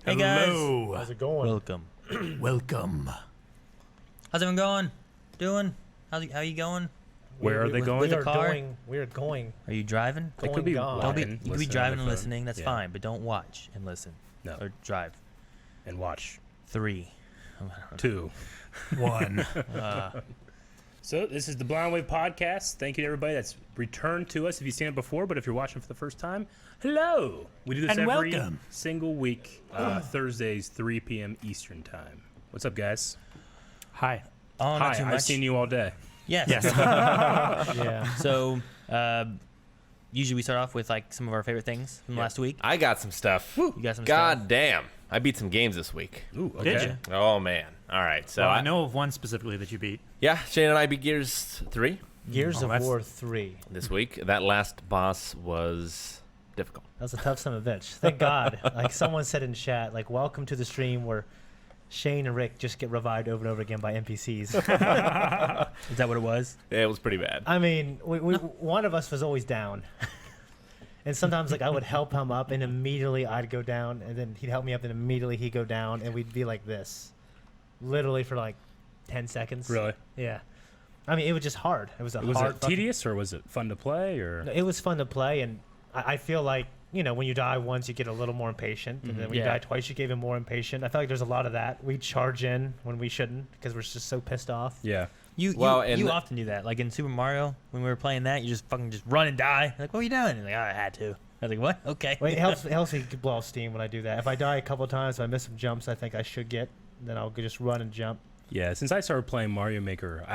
Hey Hello. guys, How's it going? welcome. Welcome. How's everyone going? Doing? How you going? Where are they going? with We the are car? going. We are going. Are you driving? It could be gone. Don't be. walking, You can be listening on driving the and phone. listening. That's Yeah. fine, but don't watch and listen. No. Or drive. And watch. 3. 2. 1. So this is the Blind Wave Podcast. Thank you to everybody that's returned to us. If you've seen it before, but if you're watching for the first time, hello. We do this And every welcome. single week, Thursdays, 3 p.m. Eastern Time. What's up, guys? Hi. Oh, not Hi, too much. I've seen you all day. Yes. Yes. Yeah. So, usually we start off with like some of our favorite things from last week. I got some stuff. You got some God stuff? damn. I beat some games this week. Ooh, okay. Did you? Oh, man. All right. So Well, I know of one specifically that you beat. Yeah, Shane and I beat Gears 3 Gears Oh, of that's- War 3. this week. That last boss was difficult. That was a tough son of a bitch. Thank God. Like someone said in chat, like, welcome to the stream where Shane and Rick just get revived over and over again by NPCs. Is that what it was? It was pretty bad. I mean, we one of us was always down. And sometimes, like, I would help him up, and immediately I'd go down, and then he'd help me up, and immediately he'd go down, and we'd be like this. Literally for, like, 10 seconds. Really? Yeah. I mean, it was just hard. It was a Was hard it fucking- tedious or was it fun to play? Or It was fun to play, and I feel like, you know, when you die once, you get a little more impatient, and then when you Yeah. die twice, you get even more impatient. I feel like there's a lot of that. We charge in when we shouldn't because we're just so pissed off. yeah. You often do that. Like in Super Mario, when we were playing that, you just fucking just run and die. Like, what are you doing? And like, I had to. I was like, what? Okay. Well, it helps me blow off steam when I do that. If I die a couple of times, if I miss some jumps I think I should get, then I'll just run and jump. Yeah, since I started playing Mario Maker,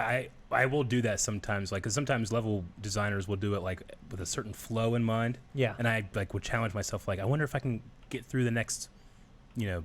I will do that sometimes. Like, 'cause sometimes level designers will do it like with a certain flow in mind. Yeah. And I like would challenge myself, like, I wonder if I can get through the next,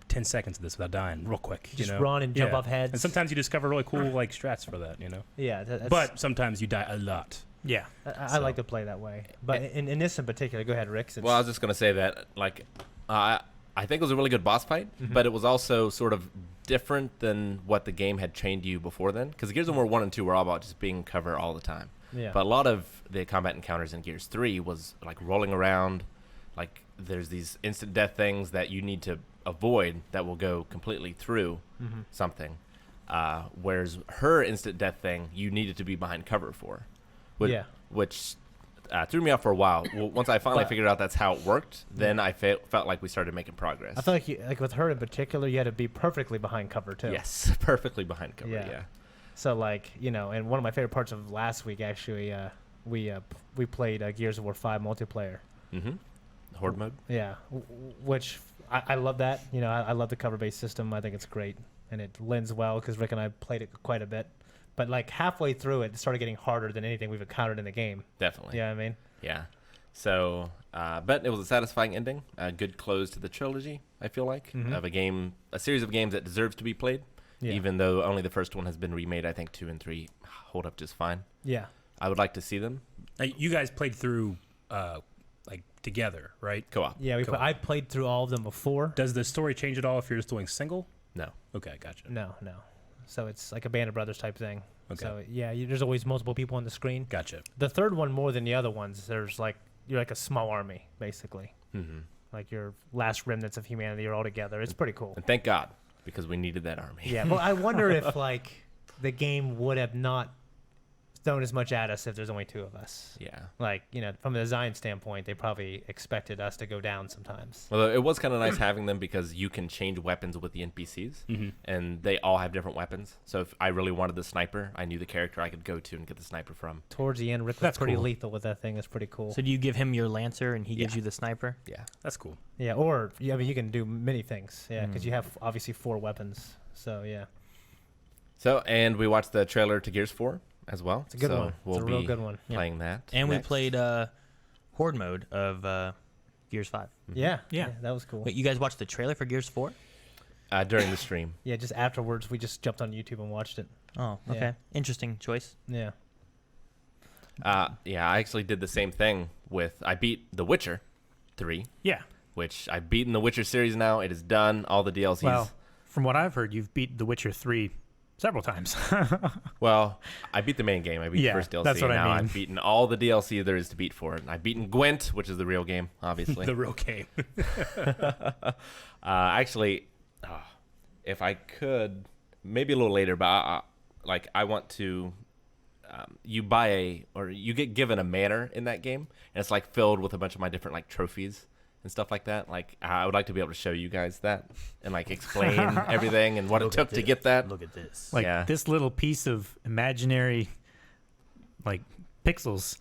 10 seconds of this without dying real quick. Just run and jump off heads. And sometimes you discover really cool like strats for that, Yeah, that's, But sometimes you die a lot. Yeah. I like to play that way. But in this in particular, go ahead, Rick. since- Well, I was just going to say that, like, I think it was a really good boss fight, but it was also sort of different than what the game had trained you before then. Because Gears of War 1 and 2 were all about just being cover all the time. yeah. But a lot of the combat encounters in Gears 3 was like rolling around, like there's these instant death things that you need to avoid that will go completely through something. Whereas her instant death thing, you needed to be behind cover for. Which threw me off for a while. Well, once I finally figured out that's how it worked, then I felt like we started making progress. I feel like, like with her in particular, you had to be perfectly behind cover, too. Yes, perfectly behind cover, Yeah. yeah. So, like, and one of my favorite parts of last week, actually, we played Gears of War 5 multiplayer. Mm-hmm. Horde mode? Yeah, which I love that. I love the cover-based system. I think it's great, and it lends well because Rick and I played it quite a bit. But, like, halfway through it started getting harder than anything we've encountered in the game. Definitely. Yeah, I mean? Yeah. So, but it was a satisfying ending. A good close to the trilogy, I feel like, of a series of games that deserves to be played. Yeah. Even though only the first one has been remade, I think 2 and 3 hold up just fine. Yeah. I would like to see them Now, you guys played through like together, right? co-op. Yeah, Cool. I played through all of them before. Does the story change at all if you're just doing single? No. Okay, gotcha. No. So it's like a Band of Brothers type thing. Okay. So, yeah, there's always multiple people on the screen. Gotcha. The third one, more than the other ones, you're like a small army, basically. Mm-hmm. Like your last remnants of humanity are all together. It's pretty cool. And thank God, because we needed that army. Yeah, well, I wonder if like the game would have not thrown as much at us if there's only 2 of us. Yeah. Like, from a design standpoint, they probably expected us to go down sometimes. Well, it was kind of nice having them because you can change weapons with the NPCs, and they all have different weapons. So if I really wanted the sniper, I knew the character I could go to and get the sniper from. Towards the end, Rick was That's pretty cool. lethal with that thing. It's pretty cool. So do you give him your lancer and he gives Yeah. you the sniper? Yeah. That's cool. Yeah, or I mean, you can do many things. Yeah, because you have obviously 4 weapons. So yeah, So, and we watched the trailer to Gears 4 as well. it's a good so one. We'll It's a be real good one. playing that. And next. we played Horde mode of Gears 5. Yeah, Yeah. that was cool. Wait, you guys watched the trailer for Gears 4? During the stream. Yeah, just afterwards, we just jumped on YouTube and watched it. Oh, Yeah. okay. Interesting choice. Yeah. Yeah, I actually did the same thing I beat The Witcher 3, Yeah. which I've beaten the Witcher series now. It is done. All the DLCs. Well, from what I've heard, you've beat The Witcher 3 several times. Well, I beat the main game. I beat Yeah, the first DLC. that's what I now mean. I've beaten all the DLC there is to beat for it. I've beaten Gwent, which is the real game, obviously. The real game. Actually, if I could, maybe a little later, but I want to. You you get given a manor in that game, and it's like filled with a bunch of my different like trophies and stuff like that. Like I would like to be able to show you guys that and like explain everything and what it took to get that. Look at this. Like Yeah. this little piece of imaginary, like pixels,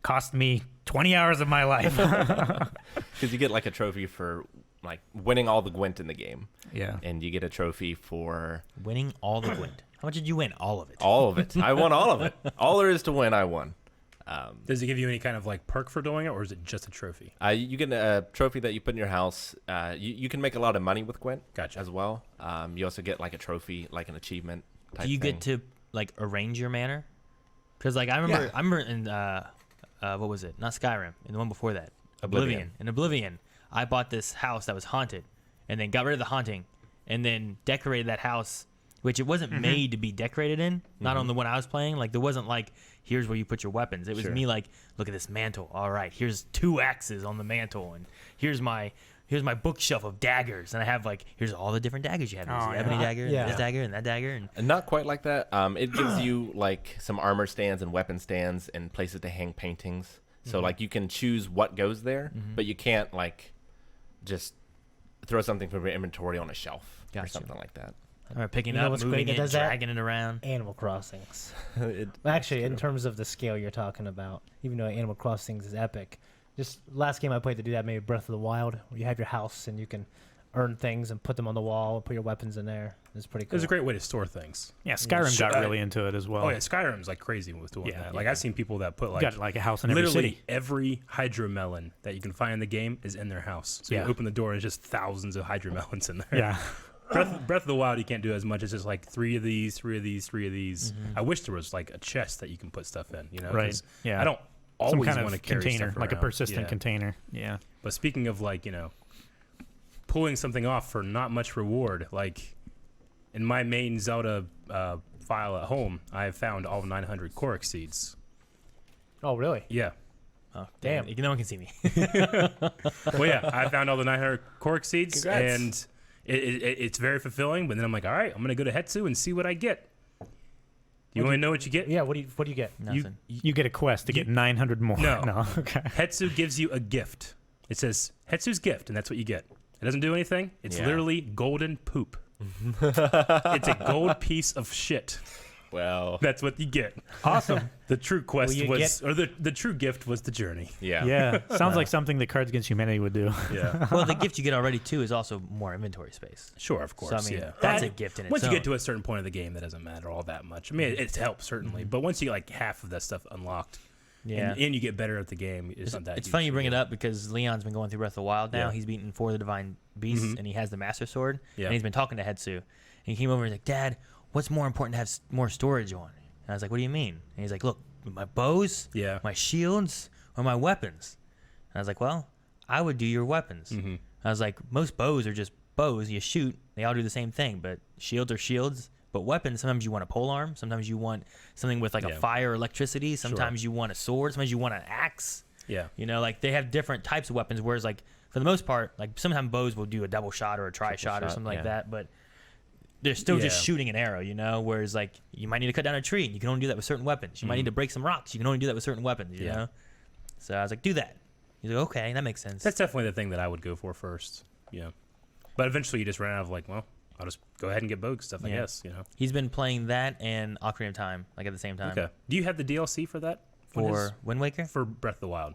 cost me 20 hours of my life. Because you get like a trophy for like winning all the Gwent in the game, Yeah. and you get a trophy for Winning all the Gwent. How much did you win? All of it. all of it. I won all of it. All there is to win, I won. Does it give you any kind of like perk for doing it, or is it just a trophy? You get a trophy that you put in your house. You can make a lot of money with Gwent Gotcha. as well. You also get like a trophy, like an achievement type Do you thing. get to like arrange your manor? Because like I remember in what was it? Not Skyrim, and the one before that, Oblivion. In Oblivion, I bought this house that was haunted, and then got rid of the haunting, and then decorated that house, which it wasn't made to be decorated in. Not on the one I was playing. Like there wasn't like, here's where you put your weapons. It was Sure. me like, look at this mantle. All right, here's 2 axes on the mantle, and here's my bookshelf of daggers, and I have like, here's all the different daggers you have. There's Oh, the ebony yeah. dagger, Yeah. and this dagger, and that dagger, and And not quite like that. It gives you like some armor stands and weapon stands and places to hang paintings. So like you can choose what goes there, but you can't like just throw something from your inventory on a shelf or Gotcha. something like that. or picking You know up, what's moving great that it, does that? dragging it around. Animal Crossings. It- Actually, in terms of the scale you're talking about, even though Animal Crossings is epic, just last game I played to do that, maybe Breath of the Wild, where you have your house and you can earn things and put them on the wall, put your weapons in there. It's pretty cool. There's a great way to store things. Yeah, Skyrim Sure. got really into it as well. Oh yeah, Skyrim's like crazy with doing Yeah, that. Like yeah. I've seen people that put like got like a house in every literally city. every hydromelon that you can find in the game is in their house. So Yeah. you open the door and it's just thousands of hydromelons in there. Yeah. Breath of the Wild, you can't do as much. It's just like 3 of these, 3 of these, 3 of these. Mm-hmm. I wish there was like a chest that you can put stuff in. You know, Right. 'cause Yeah. I don't Some always kind want to of carry container, stuff like a around. persistent Yeah. container. Yeah. But speaking of like, pulling something off for not much reward, like in my main Zelda file at home, I have found all 900 Korok seeds. Oh, really? Yeah. Oh, Damn. No one can see me. Well, yeah, I found all the 900 Korok seeds, Congrats. and it's very fulfilling. But then I'm like, all right, I'm gonna go to Hetsu and see what I get. You want to know what you get? Yeah. What do you get? Nothing. You get a quest to get 900 more. No. No. Okay. Hetsu gives you a gift. It says Hetsu's gift, and that's what you get. It doesn't do anything. It's Yeah. literally golden poop. It's a gold piece of shit. Well, That's what you get. Awesome. The true quest you was, or the true gift was the journey. yeah. Yeah. Sounds like something that Cards Against Humanity would do. Yeah, Well, the gift you get already too is also more inventory space. sure, of course. So I mean, yeah, that's a And gift in once its you own. get to a certain point of the game, that doesn't matter all that much. I mean, it helps certainly, but once you get like half of that stuff unlocked, Yeah. and you get better at the game, it's not that. It's huge funny you of a bring it deal. up because Leon's been going through Breath of the Wild now. Yeah. He's beaten 4 of the divine beasts, Mhm. and he has the Master Sword. Yeah. And he's been talking to Hetsu. And he came over and he's like, Dad, what's more important to have more storage on? And I was like, what do you mean? And he's like, look, my bows, Yeah. my shields, or my weapons. And I was like, well, I would do your weapons. Mhm. I was like, most bows are just bows. You shoot. They all do the same thing. But shields are shields. But weapons, sometimes you want a polearm. Sometimes you want something with like Yeah. a fire or electricity. Sometimes you want a sword. Sometimes you want an axe. Yeah, You know, like they have different types of weapons. Whereas, like for the most part, like sometimes bows will do a double shot or a tri shot or shot, something like yeah. that. But they're still just Yeah. shooting an arrow. You know, whereas like you might need to cut down a tree. And you can only do that with certain weapons. You might need to break some rocks. You can only do that with certain weapons. You Yeah. know. So I was like, do that. He's like, okay, that makes sense. that's definitely the thing that I would go for first. Yeah, but eventually you just ran out of like, well, I'll just go ahead and get bogue stuff. I Yeah. guess He's been playing that and Ocarina of Time like at the same time. Okay. Do you have the DLC for that? For Wind Waker? for Breath of the Wild.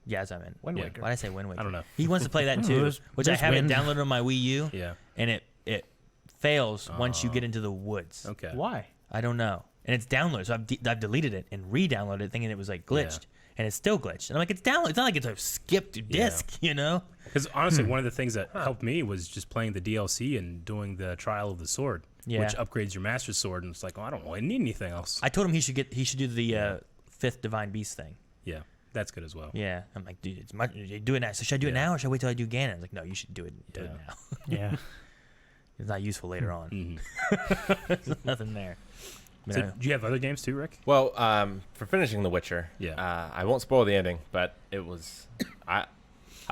Yeah, that's what I meant. Wind Yeah. Waker. Why did I say Wind Waker? I don't know. He wants to play that Oh, too, there's- which I there's have it wind. downloaded on my Wii U, Yeah. and it fails once you Oh. get into the woods. Okay. Why? I don't know. And it's downloaded, so I've deleted it and re-downloaded it, thinking it was like glitched, and it's still glitched. And I'm like, it's downloaded. It's not like it's a skipped disc, you know? Because honestly, one of the things that helped me was just playing the DLC and doing the Trial of the Sword, Yeah. which upgrades your Master Sword. And it's like, oh, I don't really need anything else. I told him he should do the 5th Divine Beast thing. Yeah, that's good as well. Yeah, I'm like, dude, you do it now. So should I do it Yeah. now or should I wait till I do Ganon? I was like, no, you should do it. Do it Yeah. now. Yeah. It's not useful later on. Mhm. There's nothing there. You So, know? do you have other games too, Rick? Well, for finishing The Witcher, Yeah. I won't spoil the ending, but it was I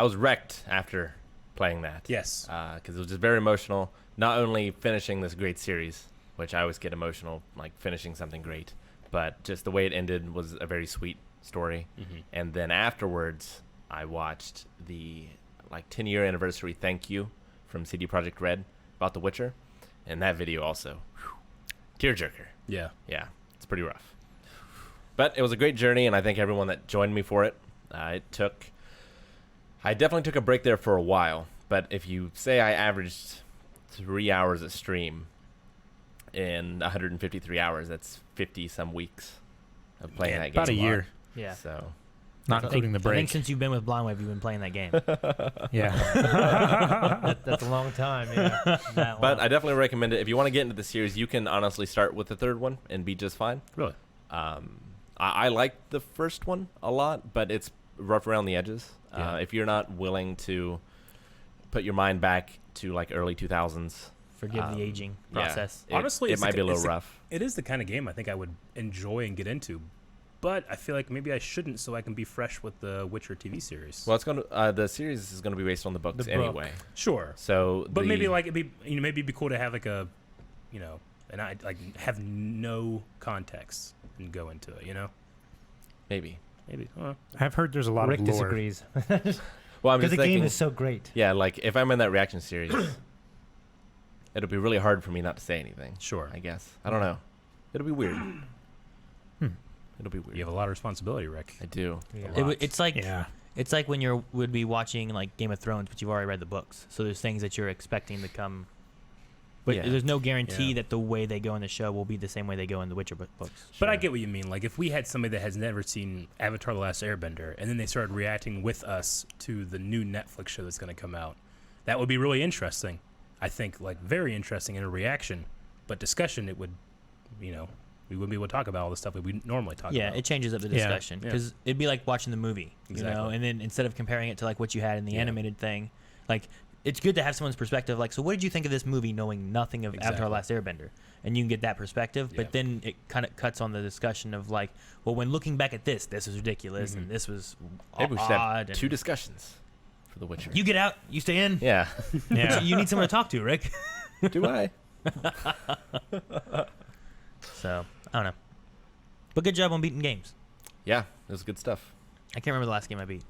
was wrecked after playing that. Yes. Because it was just very emotional. Not only finishing this great series, which I always get emotional, like finishing something great, but just the way it ended was a very sweet story. Mhm. And then afterwards, I watched the 10-year anniversary thank you from CD Projekt Red about The Witcher, and that video also, tearjerker. Yeah. Yeah, it's pretty rough. But it was a great journey, and I thank everyone that joined me for it. I definitely took a break there for a while, but if you say I averaged 3 hours a stream in 153 hours, that's 50-some weeks of playing that game. About a year, Yeah. So, not including the I think break. since you've been with Blonde Wave, you've been playing that game. Yeah. That's a long time. Yeah. That but long. I definitely recommend it. If you want to get into the series, you can honestly start with the third one and be just fine. Really? I like the first one a lot, but it's rough around the edges. Yeah. If you're not willing to put your mind back to early 2000s, Forgive the aging yeah, process. Honestly, it it's might the- be a little it's the- rough. It is the kind of game I think I would enjoy and get into, but I feel like maybe I shouldn't, so I can be fresh with the Witcher TV series. Well, it's gonna the series is gonna be based on the books The book. anyway. Sure, So, but maybe the- maybe it'd be cool to have and I have no context and go into it. maybe. Maybe. I've heard there's a lot Rick of lore. disagrees Well, I'm because just the thinking, game is so great. yeah, if I'm in that reaction series, it'll be really hard for me not to say anything. Sure. I guess I don't know. It'll be weird. It'll be weird. You have a lot of responsibility, Rick. I do. Yeah. It's like Yeah. it's like when you would be watching Game of Thrones, but you've already read the books. So there's things that you're expecting to come, but Yeah. there's no guarantee Yeah. that the way they go in the show will be the same way they go in the Witcher books. But I Sure. get what you mean. Like, if we had somebody that has never seen Avatar: The Last Airbender, and then they started reacting with us to the new Netflix show that's going to come out, that would be really interesting. I think, very interesting in a reaction, but discussion, it would, we wouldn't be able to talk about all the stuff that we normally talk Yeah, about. it changes up the Yeah. discussion Yeah. because it'd be like watching the movie, Exactly. and then instead of comparing it to what you had in the Yeah. animated thing, it's good to have someone's perspective. So what did you think of this movie, knowing nothing of Avatar: Exactly. Last Airbender, and you can get that perspective. But Yeah. then it kind of cuts on the discussion of well, when looking back at this was ridiculous, Mhm. and this was Maybe we should odd. have and 2 discussions for The Witcher. you get out, you stay in. yeah. Yeah. You need someone to talk to, Rick. Do I? So I don't know, but good job on beating games. Yeah, it was good stuff. I can't remember the last game I beat.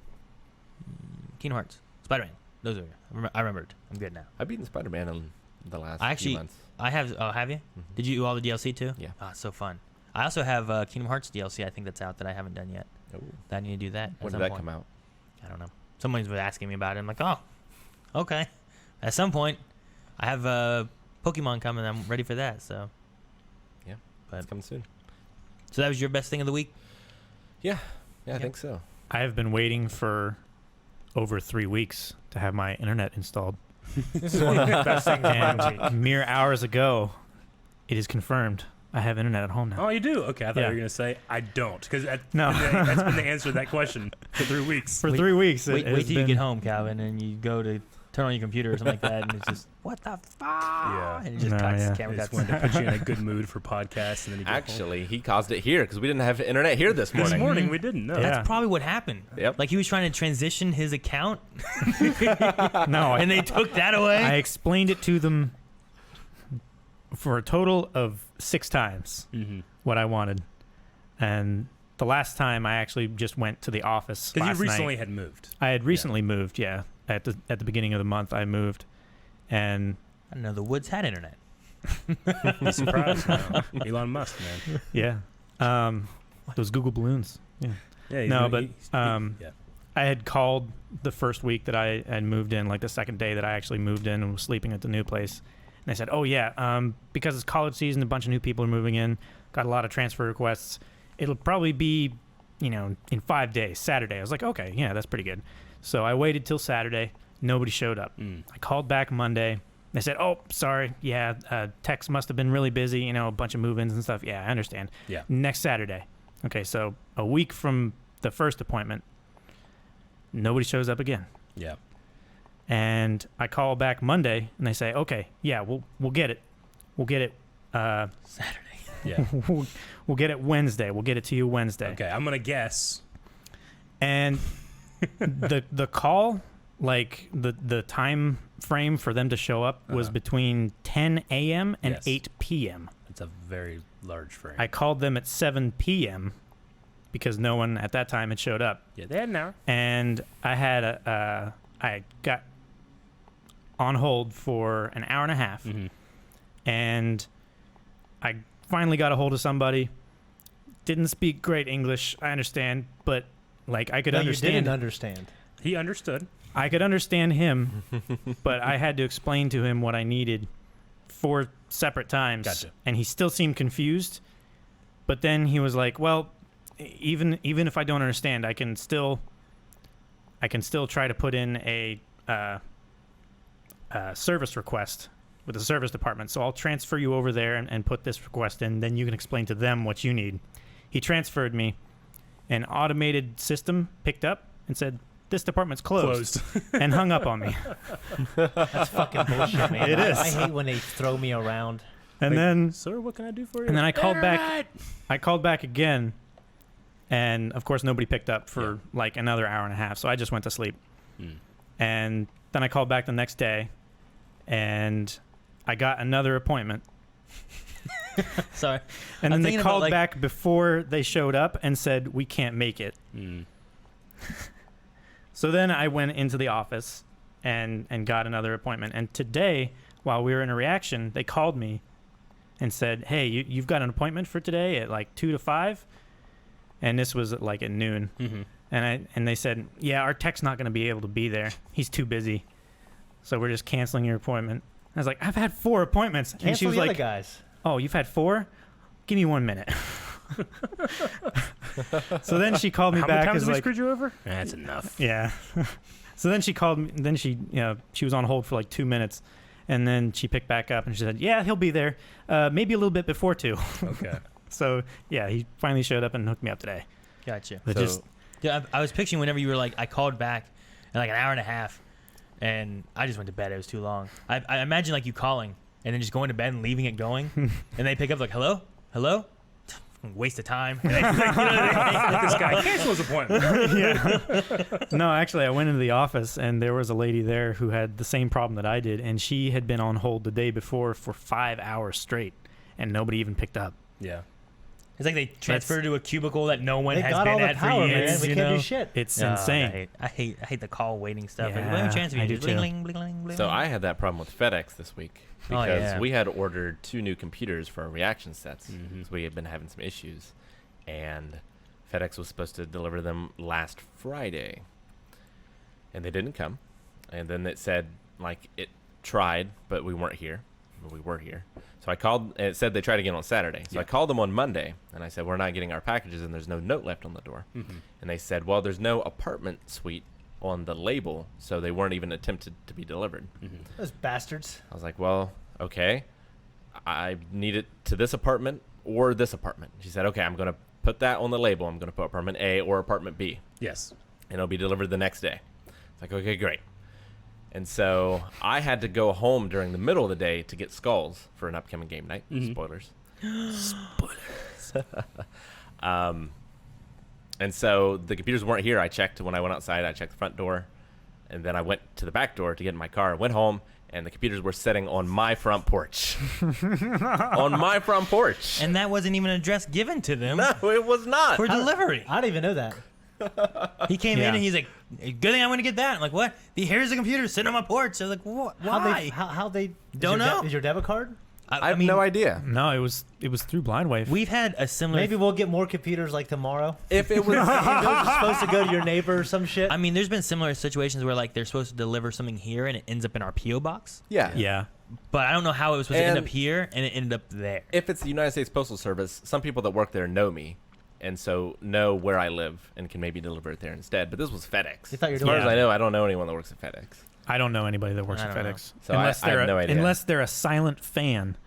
Kingdom Hearts, Spider-Man. Those are I remembered. I'm good now. I've beaten Spider-Man in the last I actually- few months. I have. Oh, have you? Mhm. Did you do all the DLC too? Yeah. Ah, so fun. I also have Kingdom Hearts DLC. I think that's out that I haven't done yet. Oh. That I need to do that. When at did some that point. come out? I don't know. Someone's been asking me about it. I'm like, oh, okay. At some point, I have Pokemon coming. I'm ready for that. So, Yeah, But- it's coming soon. so that was your best thing of the week. Yeah, I Yeah. think so. I have been waiting for over 3 weeks to have my internet installed. This is one of the best things of my week. And mere hours ago, it is confirmed I have internet at home now. Oh, you do? Okay, I thought Yeah. you were going to say, I don't. Because No. that's been the answer to that question for 3 weeks. For Wait- 3 weeks, it Wait has till you been- get home, Calvin, and you go to turn on your computer or something like that, and it's just what the fuck? Yeah. And it just No, cuts. yeah. I Camera just cuts. wanted to put you in a good mood for podcasts. And then you go home. Actually, he caused it here because we didn't have internet here this This morning. morning we didn't know. Yeah. That's probably what happened. Yep. Like he was trying to transition his account, No, and they took that away. I explained it to them for a total of 6 times Mm-hmm. what I wanted. And the last time I actually just went to the office Because last you recently night. had moved. I had recently moved, yeah. At the beginning of the month I moved. And I don't know. The Woods had internet. Be surprised now. Elon Musk, man. yeah. Those Google balloons. Yeah. Yeah, No, he's- but, he's- yeah. I had called the first week that I had moved in, like the second day that I actually moved in and was sleeping at the new place. And they said, oh, yeah, because it's college season, a bunch of new people are moving in, got a lot of transfer requests. It'll probably be, in 5 days, Saturday. I was like, okay, yeah, that's pretty good. So I waited till Saturday. Nobody showed up. I called back Monday. They said, oh, sorry, yeah, techs must have been really busy, a bunch of move-ins and stuff. Yeah, I understand. Yeah. Next Saturday. Okay, so a week from the first appointment, nobody shows up again. Yeah. And I call back Monday, and they say, okay, yeah, we'll get it. We'll get it Saturday. Yeah. we'll get it Wednesday. We'll get it to you Wednesday. Okay, I'm gonna guess. And the call, like the time frame for them to show up was between 10 a.m. and Yes. 8 p.m. It's a very large frame. I called them at 7 p.m. because no one at that time had showed up. Yeah, they had an hour. And I had I got on hold for an hour and a half, Mm-hmm. and I finally got a hold of somebody. Didn't speak great English, I understand, but like I could No, understand. you didn't understand. He understood. I could understand him, but I had to explain to him what I needed 4 separate times. Gotcha. And he still seemed confused. But then he was like, "Well, even if I don't understand, I can still try to put in a service request with the service department. So I'll transfer you over there and put this request in. Then you can explain to them what you need." He transferred me. An automated system picked up and said, "This department's closed," and hung up on me. That's fucking bullshit, man. It is. I hate when they throw me around. And Like, then Sir, what can I do for you? and then I called back. I called back again, and of course nobody picked up for like another hour and a half. So I just went to sleep. Mm. And then I called back the next day, and I got another appointment. Sorry. And I'm then they thinking about, called like- back before they showed up and said, "We can't make it." Mm. So then I went into the office and got another appointment. And today, while we were in a reaction, they called me and said, "Hey, you've got an appointment for today at like 2 to 5?" And this was like at noon. Mm-hmm. And they said, "Yeah, our tech's not going to be able to be there. He's too busy. So we're just canceling your appointment." I was like, "I've had 4 appointments." And she Cancel was the like, other guys. "Oh, you've had 4? Give me 1 minute." So then she called me How back. many times as have we like, screwed you over? That's enough. yeah. So then she called me. Then she was on hold for like 2 minutes, and then she picked back up and she said, "Yeah, he'll be there. Maybe a little bit before 2." Okay. So yeah, he finally showed up and hooked me up today. Gotcha. But So- just Yeah, I was picturing whenever you were like, I called back in like an hour and a half, and I just went to bed. It was too long. I imagine like you calling and then just going to bed and leaving it going, and they pick up like, "Hello, hello." Waste of time. And This guy cancel his appointment. no, actually, I went into the office and there was a lady there who had the same problem that I did, and she had been on hold the day before for 5 hours straight, and nobody even picked up. Yeah. It's like they transferred to a cubicle that no one They has got been all the at power, for years. man. We you can't know? do shit. It's No, insane. I hate the call waiting stuff. Like, Yeah, let me transfer you. I do Just bling, too. bling, bling, bling, bling. So I had that problem with FedEx this week Oh, because yeah. we had ordered 2 new computers for our reaction sets. Mhm. So we had been having some issues, and FedEx was supposed to deliver them last Friday, and they didn't come. And then it said like it tried, but we weren't here. But we were here. So I called, and it said they tried again on Saturday. So Yeah. I called them on Monday, and I said, "We're not getting our packages, and there's no note left on the door." Mm-hmm. And they said, "Well, there's no apartment suite on the label, so they weren't even attempted to be delivered." Mm-hmm. Those bastards. I was like, "Well, okay. I need it to this apartment or this apartment." She said, "Okay, I'm going to put that on the label. I'm going to put apartment A or apartment B, Yes. and it'll be delivered the next day." It's like, "Okay, great." And so I had to go home during the middle of the day to get skulls for an upcoming game night. Mhm. Spoilers. And so the computers weren't here. I checked when I went outside. I checked the front door, and then I went to the back door to get in my car. Went home, and the computers were sitting on my front porch. On my front porch. And that wasn't even an address given to them No, it was not. for delivery. I didn't even know that. He came Yeah. in and he's like, "Good thing I'm going to get that." I'm like, "What? Here's the computer sitting on my porch." I was like, "What? Why?" How they Don't know. Is your debit card? I have no idea. No, it was through Blindwave. We've had a similar. Maybe we'll get more computers like tomorrow. If it was, You're supposed to go to your neighbor or some shit. I mean, there's been similar situations where like they're supposed to deliver something here and it ends up in our PO box, yeah. yeah. but I don't know how it was supposed to end And- up here and it ended up there. If it's the United States Postal Service, some people that work there know me, and so know where I live and can maybe deliver it there instead. But this was FedEx. You thought you were As far doing- as I know, I don't know anyone that works at FedEx. I don't know anybody that works I at don't know. FedEx. So unless I have they're no idea. Unless they're a silent fan.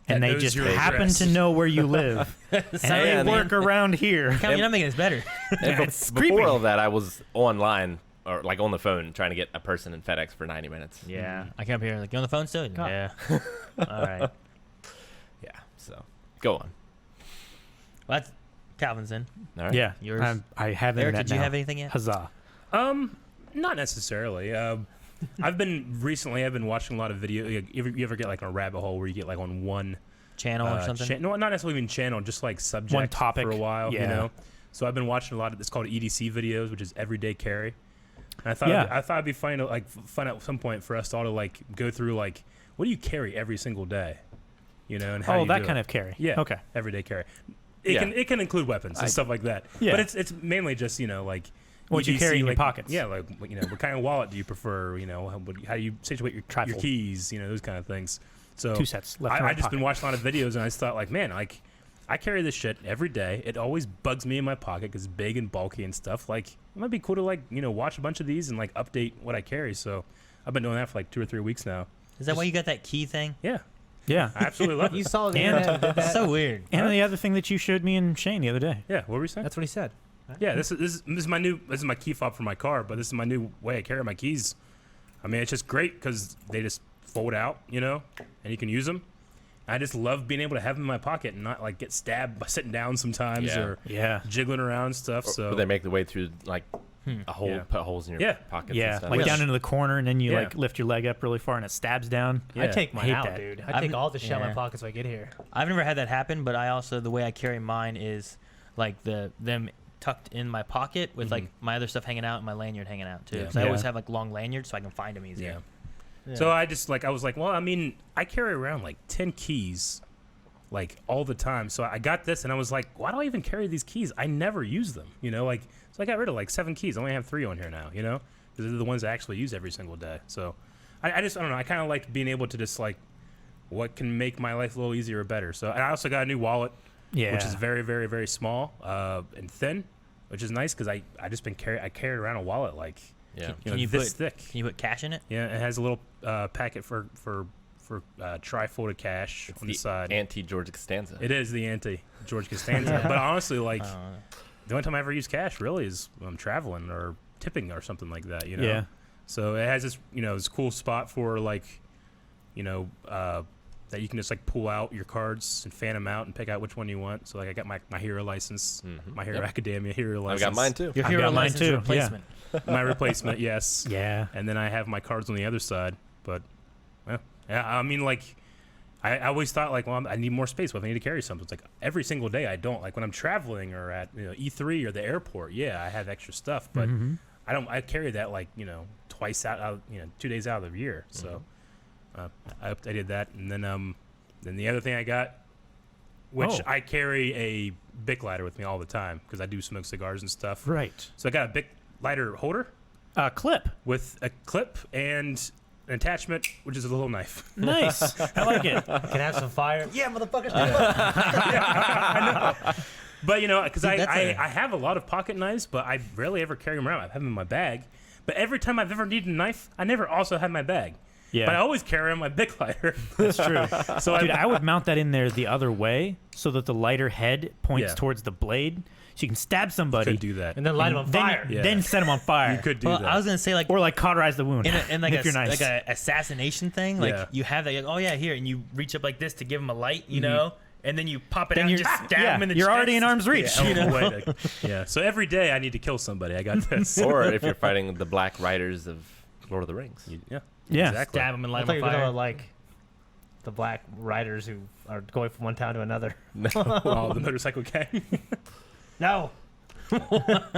That And they knows just your happen address. to know where you live. And they And- work around here. You're not making this better. And It's before creepy. all that, I was online or like on the phone trying to get a person in FedEx for 90 minutes. Yeah. I come here like, you on the phone still? God. Yeah. All right. Yeah. So go on. Well, that's Calvin's in. All right. Yeah, Yours? I have Eric, internet did you now. have anything yet? Huzzah! Not necessarily. I've been watching a lot of video. You ever get like a rabbit hole where you get like on one Channel or something? no, not necessarily even channel, just like subject One topic. for a while. Yeah. You know. So I've been watching a lot of this called EDC videos, which is everyday carry. And I thought it'd be fun to fun at some point for us to all to like go through like what do you carry every single day, you know, and how you that do kind it. of carry. Yeah. Okay. Everyday carry. It can include weapons and stuff like that. Yeah. But it's mainly just like What you EDC, carry in your like, pockets. Yeah, like what kind of wallet do you prefer? You know, how do you situate your Trifold. keys? You know, those kind of things. So 2 sets left and I right just been pocket. watching a lot of videos and I just thought like, man, like I carry this shit every day. It always bugs me in my pocket because it's big and bulky and stuff. Like it might be cool to like watch a bunch of these and like update what I carry. So I've been doing that for like 2 or 3 weeks now. Is that why you got that key thing? Yeah, Yeah. I absolutely love You it. saw the And- internet and did that. So weird. And the other thing that you showed me and Shane the other day. Yeah, what were we saying? That's what he said. Yeah, this is my new key fob for my car, but this is my new way I carry my keys. I mean, it's just great because they just fold out, and you can use them. I just love being able to have them in my pocket and not like get stabbed by sitting down sometimes Yeah. or Yeah. jiggling around and stuff. So Or they make the way through like a hole, Yeah. put holes in your Yeah. pockets. Yeah. and stuff. Like Which- down into the corner and then you Yeah. like lift your leg up really far and it stabs down. Yeah. I take mine Hate out, that. dude. I I've- take all the shit out of yeah. my pockets when I get here. I've never had that happen, but I also, the way I carry mine is like them tucked in my pocket with like my other stuff hanging out and my lanyard hanging out too. Yeah. So I always Yeah. have like long lanyards so I can find them easier. Yeah. So I was like, well, I mean, I carry around like 10 keys, like all the time. So I got this, and I was like, why do I even carry these keys? I never use them, Like, so I got rid of like 7 keys. I only have 3 on here now, because they're the ones I actually use every single day. So I don't know. I kind of like being able to just like, what can make my life a little easier or better. So I also got a new wallet, Yeah. which is very, very, very small and thin, which is nice because I carried around a wallet like, Yeah. Can you this put thick. Can you put cash in it? Yeah, it has a little packet for tri-folded cash It's on the the side. anti-George Costanza. It is the anti-George Costanza. But honestly, like, Uh, the only time I ever use cash really is when I'm traveling or tipping or something like that, Yeah. So it has this, this cool spot for, like, that you can just, like, pull out your cards and fan them out and pick out which one you want. So, like, I got my hero license, Mhm. my Hero Yep. Academia hero I've license. got mine too. Your I've hero got mine license too, yeah. replacement. My replacement, yes. Yeah. And then I have my cards on the other side. But, well, yeah, I mean, like, I always thought, like, well, I need more space. What if I need to carry something? It's like every single day I don't. Like, when I'm traveling or at E3 or the airport, yeah, I have extra stuff. But I carry that, like, twice out 2 days out of the year. So I updated that. And then the other thing I got, which I carry a Bic lighter with me all the time because I do smoke cigars and stuff. Right. So I got a Bic lighter holder Clip. with a clip and an attachment, which is a little knife. Nice. I like it. Can have some fire. Yeah, motherfuckers. But because Dude, that's I have a lot of pocket knives, but I rarely ever carry them around. I have them in my bag. But every time I've ever needed a knife, I never also had my bag. Yeah. But I always carry on my Bic lighter. That's true. So Dude, I would mount that in there the other way so that the lighter head points Yeah. towards the blade so you can stab somebody. could do that. And then light them on then, fire. Yeah. then set them on fire. You could do Well, that. I was gonna say like Or like cauterize the wound. in like if you're nice. like a assassination thing. Like Yeah. you have that. Like, oh yeah, here, and you reach up like this to give him a light, and then you pop it Then out and you're just stab yeah, him in the you're chest. already in arm's reach. Yeah, you know? way to- yeah. So every day I need to kill somebody. I got this. Or if you're fighting the Black Riders of Lord of the Rings. Yeah. Yeah. Exactly. Stab him and I light thought him you on were talking fire. about like the black riders who are going from one town to another. Oh, the motorcycle gang. No. Those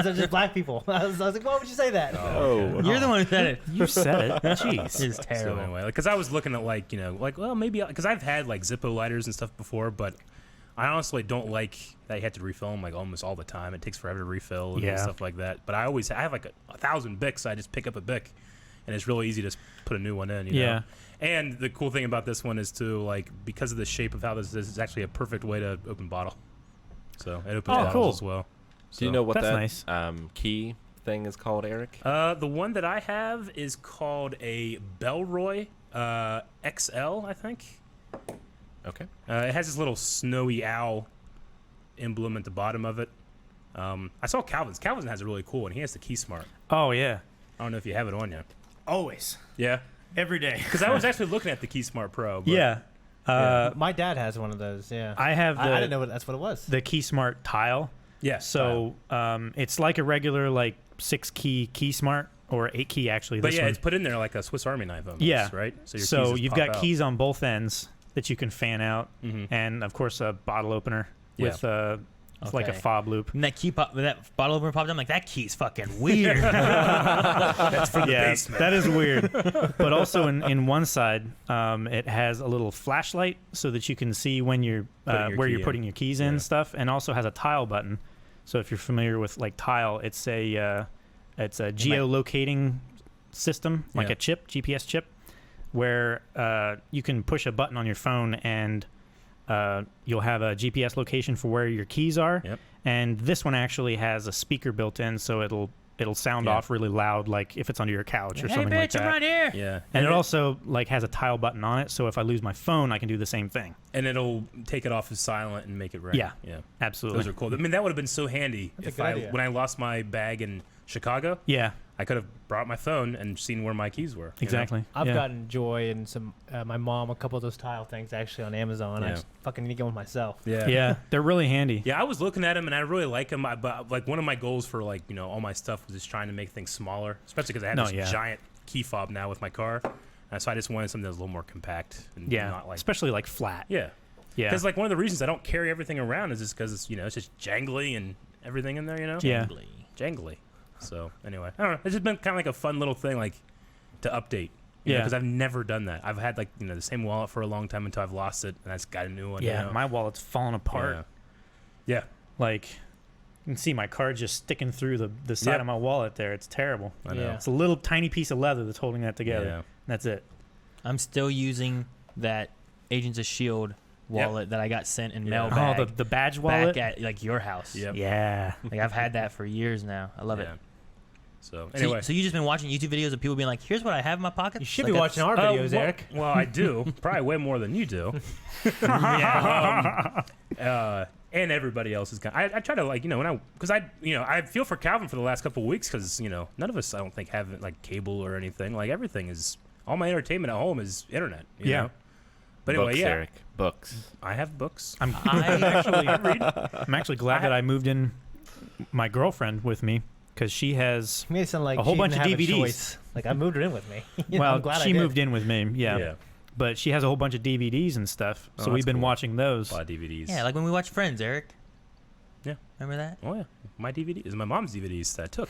are just black people. I was like, why would you say that? Oh, You're the one who said it. You said it. Jeez. This is So terrible. anyway, because I was looking at well, maybe because I've had like Zippo lighters and stuff before, but I honestly don't like that you have to refill them like almost all the time. It takes forever to refill and Yeah. stuff like that. But I have like 1,000 Bics. So I just pick up a Bic, and it's really easy to just put a new one in. You Yeah. know? And the cool thing about this one is too, like, because of the shape of how this is, it's actually a perfect way to open bottle. So it opens Oh, bottles cool. as well. do you know what That's that nice. key thing is called, Eric? The one that I have is called a Bellroy XL, I think. Okay. It has this little snowy owl emblem at the bottom of it. I saw Calvin's. Calvin's has a really cool one. He has the keysmart. Oh, yeah. I don't know if you have it on you. Always. Yeah. Every day. Because I was actually looking at the KeySmart Pro. But Yeah. My dad has one of those. Yeah. I have I didn't know that's what it was. the KeySmart tile. Yeah. So it's like a regular 6-key KeySmart, or 8-key actually. But this yeah, one. it's put in there like a Swiss Army knife almost, Yeah. right? So, your keys So just you've pop got out. keys on both ends that you can fan out, Mhm. and of course a bottle opener with like a Okay. fob loop. And that that bottle opener popped up. I'm like, that key's fucking weird. That's for the Yeah, basement. that is weird. But also in one side, it has a little flashlight so that you can see when you're Putting your where key you're in. putting your keys in Yeah. and stuff, and also has a tile button. So if you're familiar with tile, it's a geolocating system, like Yeah. a GPS chip, where you can push a button on your phone and you'll have a GPS location for where your keys are. Yep. And this one actually has a speaker built in, so it'll sound Yeah. off really loud, like if it's under your couch or Hey, something like bitch, I'm that. right here. Yeah. And it also has a tile button on it, so if I lose my phone, I can do the same thing. And it'll take it off as silent and make it ring. Yeah. Yeah. Absolutely. Those are cool. I mean, that would have been so handy That's a if good idea. when I lost my bag in Chicago, Yeah, I could have brought my phone and seen where my keys were. you know? exactly. I've yeah. gotten joy in some my mom a couple of those tile things actually on Amazon. I Yeah. just fucking need to get one myself. Yeah. Yeah, they're really handy. Yeah, I was looking at them and I really like them. But like one of my goals for all my stuff was just trying to make things smaller, especially because I have this giant key fob now with my car. So I just wanted something that's a little more compact and Yeah, not like especially flat. yeah. Yeah. Because one of the reasons I don't carry everything around is just because it's it's just jangly and everything in there, Yeah. jangly. So anyway, I don't know. It's just been kind of like a fun little thing, to update. Yeah. Because I've never done that. I've had the same wallet for a long time until I've lost it, and I just got a new one. Yeah, my wallet's falling apart. Yeah. Like, you can see my card just sticking through the side Yep. of my wallet there. It's terrible. I know. Yeah. It's a little tiny piece of leather that's holding that together. Yeah. That's it. I'm still using that Agents of S.H.I.E.L.D. wallet that I got sent in Yeah. mailbag Oh, the badge wallet. back at your house. Yep. Yeah. Like I've had that for years now. I love it. Yeah. So So, anyway, so you just been watching YouTube videos of people being like, "Here's what I have in my pocket." You should Like be that's- watching our videos, well, Eric. Well, I do. Probably way more than you do. And everybody else is kind. I try to because I feel for Calvin for the last couple of weeks because none of us I don't think have cable or anything. Like everything is all my entertainment at home is internet. You Yeah. know? But anyway, Books, yeah, Eric. Books. I have books. I'm actually glad that I moved in my girlfriend with me because she has. You made it sound like A whole she bunch didn't of have a DVDs. choice. Like I moved her in with me. Well, I'm glad she I did. moved in with me. Yeah. Yeah. But she has a whole bunch of DVDs and stuff, Oh, so we've that's been cool. watching those. A lot of DVDs. Yeah, like when we watch Friends, Eric. Yeah. Remember that? Oh yeah, my DVDs, my mom's DVDs that I took.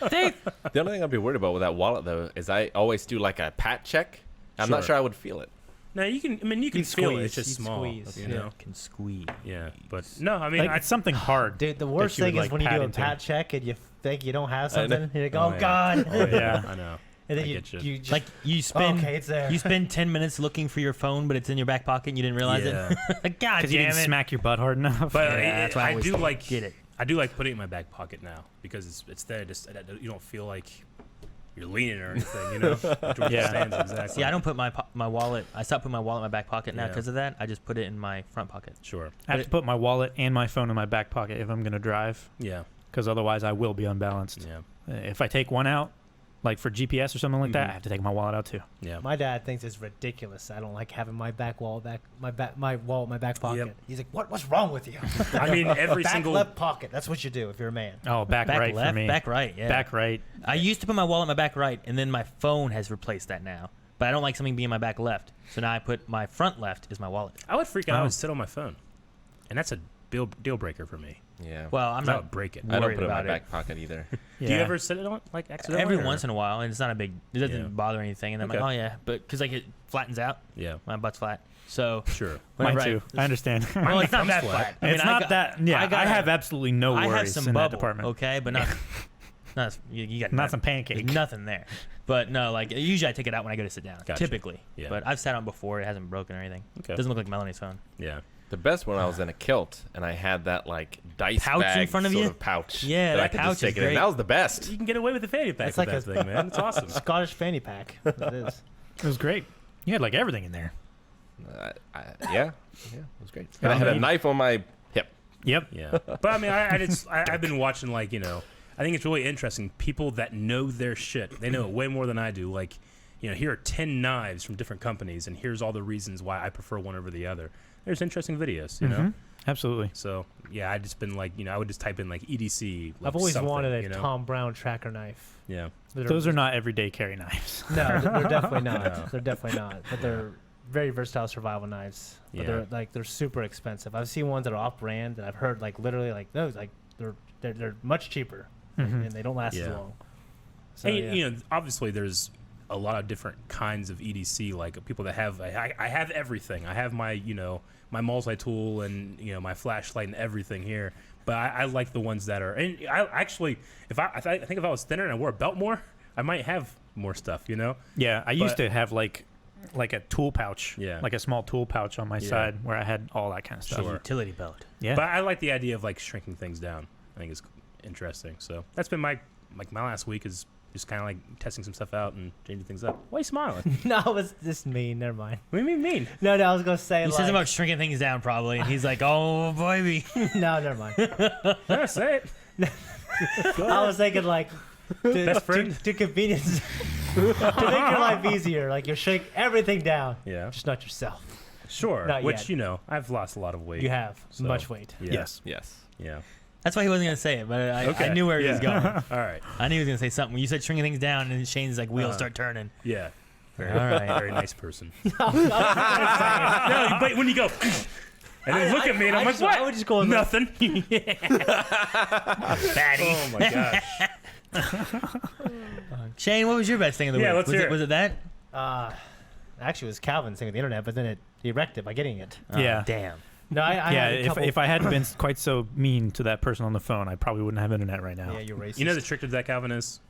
Dave. The only thing I'd be worried about with that wallet, though, is I always do a pat check. I'm not Sure. sure I would feel it. No, you can. I mean, you can You'd feel it. squeeze, It's just you'd small. squeeze, You yeah. know. Can squeeze. Yeah, but no, I mean, Like, it's something hard. Dude, the worst you would, thing is like, when you pat do a into. pat check and you think you don't have I know. something. And you're like, Oh, oh, yeah. God. Oh, Yeah. I know. And then I you, get you. you just, Like you spend okay, it's there. you spend 10 minutes looking for your phone, but it's in your back pocket and you didn't realize Yeah. it. Like, God Because you damn didn't it. smack your butt hard enough. But Yeah, that's why I I always do get it. I do like putting it in my back pocket now because it's there. Just you don't feel like you're leaning or anything. You know. George Yeah. stands exactly. See, I don't put my wallet. I stopped putting my wallet in my back pocket now Yeah. because of that. I just put it in my front pocket. Sure. I have to put my wallet and my phone in my back pocket if I'm going to drive, Yeah. because otherwise I will be unbalanced. Yeah. If I take one out, like for GPS or something like that, Mhm. I have to take my wallet out too. Yeah. My dad thinks it's ridiculous. I don't like having my wallet in my back pocket. Yep. He's like, "What's wrong with you?" I mean, every back single. left pocket. That's what you do if you're a man. Oh, back right left, for me. back right. Yeah. Back right. I used to put my wallet in my back right, and then my phone has replaced that now. But I don't like something being in my back left, so now I put my front left is my wallet. I would freak out Oh. and sit on my phone, and that's a deal breaker for me. Yeah. Well, I'm I not would break it. I don't worried put it in my about it. back pocket either. Yeah. Do you ever sit it on accidentally? every or- once in a while, and it's not a big. It doesn't Yeah. bother anything, and I'm like, Okay. oh yeah, but because like it flattens out, Yeah. my butt's flat. So Sure. Mine whenever too. I understand. well, it's not becomes that flat. flat. I mean, It's I not got- that. Yeah, I got- have absolutely no I worries have some in bubble, that department. okay, but not you got Not some there's pancake. nothing there. But no, like usually I take it out when I go to sit down. Gotcha. Typically, Yeah. but I've sat on it before. It hasn't broken or anything. Okay. Doesn't look like Melanie's phone. Yeah. The best when I was in a kilt and I had that dice Pouch in bag front of sort you? of pouch. Yeah, that I that could pouch just take is it in. great. That was the best. You can get away with the fanny pack It's with like that thing, man. It's awesome. Scottish fanny pack. It is. It was great. You had like everything in there. Yeah, it was great. And I had a knife on my hip. Yep. Yeah, but I mean, I've been watching I think it's really interesting. People that know their shit, they know it way more than I do. Like, here are 10 knives from different companies, and here's all the reasons why I prefer one over the other. There's interesting videos, you know? Absolutely. So, yeah, I just been like, I would just type in like EDC. Like I've always something, wanted a you know? Tom Brown tracker knife. Yeah. Those are not everyday carry knives. No, they're definitely not. No. They're definitely not. But they're very versatile survival knives. But Yeah. they're super expensive. I've seen ones that are off brand that I've heard like literally like those like they're much cheaper and they don't last as Yeah. long. So, And, yeah. obviously there's a lot of different kinds of EDC. Like people that have, I have everything. I have my, my multi-tool and my flashlight and everything here. But I like the ones that are. And I actually, I think if I was thinner and I wore a belt more, I might have more stuff. Yeah, I used to have like a tool pouch, Yeah. like a small tool pouch on my Yeah. side where I had all that kind of stuff. Sure. Utility belt. Yeah, But I like the idea of like shrinking things down. I think it's interesting. So that's been my last week is just kind of like testing some stuff out and changing things up. Why are you smiling? No, it was just mean. Never mind. What do you mean? No, I was gonna say He says about shrinking things down probably, and he's like, "Oh, baby." no, never mind. No, say it. I was thinking like Best friend? to convenience to make your life easier. Like you shrink everything down, Yeah. just not yourself. Sure. Not Which, yet. I've lost a lot of weight. You have So, much weight. Yeah. Yes. Yes. Yeah. That's why he wasn't gonna say it, but I Okay. knew where he was Yeah. going. All right. I knew he was gonna say something. When you said shrinking things down, and Shane's like wheels start turning. Yeah. Very, All right. very nice person. No, but when you go, and then look at me, and I'm like, what? I would just go with Nothing. Fatty. Oh my gosh. Shane, what was your best thing of the Yeah, week? let's hear it. Was it that? Actually, it was Calvin's thing with the internet, but then he wrecked it by getting it. Yeah. Damn. No, I yeah. had a couple, If I hadn't been quite so mean to that person on the phone, I probably wouldn't have internet right now. yeah, you're racist. You know the trick to that, Calvin, is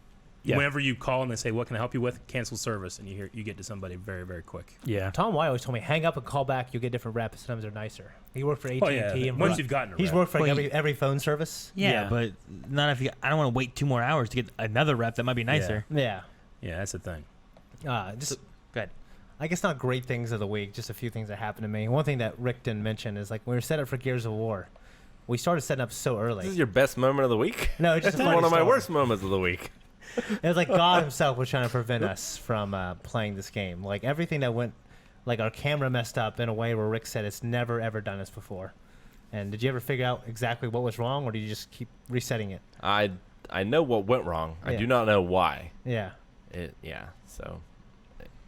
Yeah. whenever you call and they say, "What can I help you with?" Cancel service, and you get to somebody very, very quick. Yeah. Tom Y always told me, hang up and call back. You'll get different reps. Sometimes they're nicer. He worked for AT&T. Oh yeah. and Once Verizon. you've gotten it, He's right. worked for like, Well, every phone service. Yeah, Yeah. but not if you. I don't want to wait 2 more hours to get another rep. That might be nicer. Yeah. Yeah, that's the thing. Just Go ahead. I guess not great things of the week. Just a few things that happened to me. One thing that Rick didn't mention is like when we were set up for Gears of War, we started setting up so early. This is your best moment of the week. No, it's just This a is one of my story. worst moments of the week. It was like God himself was trying to prevent us from playing this game. Like everything that went, like our camera messed up in a way where Rick said it's never ever done this before. And did you ever figure out exactly what was wrong, or did you just keep resetting it? I know what went wrong. I Yeah. do not know why. Yeah. So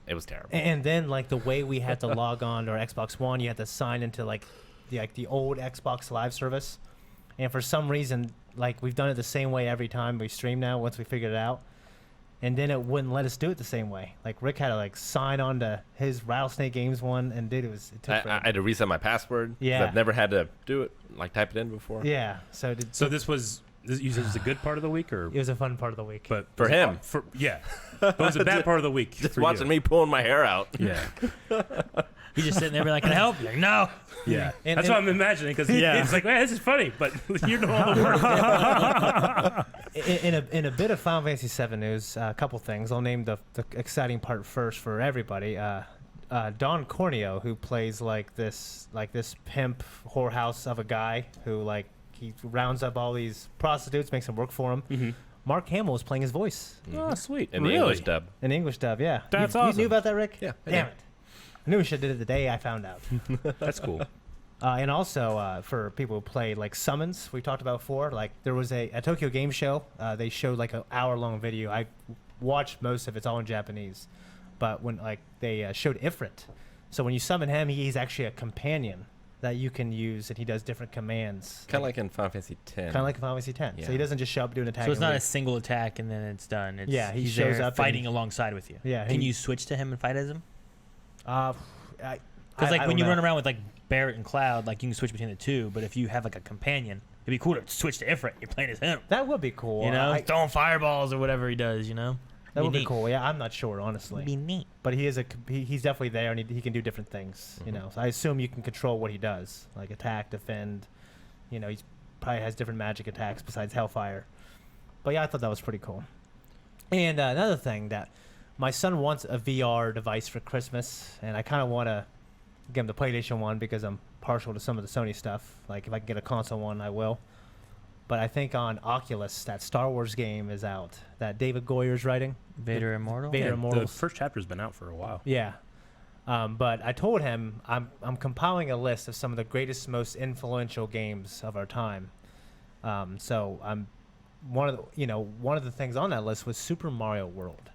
it was terrible. And then like the way we had to log on to our Xbox One, you had to sign into like the old Xbox Live service. And for some reason, like we've done it the same way every time we stream now. Once we figured it out, and then it wouldn't let us do it the same way. Like Rick had to like sign on to his Rattlesnake Games one, and it took I forever. had to reset my password. 'Cause Yeah. I've never had to do it, like type it in before. Yeah. So You said it was a good part of the week, or it was a fun part of the week. but For was it- him. But it was a bad part of the week. Just for watching you. me pulling my hair out. Yeah. You just sitting there, be like, "Can I help?" You're like, "No." Yeah. And- That's and- what I'm imagining because Yeah. it's like, man, this is funny, but you're doing all the work. In a bit of Final Fantasy VII news, a couple things. I'll name the exciting part first for everybody. Don Corneo, who plays like this pimp whorehouse of a guy who like he rounds up all these prostitutes, makes them work for him. Mm-hmm. Mark Hamill is playing his voice Oh, sweet. In the Really? English dub. in English dub. Yeah, That's you awesome. knew about that, Rick? Yeah, I Damn did. it! I knew we should have did it the day I found out. That's cool. And also for people who played like Summons, we talked about before. Like there was a Tokyo Game Show. They showed like an hour-long video. I watched most of it. It's all in Japanese. But when like they showed Ifrit, so when you summon him, he's actually a companion that you can use, and he does different commands. Kind of like in Final Fantasy X. Kind of like Final Fantasy X. So Yeah. he doesn't just show up, do an attack. So it's and not a leave. single attack and then it's done. It's, Yeah, he he's shows there up fighting and- alongside with you. Yeah, Can he- you switch to him and fight as him? Because Because like when you run around with like Barrett and Cloud, like you can switch between the two. But if you have like a companion, it'd be cool to switch to Ifrit. You're playing as him. that would be cool. You know, throwing fireballs or whatever he does. You know, that would be neat. cool. Yeah, I'm not sure honestly. Be neat. But he is he's definitely there, and he can do different things. You know, so I assume you can control what he does, like attack, defend. You know, he probably has different magic attacks besides Hellfire. But yeah, I thought that was pretty cool. And another thing that my son wants a VR device for Christmas, and I kind of want to get him the PlayStation one because I'm partial to some of the Sony stuff. Like if I can get a console one, I will. but I think on Oculus, that Star Wars game is out. That David Goyer's writing. Vader Immortal. Vader The Immortals. first chapter's been out for a while. Yeah. But I told him I'm compiling a list of some of the greatest, most influential games of our time. So I'm one of the things on that list was Super Mario World.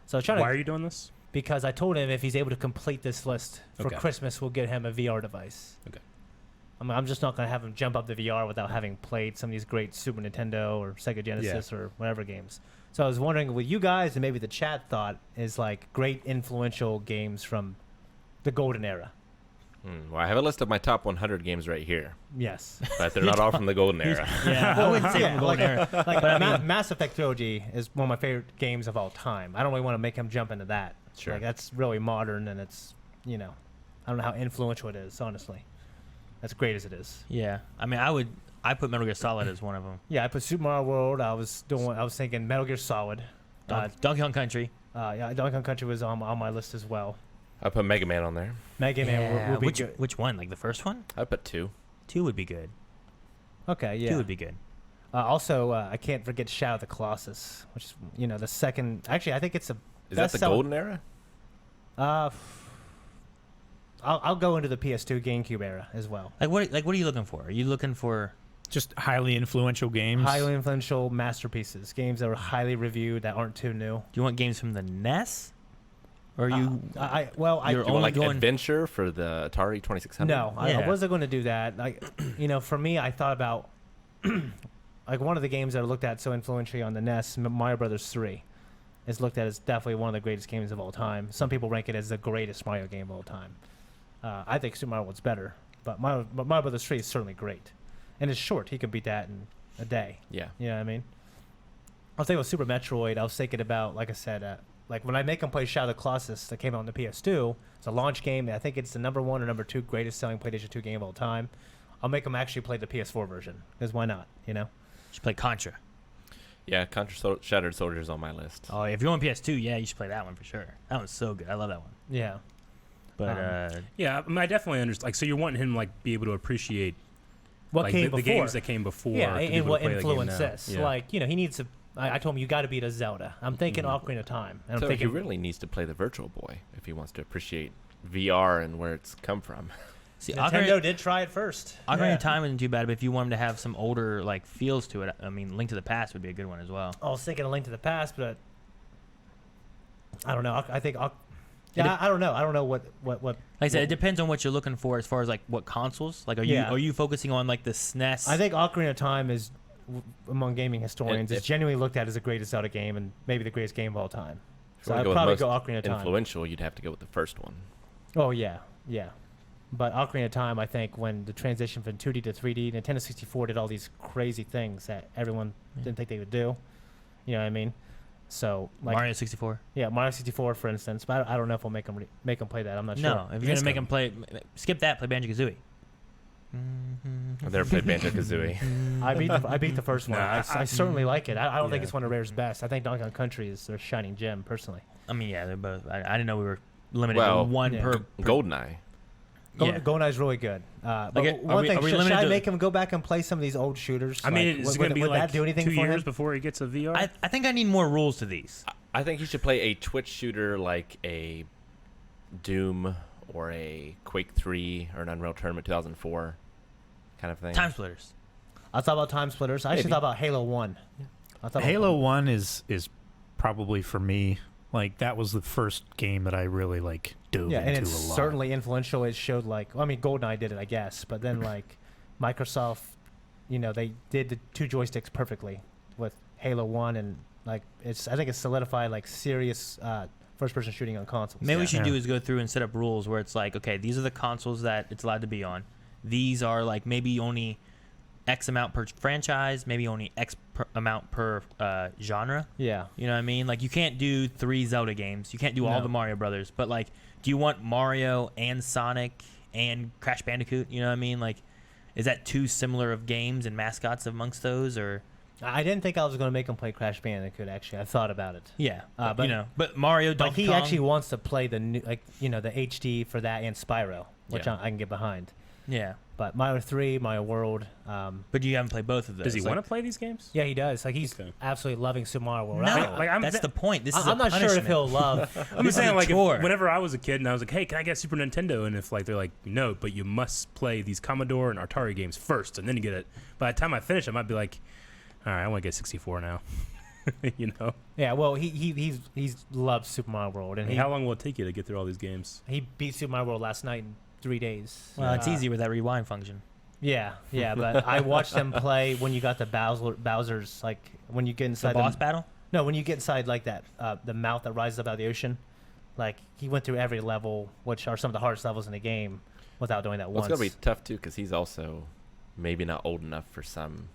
So I was trying Why to, are you doing this? because I told him if he's able to complete this list for Okay. Christmas, we'll get him a VR device. Okay. I'm just not gonna have him jump up the VR without having played some of these great Super Nintendo or Sega Genesis or whatever games. So I was wondering what you guys and maybe the chat thought is like great influential games from the golden era. Well, I have a list of my top 100 games right here, Yes. but they're not all from the golden era. Yeah, I wouldn't say from the golden era. Like Mass Effect Trilogy is one of my favorite games of all time. I don't really want to make him jump into that. Sure. Like that's really modern and it's, I don't know how influential it is, honestly. As great as it is. Yeah, I mean, I put Metal Gear Solid as one of them. Yeah, I put Super Mario World. I was thinking Metal Gear Solid. Donkey Kong Country. Yeah, Donkey Kong Country was on my list as well. I put Mega Man on there. Mega Man would be good. Which one? Like the first one? I put 2. 2 would be good. Okay, yeah. 2 would be good. Also, I can't forget Shadow of the Colossus, which is the second. Actually, I think it's a. Is that the golden era? I'll go into the PS2 GameCube era as well. What are you looking for? Are you looking for Just highly influential games. Highly influential masterpieces, games that were highly reviewed that aren't too new. do you want games from the NES? Or are you I You're Do you only want like going- Adventure for the Atari 2600? no, I Yeah. wasn't going to do that. Like, for me, I thought about like one of the games that I looked at so influentially on the NES, Mario Brothers 3, is looked at as definitely one of the greatest games of all time. Some people rank it as the greatest Mario game of all time. I think Super Mario World's better, but Mario Brothers 3 is certainly great, and it's short. He can beat that in a day. Yeah. You know what I mean? I was thinking with Super Metroid. I was thinking about, like I said, like when I make him play Shadow of the Colossus that came out on the PS2. It's a launch game. I think it's the number 1 or number 2 greatest selling PlayStation 2 game of all time. I'll make him actually play the PS4 version because why not? should play Contra? Yeah, Contra Shattered Soldiers on my list. Oh, if you're on PS2, yeah, you should play that one for sure. That one's so good. I love that one. Yeah. But Yeah, I mean, I definitely understand. Like, so you're wanting him like be able to appreciate What like, came the before? games that came before. Yeah, to be and able what to play the game influenced now. this. Yeah. Like, he needs to. I told him you got to beat a Zelda. I'm thinking Ocarina of Time. And I'm So thinking he really needs to play the Virtual Boy if he wants to appreciate VR and where it's come from. see, Nintendo did try it first. Ocarina of Time isn't too bad, but if you want him to have some older like feels to it, I mean, Link to the Past would be a good one as well. I was thinking of Link to the Past, but I don't know. I think. I don't know. I don't know what. Like I said, it depends on what you're looking for as far as like what consoles. Like, are you focusing on like the SNES? I think Ocarina of Time is, among gaming historians, is genuinely looked at as the greatest Zelda game and maybe the greatest game of all time. If So you I'd wanna probably with go most Ocarina of Time. influential, you'd have to go with the first one. Oh yeah. But Ocarina of Time, I think, when the transition from 2D to 3D, Nintendo 64 did all these crazy things that everyone didn't think they would do. You know what I mean? So like Mario 64. Yeah, Mario 64, for instance. But I don't know if we'll make them play that. I'm not sure. No, if you're gonna make him play, skip that. Play Banjo Kazooie. I've never played Banjo Kazooie. I beat the first one. Nah, I certainly like it. I don't think Yeah. it's one of Rare's best. I think Donkey Kong Country is their shining gem, personally. I mean, yeah, they're both. I didn't know we were limited to Well, one yeah. per. GoldenEye. Yeah. GoldenEye's really good. But Like, one are we thing, should limited I to- make him go back and play some of these old shooters? I mean, it's going to be would like that do anything 2 for years him? before he gets a VR. I think I need more rules to these. I think he should play a Twitch shooter like a Doom or a Quake 3 or an Unreal Tournament 2004 kind of thing. Time Splitters. I thought about Time Splitters. I actually Maybe. thought about Halo 1. I thought Halo 1 is probably for me, like, that was the first game that I really like dove Yeah, and into it's a lot. certainly influential. It showed GoldenEye did it, I guess, but then like Microsoft, they did the 2 joysticks perfectly with Halo 1, and I think it's solidified like serious first-person shooting on consoles. Maybe we Yeah. should do is go through and set up rules where it's like, okay, these are the consoles that it's allowed to be on. These are like maybe only X amount per franchise, maybe only amount per genre. Yeah. You know what I mean? Like, you can't do 3 Zelda games. You can't do all No. the Mario Brothers. But, like, do you want Mario and Sonic and Crash Bandicoot? You know what I mean? Like, is that too similar of games and mascots amongst those? Or I didn't think I was going to make him play Crash Bandicoot, actually. I thought about it. yeah, but- but Mario, But Donkey he Kong, actually wants to play the new, the HD for that and Spyro, which Yeah. I can get behind. Yeah. But Mario 3, Mario World. But you haven't played both of those. Does he Like, want to play these games? Yeah, he does. Like he's Okay. absolutely loving Super Mario World. No, I'm that's the point. This is I'm a not sure punishment. if he'll love. I'm just saying, a like, chore. whenever I was a kid and I was like, hey, can I get Super Nintendo? And if, like, they're like, no, but you must play these Commodore and Atari games first, and then you get it. By the time I finish, I might be like, all right, I want to get 64 now. You know? Yeah, well, he's loved Super Mario World, and How long will it take you to get through all these games? he beat Super Mario World last night in 3 days. Well, it's easy with that rewind function. Yeah, but I watched them play when you got the Bowser's, like when you get The inside boss battle? No, when you get inside like that, the mouth that rises up out of the ocean. Like he went through every level, which are some of the hardest levels in the game, without doing that Well, once. it's gonna be tough too, because he's also maybe not old enough for some.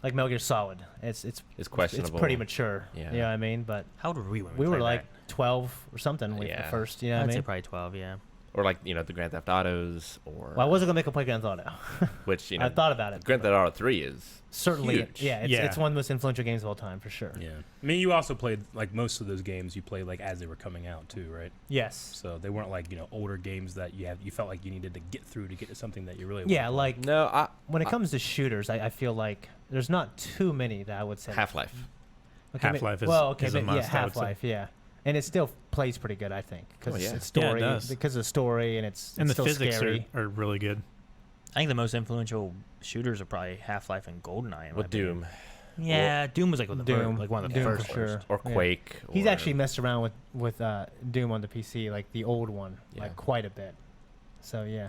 Like Metal Gear Solid, it's questionable. It's pretty mature. Yeah. You know what I mean? But How old were we when we were played like that? 12 or something when Yeah. the first. You know what I I'd say mean? probably 12, yeah. Or like, you know, the Grand Theft Autos, or Well, I wasn't gonna make a play Grand Theft Auto. which, you know, I thought about it. Grand Theft Auto 3 is Certainly, huge. yeah, Yeah. it's one of the most influential games of all time for sure. Yeah. I mean, you also played, like, most of those games you played, like, as they were coming out, too, right? Yes. So they weren't, like, you know, older games that you felt like you needed to get through to get to something that you really Yeah, wanted. like No, when it comes to shooters, I feel like there's not too many that I would say. Half-Life. Okay, Half-Life is- well, okay, is a but must, I yeah, would say. Half-Life, yeah, and it still plays pretty good, I think, because Oh, yeah. it's Yeah, it story, does. because of the story, and it's And the still physics scary. are really good. I think the most influential shooters are probably Half-Life and GoldenEye. in my With opinion. Doom. Yeah, Doom was like one of the Doom. like one of the Doom first. for sure. Or Yeah. Quake. He's or- actually messed around with Doom on the PC, like the old one, Yeah. like quite a bit. So yeah,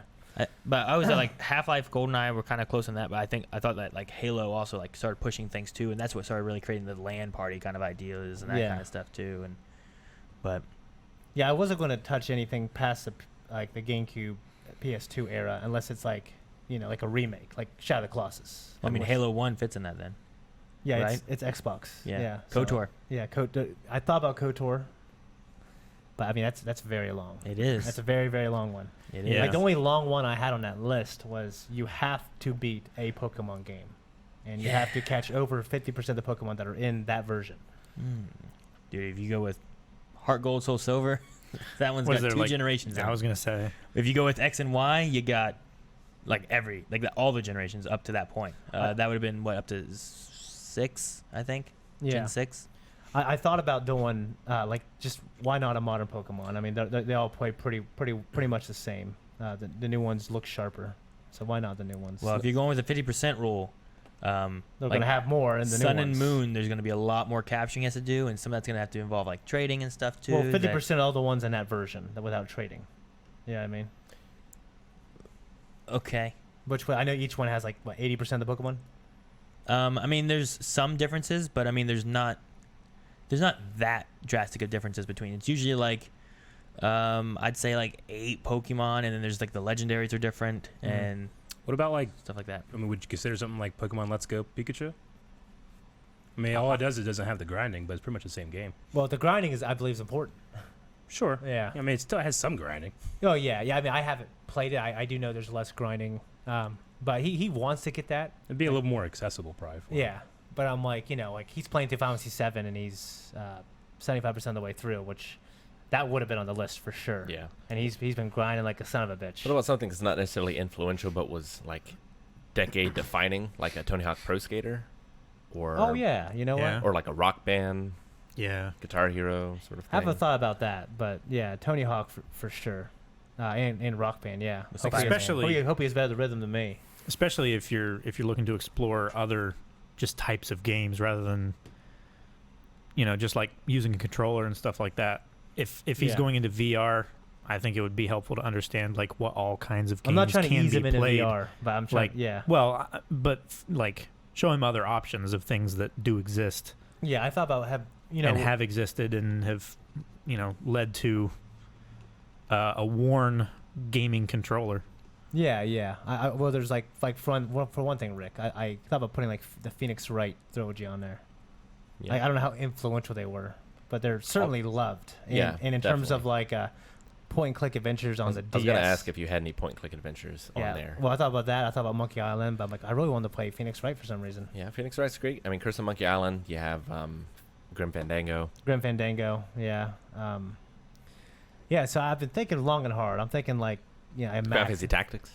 But I was at like Half-Life, GoldenEye were kind of close on that. But I thought that like Halo also like started pushing things too, and that's what started really creating the LAN party kind of ideas and that Yeah. kind of stuff too. And but yeah, I wasn't going to touch anything past the GameCube, PS2 era, unless it's like like a remake, like Shadow of the Colossus. I mean, Which- Halo 1 fits in that then. Yeah, right? it's Xbox. Yeah. Yeah. KOTOR. Yeah, I thought about KOTOR, but I mean that's very long. It is. That's a very, very long one. It Yeah. Like the only long one I had on that list was you have to beat a Pokemon game, and you have to catch over 50% of the Pokemon that are in that version. Dude, if you go with Heart Gold, Soul Silver, that one's What got is there, two like- generations. in I it. was gonna say. If you go with X and Y, you got like all the generations up to that point. That would have been what, up to 6, I think. Yeah. Gen 6. I thought about doing like just why not a modern Pokemon? I mean they all play pretty much the same. The new ones look sharper, so why not the new ones? Well, if you're going with the 50% rule, they're like gonna have more in the Sun new and ones. Moon, there's going to be a lot more capturing he has to do, and some of that's going to have to involve like trading and stuff too. Well, that- 50% of all the ones in that version without trading. Yeah, I mean, Okay. which one, I know each one has like what 80% of the Pokemon. I mean, there's some differences, but I mean, there's not that drastic of differences between. It's usually like, I'd say like 8 Pokemon, and then there's like the legendaries are different Mhm. and What about, like, stuff like that. I mean, would you consider something like Pokemon Let's Go Pikachu? I mean, all it does is it doesn't have the grinding, but it's pretty much the same game. Well, the grinding I believe is important. Sure. Yeah. I mean, it still has some grinding. Oh yeah. I mean, I haven't played it. I do know there's less grinding. But he wants to get that. It'd be a little more accessible, probably. For him. Yeah. But I'm like, like he's playing through Fantasy VII and he's 75% of the way through, which that would have been on the list for sure. Yeah. And he's been grinding like a son of a bitch. What about something that's not necessarily influential, but was like decade defining, like a Tony Hawk Pro Skater, or Oh yeah. You know Yeah. what? or like a Rock Band, Yeah. Guitar Hero sort of I thing. haven't thought about that, but yeah, Tony Hawk for sure. And Rock Band, yeah. Especially- Hope he has better rhythm than me. Especially if you're looking to explore other just types of games rather than just like using a controller and stuff like that. If he's Yeah. going into VR, I think it would be helpful to understand like what all kinds of games I'm not trying to can ease be him into played. VR, but I'm trying. Like, Yeah, Well, but like show him other options of things that do exist yeah. I thought about and have existed and have led to a worn gaming controller. Yeah. Well, there's like for one thing, Rick. I thought about putting like the Phoenix Wright trilogy on there. Yeah. I don't know how influential they were, but they're certainly loved. And, Yeah, and in terms of definitely. like point and click adventures on the DS. I was gonna ask if you had any point and click adventures Yeah. on there. Well, I thought about that. I thought about Monkey Island, but I'm like, I really wanted to play Phoenix Wright for some reason. Yeah, Phoenix Wright's great. I mean, Curse of Monkey Island. You have Grim Fandango. Grim Fandango, yeah. Yeah, so I've been thinking long and hard. I'm thinking like, Final Fantasy Tactics.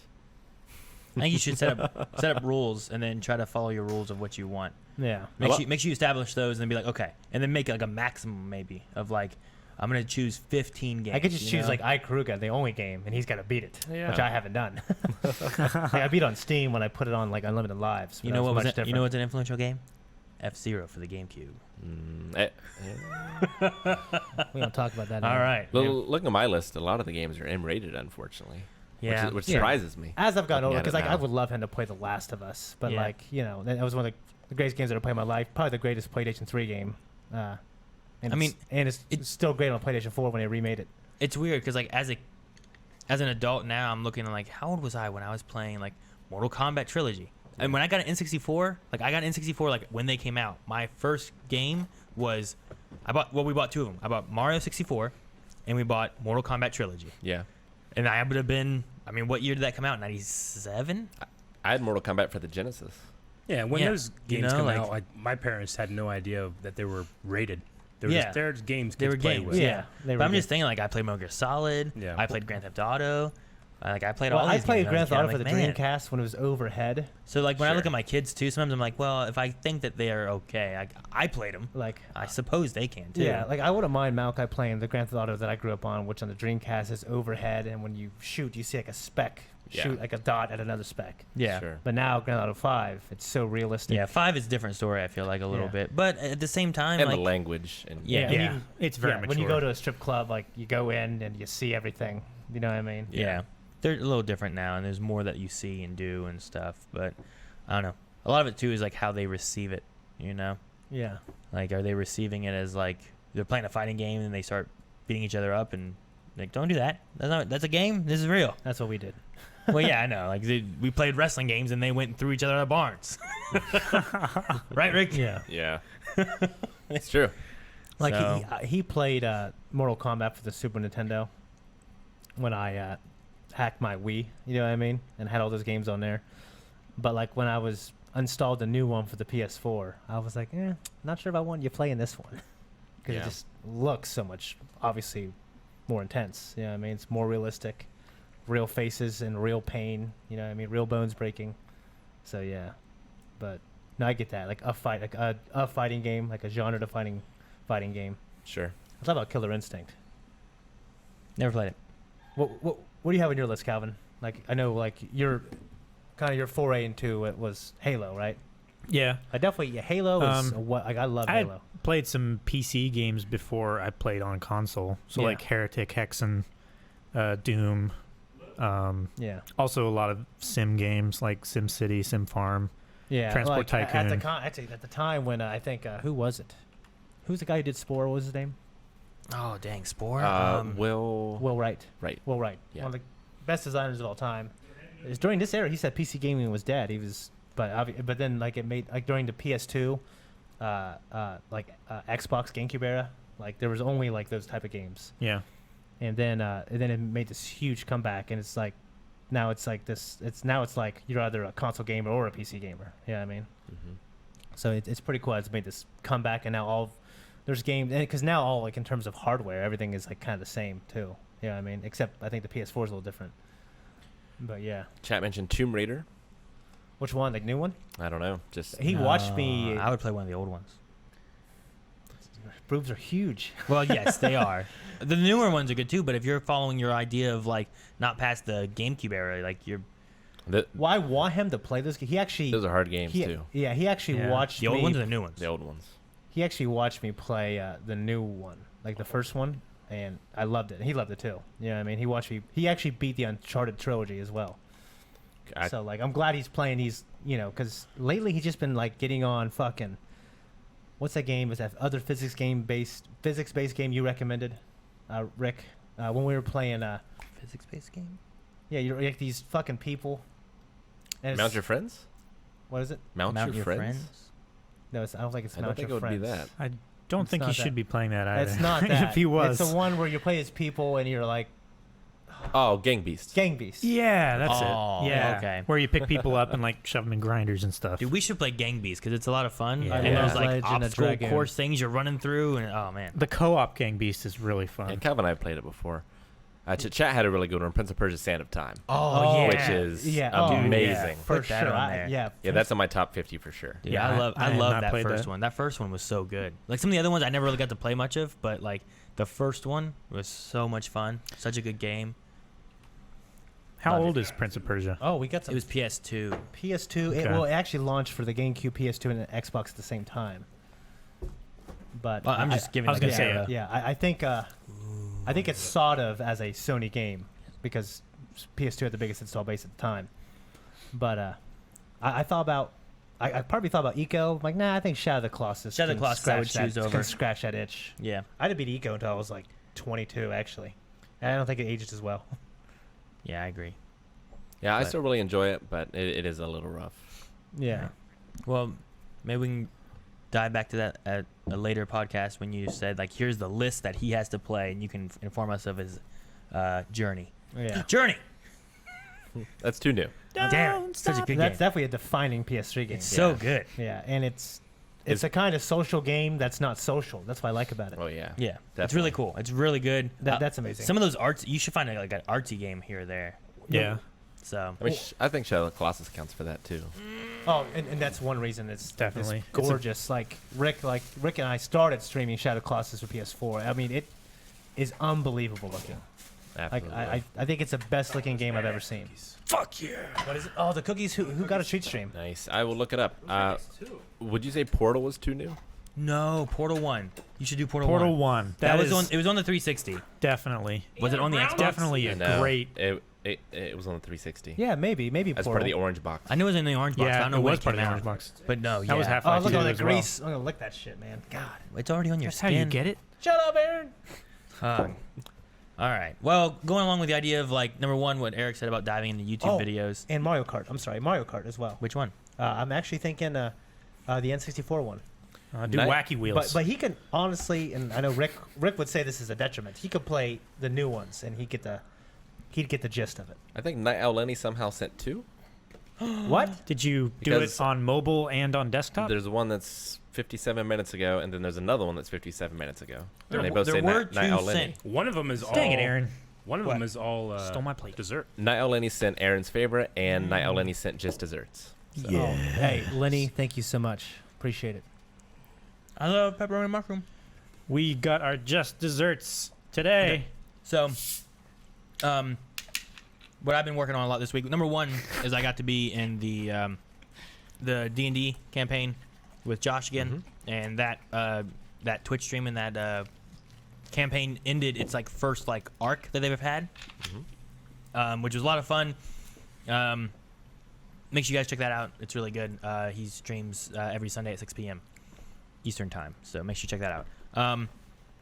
I think you should set up rules and then try to follow your rules of what you want. Yeah. Make sure you establish those and then be like, okay, and then make like a maximum maybe of like, I'm gonna choose 15 games. I could just you choose know? like Ikaruga, the only game, and he's got to beat it, Yeah. which I haven't done. Like, I beat on Steam when I put it on like Unlimited Lives. You but know that what was much it? You know different. what's an influential game? F-Zero for the GameCube. We don't talk about that. All anymore. right. Looking at my list, a lot of the games are M-rated, unfortunately. Yeah. Which Yeah. surprises me. As I've gotten Looking older, at it because like I now. would love him to play The Last of Us, but Yeah. like that was one of the greatest games that I played in my life. Probably the greatest PlayStation 3 game. It's still great on PlayStation 4 when they remade it. It's weird because like as an adult now, I'm looking at like how old was I when I was playing like Mortal Kombat Trilogy, and when I got an N64, like I got an N64 like when they came out. My first game was we bought two of them. I bought Mario 64, and we bought Mortal Kombat Trilogy. Yeah. And I would have been, I mean, what year did that come out? 97? I had Mortal Kombat for the Genesis. Yeah, when Yeah, those you games know, come like- out, like my parents had no idea that they were rated. They were Yeah. just, they're just games They kids were play games, with. yeah. they But were I'm good. just thinking, like, I played Metal Gear Solid. Yeah. I played Grand Theft Auto. I played Well, all I these played games. Grand Theft Auto for I'm the like, man. Dreamcast when it was overhead. So, like, when I look Sure. at my kids, too, sometimes I'm like, well, if I think that they are okay, I played them. Like, I suppose they can, too. yeah, like I wouldn't mind Malachi playing the Grand Theft Auto that I grew up on, which on the Dreamcast is overhead, and when you shoot, you see like a speck shoot like a dot at another speck. Yeah. Sure. But now Grand Theft Auto 5, it's so realistic. Yeah, 5 is a different story, I feel like, a little Yeah. bit. But at the same time, And like, the language. And Yeah. And Yeah, you- it's very yeah, mature. when you go to a strip club, like you go in and you see everything. You know what I mean? yeah. They're a little different now, and there's more that you see and do and stuff. But I don't know. A lot of it, too, is like how they receive it, you know? Yeah. Like, are they receiving it as like they're playing a fighting game and they start beating each other up and like, don't do that. That's a game. This is real. That's what we did. Well, yeah, I know. Like we played wrestling games and they went through each other at barns. Right, Rick? Yeah. Yeah. It's true. Like So- he played Mortal Kombat for the Super Nintendo when I hacked my Wii, you know what I mean, and had all those games on there. But like when I was installed the new one for the PS4, I was like, not sure if I want you playing this one because Yeah. it just looks so much obviously more intense. You know what I mean? It's more realistic, real faces and real pain. You know what I mean? Real bones breaking. So yeah, but no, I get that. Like a fighting game, like a genre-defining fighting game. Sure. I thought about Killer Instinct. Never played it. What do you have on your list, Calvin? Like I know, like your foray into it was Halo, right? Yeah, I definitely Halo is what like I love I had Halo. played some PC games before I played on console. So Yeah. like Heretic, Hexen, Doom. Yeah, Also a lot of sim games like Sim City, Sim Farm. yeah. Transport like, Tycoon. At the time when I think who was it? Who's the guy who did Spore? What was his name? Oh, dang. Spore? Will. Will Wright. Right. Will Wright. Yeah. One of the best designers of all time. It's during this era, he said PC gaming was dead. He was, but then like it made like during the PS2, Xbox GameCube era, like there was only like those type of games. Yeah. And then it made this huge comeback, and it's like now it's like this. It's like you're either a console gamer or a PC gamer. You know what I mean? Mhm. So it's pretty cool. It's made this comeback, and now there's games, and because now all like in terms of hardware, everything is like kind of the same too. You know what I mean? Except I think the PS4 is a little different. But yeah, Chat mentioned Tomb Raider. which one? Like new one? I don't know. Just He watched me. I would play one of the old ones. Boobs are huge. Well, yes, they are. The newer ones are good too, but if you're following your idea of like not past the GameCube era, like you're Well, I want him to play this. He actually. those are hard games too. Yeah, he actually yeah. watched the old me. ones or the new ones. The old ones. He actually watched me play the new one, like the first one, and I loved it. He loved it too. You know what I mean? He watched me. He actually beat the Uncharted trilogy as well. So like, I'm glad he's playing these. You know, because lately he's just been like getting on fucking. What's that game? Is that other physics-based game you recommended, Rick? When we were playing. Physics-based game. Yeah, you're like these fucking people. And Mount it's- Your Friends. What is it? Mount Your Friends. No, I don't think it's I don't Mount think it Your would be Friends. that. I don't It's think not he that. should be playing that either. It's not that. If he was. It's the one where you play as people and you're like Oh, Gang Beasts. gang beasts. Yeah, that's Oh, it. Yeah. okay. Where you pick people up and like shove them in grinders and stuff. Dude, we should play Gang Beasts because it's a lot of fun. Yeah. And Yeah. there's like Legend of obstacle Dragoon. course things you're running through, and oh man. The co-op Gang Beast is really fun. And Calvin and I played it before. Chat had a really good one, Prince of Persia: Sand of Time, Oh, yeah. which is yeah. amazing. For Put that sure. on there. Yeah, That's on my top 50 for sure. Yeah, Yeah, I have love not that played first that. one. That first one was so good. Like some of the other ones I never really got to play much of, but like the first one was so much fun. Such a good game. How Love old it. is Prince of Persia? Oh, we got It some was PS2. PS2. It Okay. will actually launch for the GameCube, PS2, and the Xbox at the same time. But Well, I'm just giving. I was like gonna a- say, yeah, I think it's thought of as a Sony game because PS2 had the biggest install base at the time. But I thought about, I probably thought about Eco. I'm like, nah, I think Shadow of the Colossus. Shadow of the can Colossus I would scratch choose that, over. Can scratch that itch. Yeah. I didn't beat Eco until I was like 22, actually. And I don't think it aged as well. Yeah, I agree. Yeah, I But- still really enjoy it, but it is a little rough. Yeah. Well, maybe we can dive back to that at a later podcast when you said like, here's the list that he has to play, and you can inform us of his journey. Yeah. Journey. That's too new. Damn it. Such a good That's game. definitely a defining PS3 game. It's so good. Yeah, and it's a kind of social game that's not social. That's what I like about it. Oh yeah. Yeah. It's Definitely. really cool. It's really good. That's amazing. Some of those arts, you should find like an artsy game here or there. Yeah. So I mean, I think Shadow of the Colossus counts for that too. Oh, and that's one reason it's Definitely. it's gorgeous. Like Rick and I started streaming Shadow of the Colossus for PS4. I mean, it is unbelievable looking. Like Absolutely. I think it's the best looking game I've ever seen. fuck yeah. What is it? Oh, the cookies. Who got a treat stream? Nice. I will look it up. Would you say Portal was too new? No, Portal 1. You should do Portal 1. Portal 1. That was is on. It was on the 360. definitely, Was it on the Xbox? definitely a And, great. It was on the 360. Yeah, maybe As Portal. part of the orange box. I knew it was in the orange box. I Yeah, don't know it when was it part came of the out. orange box. But no, yeah. That was half Oh, Life look 2 at all that as well. grease. I'm gonna lick that shit, man. God. It's already on your That's how skin. you get it. Shut up, Aaron. All right. Well, going along with the idea of like number one, what Eric said about diving into YouTube videos. And Mario Kart. I'm sorry, Mario Kart as well. Which one? I'm actually thinking the N64 one. Do wacky wheels. But he can honestly, and I know Rick would say this is a detriment. He could play the new ones, and he'd get the gist of it. I think Night Owl Lenny somehow sent two. What? Did you do Because it on mobile and on desktop? There's one that's 57 minutes ago, and then there's another one that's 57 minutes ago. There and they w- both there say were Night Owl two Lenny. sent. One of them is all. Dang it, Aaron. One of What? them is all Stole my plate. dessert. Night Owl Lenny sent Aaron's favorite, and Night Owl Lenny sent just desserts. So. Oh, hey, Lenny, thank you so much. Appreciate it. I love pepperoni mushroom. We got our just desserts today. So, what I've been working on a lot this week. Number one is I got to be in the DnD campaign with Josh again, and that Twitch stream and that campaign ended its like first like arc that they've ever had, which was a lot of fun. Make sure you guys check that out. It's really good. He streams every Sunday at 6 p.m. Eastern time, so make sure you check that out.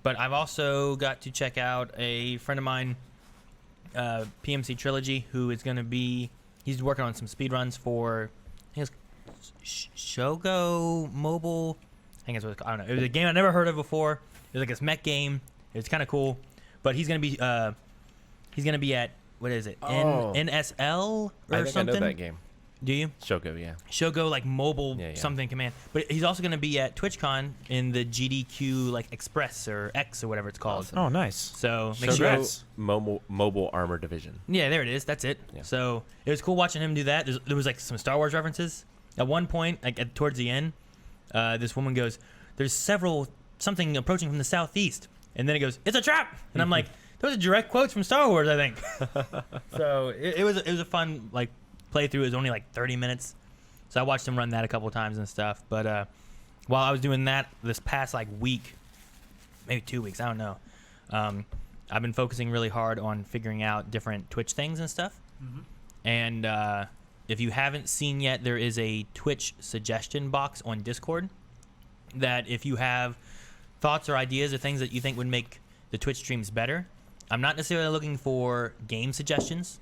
But I've also got to check out a friend of mine, PMC Trilogy, who is going to be, he's working on some speedruns for, I think it's Shogo Mobile. I think that's what it's called. I don't know. It was a game I never heard of before. It was like this mech game. It was kind of cool. But he's going to be at, what is it? NSL or I think something? I know that game. Do you? Shogo, yeah. Shogo like mobile Yeah. something command. But he's also going to be at TwitchCon in the GDQ like Express or X or whatever it's called. Awesome. Oh, nice. So make sure. Congrats. Mobile Armor Division. Yeah, there it is. That's it. Yeah. So it was cool watching him do that. There was like some Star Wars references. At one point, like towards the end, this woman goes, "There's something approaching from the southeast," and then it goes, "It's a trap," and I'm like, "Those are direct quotes from Star Wars, I think." So it was a fun like playthrough. It was only like 30 minutes, so I watched him run that a couple times and stuff. But while I was doing that this past like week, maybe 2 weeks, I don't know. I've been focusing really hard on figuring out different Twitch things and stuff. And if you haven't seen yet, there is a Twitch suggestion box on Discord that if you have thoughts or ideas or things that you think would make the Twitch streams better. I'm not necessarily looking for game suggestions.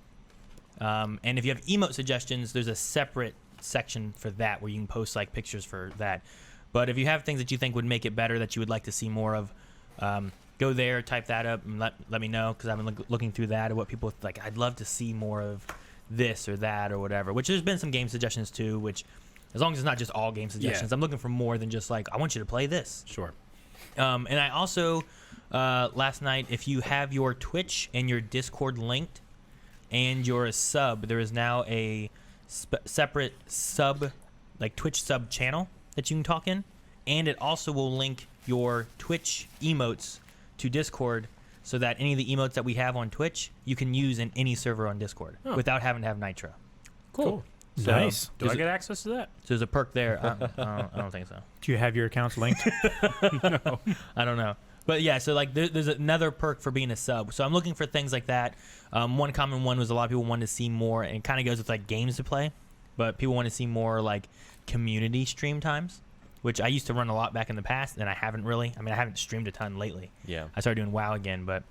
And if you have emote suggestions, there's a separate section for that where you can post like pictures for that. But if you have things that you think would make it better that you would like to see more of, go there, type that up, and let me know, because I've been looking through that and what people like. I'd love to see more of this or that or whatever. Which there's been some game suggestions too. Which, as long as it's not just all game suggestions, I'm looking for more than just like I want you to play this. Sure. And I also last night, if you have your Twitch and your Discord linked and you're a sub, there is now a separate sub, like Twitch sub channel that you can talk in. And it also will link your Twitch emotes to Discord so that any of the emotes that we have on Twitch, you can use in any server on Discord without having to have Nitro. Cool. So, Nice. Do I get access to that? So there's a perk there. I don't think so. Do you have your accounts linked? I don't know. But yeah, so like there's another perk for being a sub. So I'm looking for things like that. One common one was a lot of people wanted to see more, and it kind of goes with like games to play, but people want to see more like community stream times, which I used to run a lot back in the past, and I haven't really. I mean, I haven't streamed a ton lately. Yeah. I started doing WoW again, but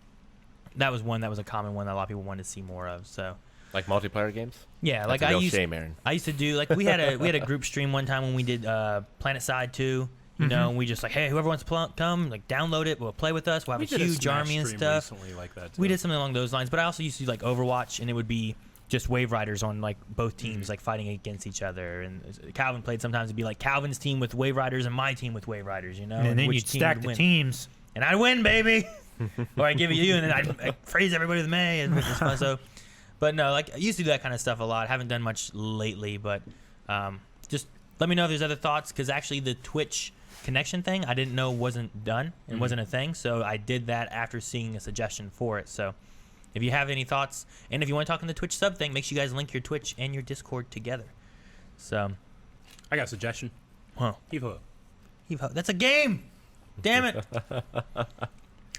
that was one that was a common one that a lot of people wanted to see more of. So Like multiplayer games? yeah, That's like a I real used shame, Aaron. I used to do like we had a group stream one time when we did Planet Side 2. You know, and we just like, hey, whoever wants to come, like download it, will play with us. We'll have We a did huge Smash army and stream stuff. recently like that, We too. did something along those lines, but I also used to do like Overwatch, and it would be just Wave Riders on like both teams, like fighting against each other. And Calvin played sometimes. It'd be like Calvin's team with Wave Riders and my team with Wave Riders. You know, And then which you'd team stack would the win. teams. And I'd win, baby. Or I'd give it to you, and then I'd freeze everybody with May. And it was fun. So, but no, like I used to do that kind of stuff a lot. Haven't done much lately, but just let me know if there's other thoughts, because actually the Twitch connection thing I didn't know wasn't done and wasn't a thing, so I did that after seeing a suggestion for it. So if you have any thoughts, and if you want to talk on the Twitch sub thing, make sure you guys link your Twitch and your Discord together. So I got a suggestion. huh Heave Ho. Heave Ho. That's a game, damn it.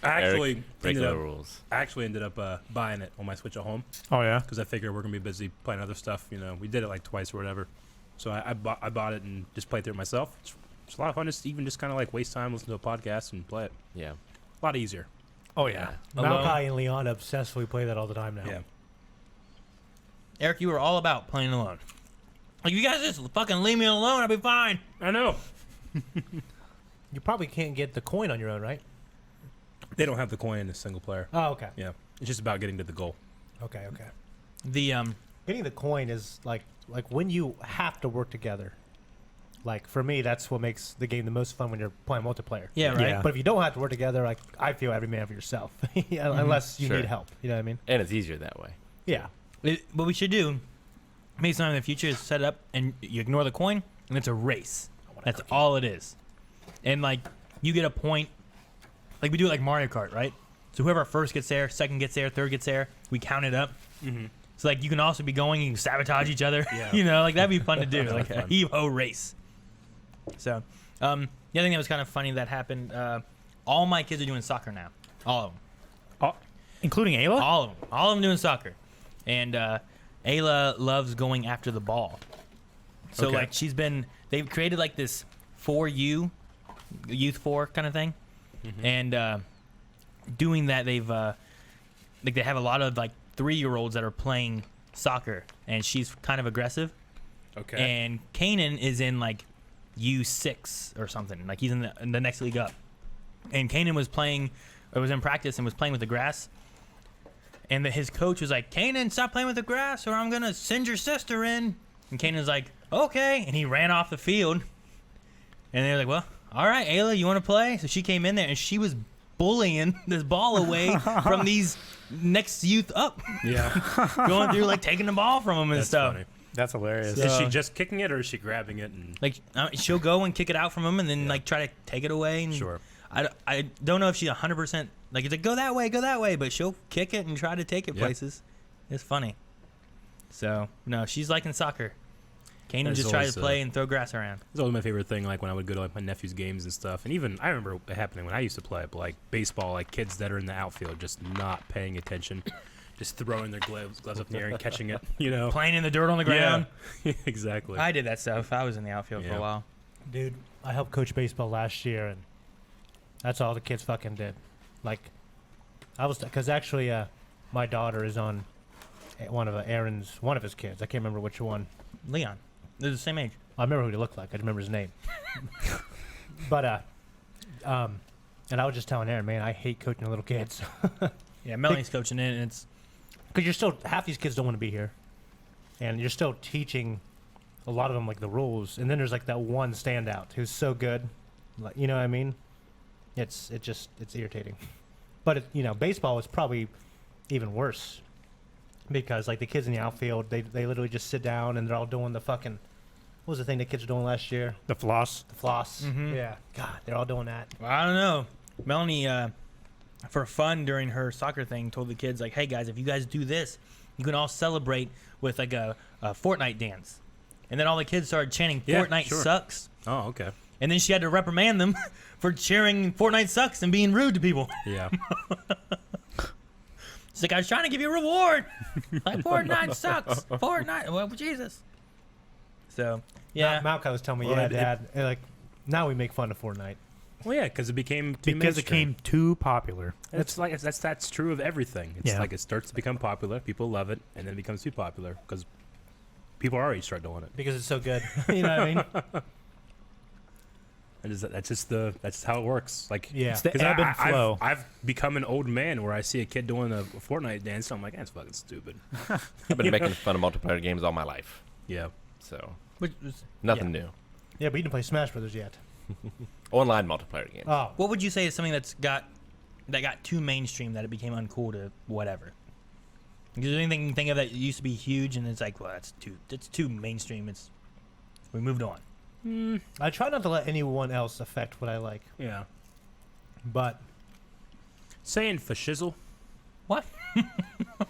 I actually Eric, break the rules. ended up buying it on my Switch at home Oh, yeah? because I figured we're gonna be busy playing other stuff. You know, we did it like twice or whatever. So I bought it and just played through it myself. It's a lot of fun. Just kind of like waste time, listen to a podcast and play it. Yeah. A lot easier. Oh, yeah. Alone. Malachi and Leon obsessively play that all the time now. Yeah. Eric, you were all about playing alone. Like, if you guys just fucking leave me alone, I'll be fine. I know. You probably can't get the coin on your own, right? They don't have the coin in the single player. Oh, okay. Yeah. It's just about getting to the goal. Okay. The Getting the coin is like when you have to work together. Like for me, that's what makes the game the most fun when you're playing multiplayer. yeah, right. Yeah. But if you don't have to work together, like I feel every man for yourself, unless you Sure. need help. You know what I mean? And it's easier that way. Yeah. What we should do, maybe sometime in the future, is set it up and you ignore the coin, and it's a race. That's all it is. And like you get a point, like we do it like Mario Kart, right? So whoever first gets there, second gets there, third gets there, we count it up. Mm-hmm. So like you can also be going, you can sabotage each other. Yeah. You know, like that'd be fun to do, That'd like be a fun. Heave Ho race. So, the other thing that was kind of funny that happened, all my kids are doing soccer now. All of them. Oh, including Ayla? All of them. All of them doing soccer. And Ayla loves going after the ball. So, Okay. like, they've created, like, this 4U, Youth 4 kind of thing. Mm-hmm. And doing that, they've, like, they have a lot of, like, 3-year-olds that are playing soccer. And she's kind of aggressive. Okay. And Kanan is in, like, U6 or something. Like, he's in the next league up. And Kanan was in practice and was playing with the grass. And his coach was like, Kanan, stop playing with the grass or I'm going to send your sister in. And Kanan's like, okay. And he ran off the field. And they were like, well, all right, Ayla, you want to play? So she came in there and she was bullying this ball away from these next youth up. yeah. Going through, like, taking the ball from them and That's stuff. funny. That's hilarious. So- Is she just kicking it or is she grabbing it and Like, she'll go and kick it out from him and then, like, try to take it away. And sure. I don't know if she's 100%, like, it's like, go that way, but she'll kick it and try to take it Yep. places. It's funny. So, no, she's liking soccer. Kanan That's just tries always, to play and throw grass around. It's always my favorite thing, like when I would go to like my nephew's games and stuff. And even I remember it happening when I used to play, but like baseball, like kids that are in the outfield just not paying attention, just throwing their gloves up in the air and catching it, you know. Playing in the dirt on the ground. Yeah. Exactly. I did that stuff. I was in the outfield for Yeah. a while. Dude, I helped coach baseball last year, and that's all the kids fucking did. Like, because actually, my daughter is on one of his kids. I can't remember which one. Leon. They're the same age. I remember who he looked like. I remember his name. But, and I was just telling Aaron, man, I hate coaching little kids. Yeah, Melanie's coaching it, and it's Because you're still, half these kids don't want to be here. And you're still teaching a lot of them, like, the rules. And then there's, like, that one standout who's so good. Like, you know what I mean? It's irritating. But baseball is probably even worse because like the kids in the outfield, they literally just sit down and they're all doing the fucking. What was the thing the kids were doing last year? The floss. The floss. Mhm. Yeah. God, they're all doing that. Well, I don't know. Melanie, for fun during her soccer thing, told the kids like, "Hey guys, if you guys do this, you can all celebrate with like a Fortnite dance." And then all the kids started chanting, Yeah, "Fortnite sure. sucks." Oh, okay. And then she had to reprimand them for cheering "Fortnite sucks" and being rude to people. Yeah. She's like, "I was trying to give you a reward. Like Fortnite sucks. Fortnite, well, Jesus." So yeah, Malachi was telling me, Well, yeah, it- Dad. And, like now we make fun of Fortnite. Well, yeah, because it became too Because it mainstream. came too popular. It's like that's true of everything. It's Yeah. like it starts to become popular, people love it, and then it becomes too popular because people already start doing it. Because it's so good. You know what I mean? That's how it works. Like Yeah. It's the 'cause ebb and flow. I've become an old man where I see a kid doing a Fortnite dance, and I'm like, that's fucking stupid. I've been making fun of multiplayer games all my life, Yeah. so which was, nothing new. Yeah, but you didn't play Smash Brothers yet. Online multiplayer games. Oh. what would you say is something that got too mainstream that it became uncool to whatever? Is there anything you can think of that used to be huge and it's like, well, that's too mainstream. We moved on. I try not to let anyone else affect what I like, Yeah. but Saying fashizzle. What?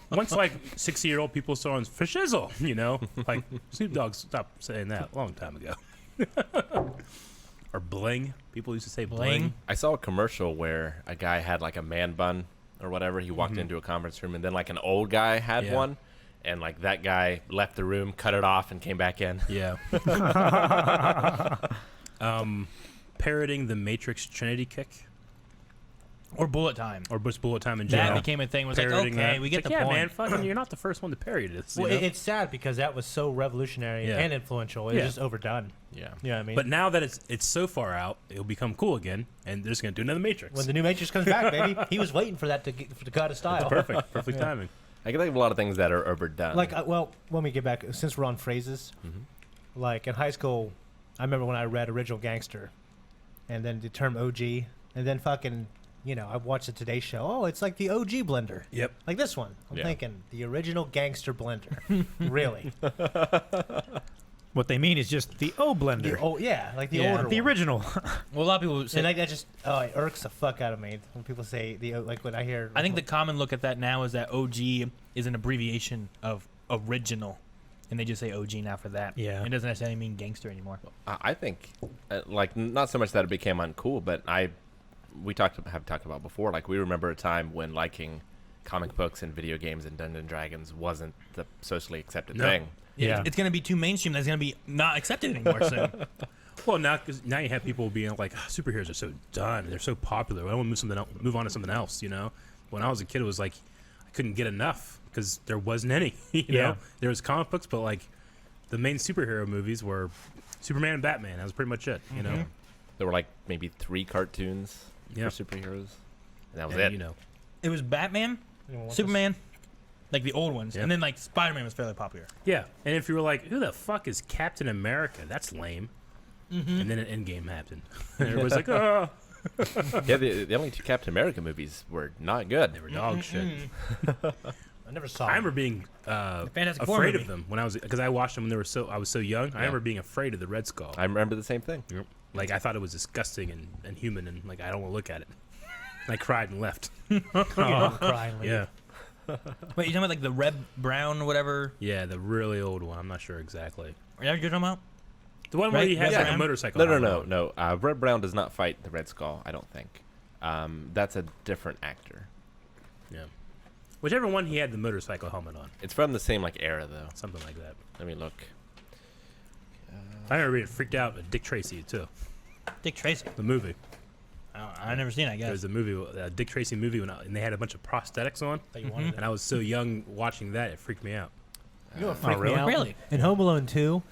Once like 60-year-old people saw on fashizzle, like Snoop Dogg stopped saying that a long time ago. Or bling. People used to say bling. Bling. I saw a commercial where a guy had like a man bun or whatever. He walked Mhm. into a conference room, and then like an old guy had Yeah. one, and like that guy left the room, cut it off, and came back in. Yeah. Parroting the Matrix Trinity kick Or bullet time. or Bush Bullet Time in That general. became a thing. Was like, Parroting okay, that. we It's get like, the yeah, point. man, fucking, you're not the first one to parry this. well, you know? it's sad because that was so revolutionary Yeah. and influential. It's Yeah. just overdone. Yeah. You know what I mean? But now that it's so far out, it'll become cool again, and they're just gonna do another Matrix. when the new Matrix comes back, baby, he was waiting for that to go out of style. Perfect Yeah. timing. I can think of a lot of things that are overdone. Like, well, when we get back, since we're on phrases, Mhm. like in high school, I remember when I read Original Gangster, and then the term OG, and then fucking, I watched the Today Show. Oh, it's like the OG blender, Yep. like this one. I'm Yeah. thinking the original gangster blender. Really? What they mean is just the O blender. Yeah, like the Yeah, older The one. original. Well, a lot of people say. And like that just it irks the fuck out of me when people say like when I hear. I think the common look at that now is that OG is an abbreviation of original, and they just say OG now for that. Yeah. It doesn't necessarily mean gangster anymore. I think, like, not so much that it became uncool, but have talked about before. Like, we remember a time when liking comic books and video games and Dungeons and Dragons wasn't the socially accepted No. thing. Yeah. It's going to be too mainstream. That's going to be not accepted anymore soon. Well, now you have people being like, superheroes are so done, they're so popular. I want to move on to something else. When I was a kid, it was like I couldn't get enough because there wasn't any. You know, there was comic books, but like the main superhero movies were Superman and Batman. That was pretty much it. You know, There were like maybe 3 cartoons Yeah. for superheroes, and that was and, it. It was Batman, Superman, like the old ones, Yeah. and then like Spider-Man was fairly popular. Yeah, and if you were like, who the fuck is Captain America? That's lame. And then an Endgame happened. And everybody's like, oh. Yeah, the only 2 Captain America movies were not good. They were dog shit. I never saw. I remember being Fantastic Four afraid movie. of them when I watched them when I was so young. I remember being afraid of the Red Skull. I remember the same thing. Like I thought it was disgusting and human, and like I don't want to look at it. And I cried and left. crying. Yeah, Wait, you talking about like the Reb Brown or whatever? yeah, the really old one. I'm not sure exactly. Is that what you're talking about? The one where Right, he has Red like a Brown? motorcycle. helmet No. on. Reb Brown does not fight the Red Skull, I don't think. That's a different actor. Yeah, whichever one he had the motorcycle helmet on, It's from the same like era, though. something like that. Let me look. I remember being freaked out at Dick Tracy too. Dick Tracy. The movie. I've never seen it, I There guess. was a movie, a Dick Tracy movie, and they had a bunch of prosthetics on, That you wanted and I was so young watching that it freaked me out. You know what freaked really? me out? Really? In Home Alone 2,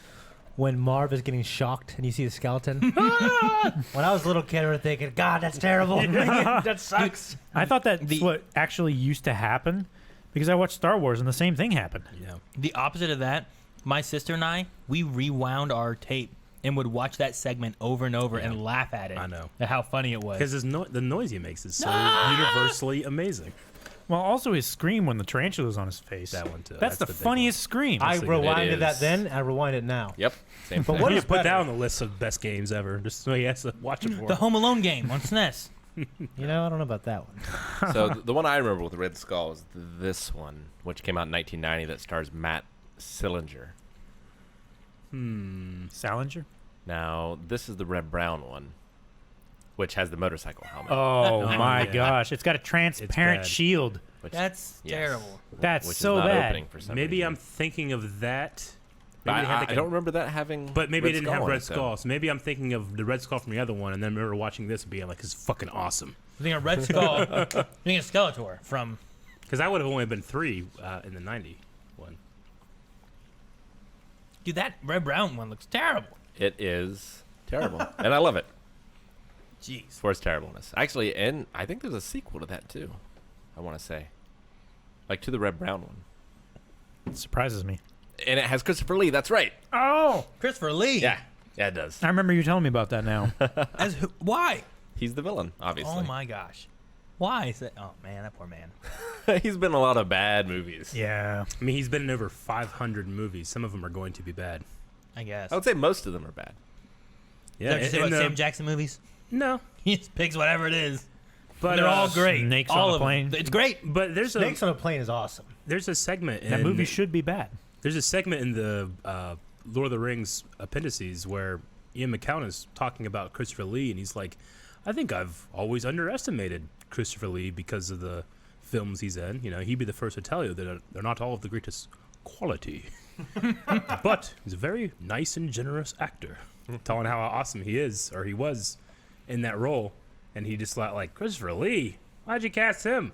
when Marv is getting shocked and you see the skeleton. When I was a little kid, I was thinking, God, that's terrible. That sucks. I thought that's The- what actually used to happen because I watched Star Wars and the same thing happened. Yeah. The opposite of that, my sister and I, we rewound our tape and would watch that segment over and over Yeah. and laugh at it. I know. At how funny it was. Because the noise he makes is so universally amazing. Well, also his scream when the tarantula's on his face. That one too. That's the big funniest scream. I That's a good- rewinded It that is. then. I rewind it now. Yep. Same But thing. what What do you is put better? that on the list of best games ever? Just so he has to watch it for. The Home Alone game on SNES. You know, I don't know about that one. So the one I remember with Red Skull is this one, which came out in 1990, that stars Matt Sillinger. Salinger? Now this is the Reb Brown one, which has the motorcycle helmet. Oh, my yeah. gosh. It's got a transparent bad. shield. Which, That's yes, terrible. That's which so is not bad. opening for some Maybe reason. I'm thinking of that. But Maybe they had I like a- don't remember that having. But maybe Red it didn't Skull have in Red it, so- Skull. So maybe I'm thinking of the Red Skull from the other one, and then remember watching this and being like, "This is fucking awesome." I think a Red Skull. I think a Skeletor from. Because I would have only been 3 in the 90 one. Dude, that Red Brown one looks terrible. It is terrible, and I love it Jeez. for its terribleness. Actually, and I think there's a sequel to that too. I want to say, like to the Red Brown one, It surprises me. and it has Christopher Lee. That's right. Oh! Christopher Lee. Yeah, it does. I remember you telling me about that now. As who, why? He's the villain, obviously. Oh my gosh. Why is that? Oh man, that poor man. He's been in a lot of bad movies. Yeah. I mean, he's been in over 500 movies. Some of them are going to be bad. I guess. I would say most of them are bad. Yeah, Is that what you say and, about Sam Jackson movies? no, He just picks whatever it is. but They're all great. Snakes all on a of them. plane. It's great. But Snakes on a Plane is awesome. there's a segment in That movie should be bad. there's a segment in the Lord of the Rings appendices where Ian McKellen is talking about Christopher Lee, and he's like, "I think I've always underestimated Christopher Lee because of the films he's in. You know, he'd be the first to tell you that they're not all of the greatest quality, but he's a very nice and generous actor." Telling how awesome he is, or he was, in that role, and he just like Christopher Lee. Why'd you cast him?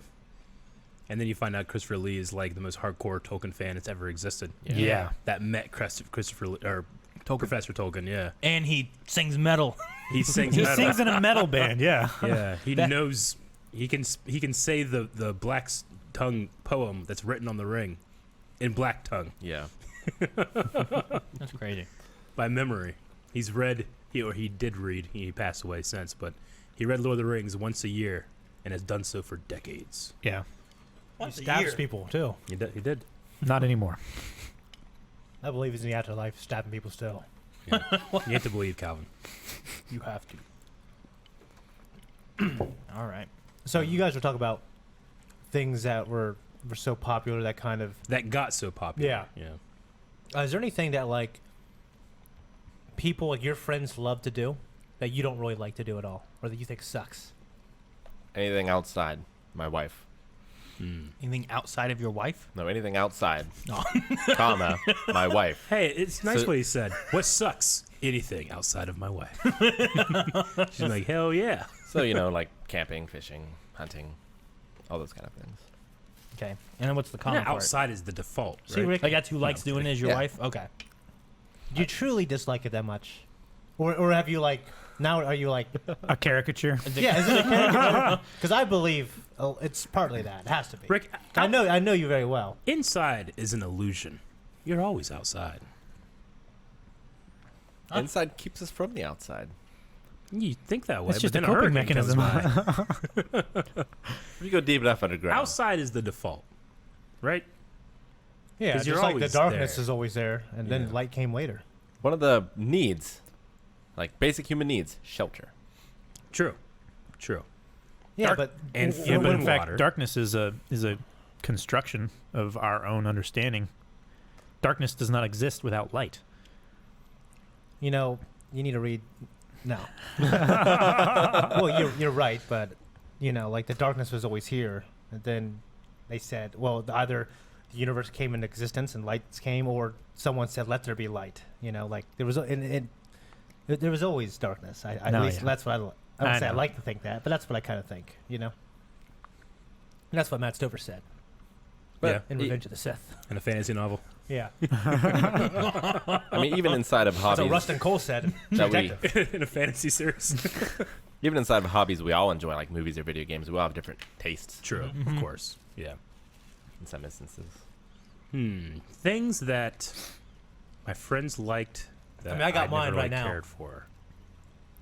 And then you find out Christopher Lee is like the most hardcore Tolkien fan that's ever existed. Yeah. That met Christopher Lee, or Professor Tolkien. Yeah, And he sings metal. he sings. He metal. sings in a metal band, yeah. Yeah, he That- knows. He can say the black tongue poem that's written on the ring, in black tongue Yeah. That's crazy. by memory. He's read. He did read. He passed away since, but he read Lord of the Rings once a year, and has done so for decades. Yeah. He stabs people, too. He did. Not anymore. I believe he's in the afterlife, stabbing people still. You have to believe Calvin. You have to. All right. So you guys were talking about things that were so popular that kind of... That got so popular. Yeah. Yeah. is there anything that, like, people, like your friends love to do that you don't really like to do at all? Or that you think sucks? Anything outside my wife. Anything outside of your wife? No, anything outside, No. comma, my wife. Hey, it's nice So- what he said. What sucks? Anything outside of my wife. She's like, hell yeah. So, like camping, fishing, hunting, all those kind of things. Okay. And then what's the common part? Outside is the default. See, right? Rick, Like that's who likes doing it is your Yeah. wife? Okay. do you truly dislike it that much? Or have you, like... Now are you, like... A caricature. yeah, is it a character? Because I believe it's partly that. It has to be. Rick, I know you very well. inside is an illusion. You're always outside. Huh? Inside keeps us from the outside. You think that way, It's but just then a coping hurricane comes mechanism. by. If you go deep enough underground. Outside is the default, right? Yeah, 'Cause just you're like the always darkness there. is always there, and Yeah. then light came later. One of the needs, like basic human needs, shelter. True. Yeah, Dark- but and w- food Yeah, but when- in fact, water. darkness is a construction of our own understanding. Darkness does not exist without light. you need to read. No. Well, you're right, but like the darkness was always here, and then they said, well, either the universe came into existence and lights came, or someone said, "Let there be light." Like there was, there was always darkness. At No, least yeah. that's what I I would say. I know. like to think that, but that's what I kind of think. And that's what Matt Stover said Yeah. in Revenge of the Sith. In a fantasy novel. Yeah, I mean, even inside of that's hobbies, what Rustin Cole said. in That we- Detective. In a fantasy series. even inside of hobbies, we all enjoy like movies or video games. We all have different tastes True, of course. Yeah. in some instances. Things that my friends liked that I mean, I got never mine really right now. cared for.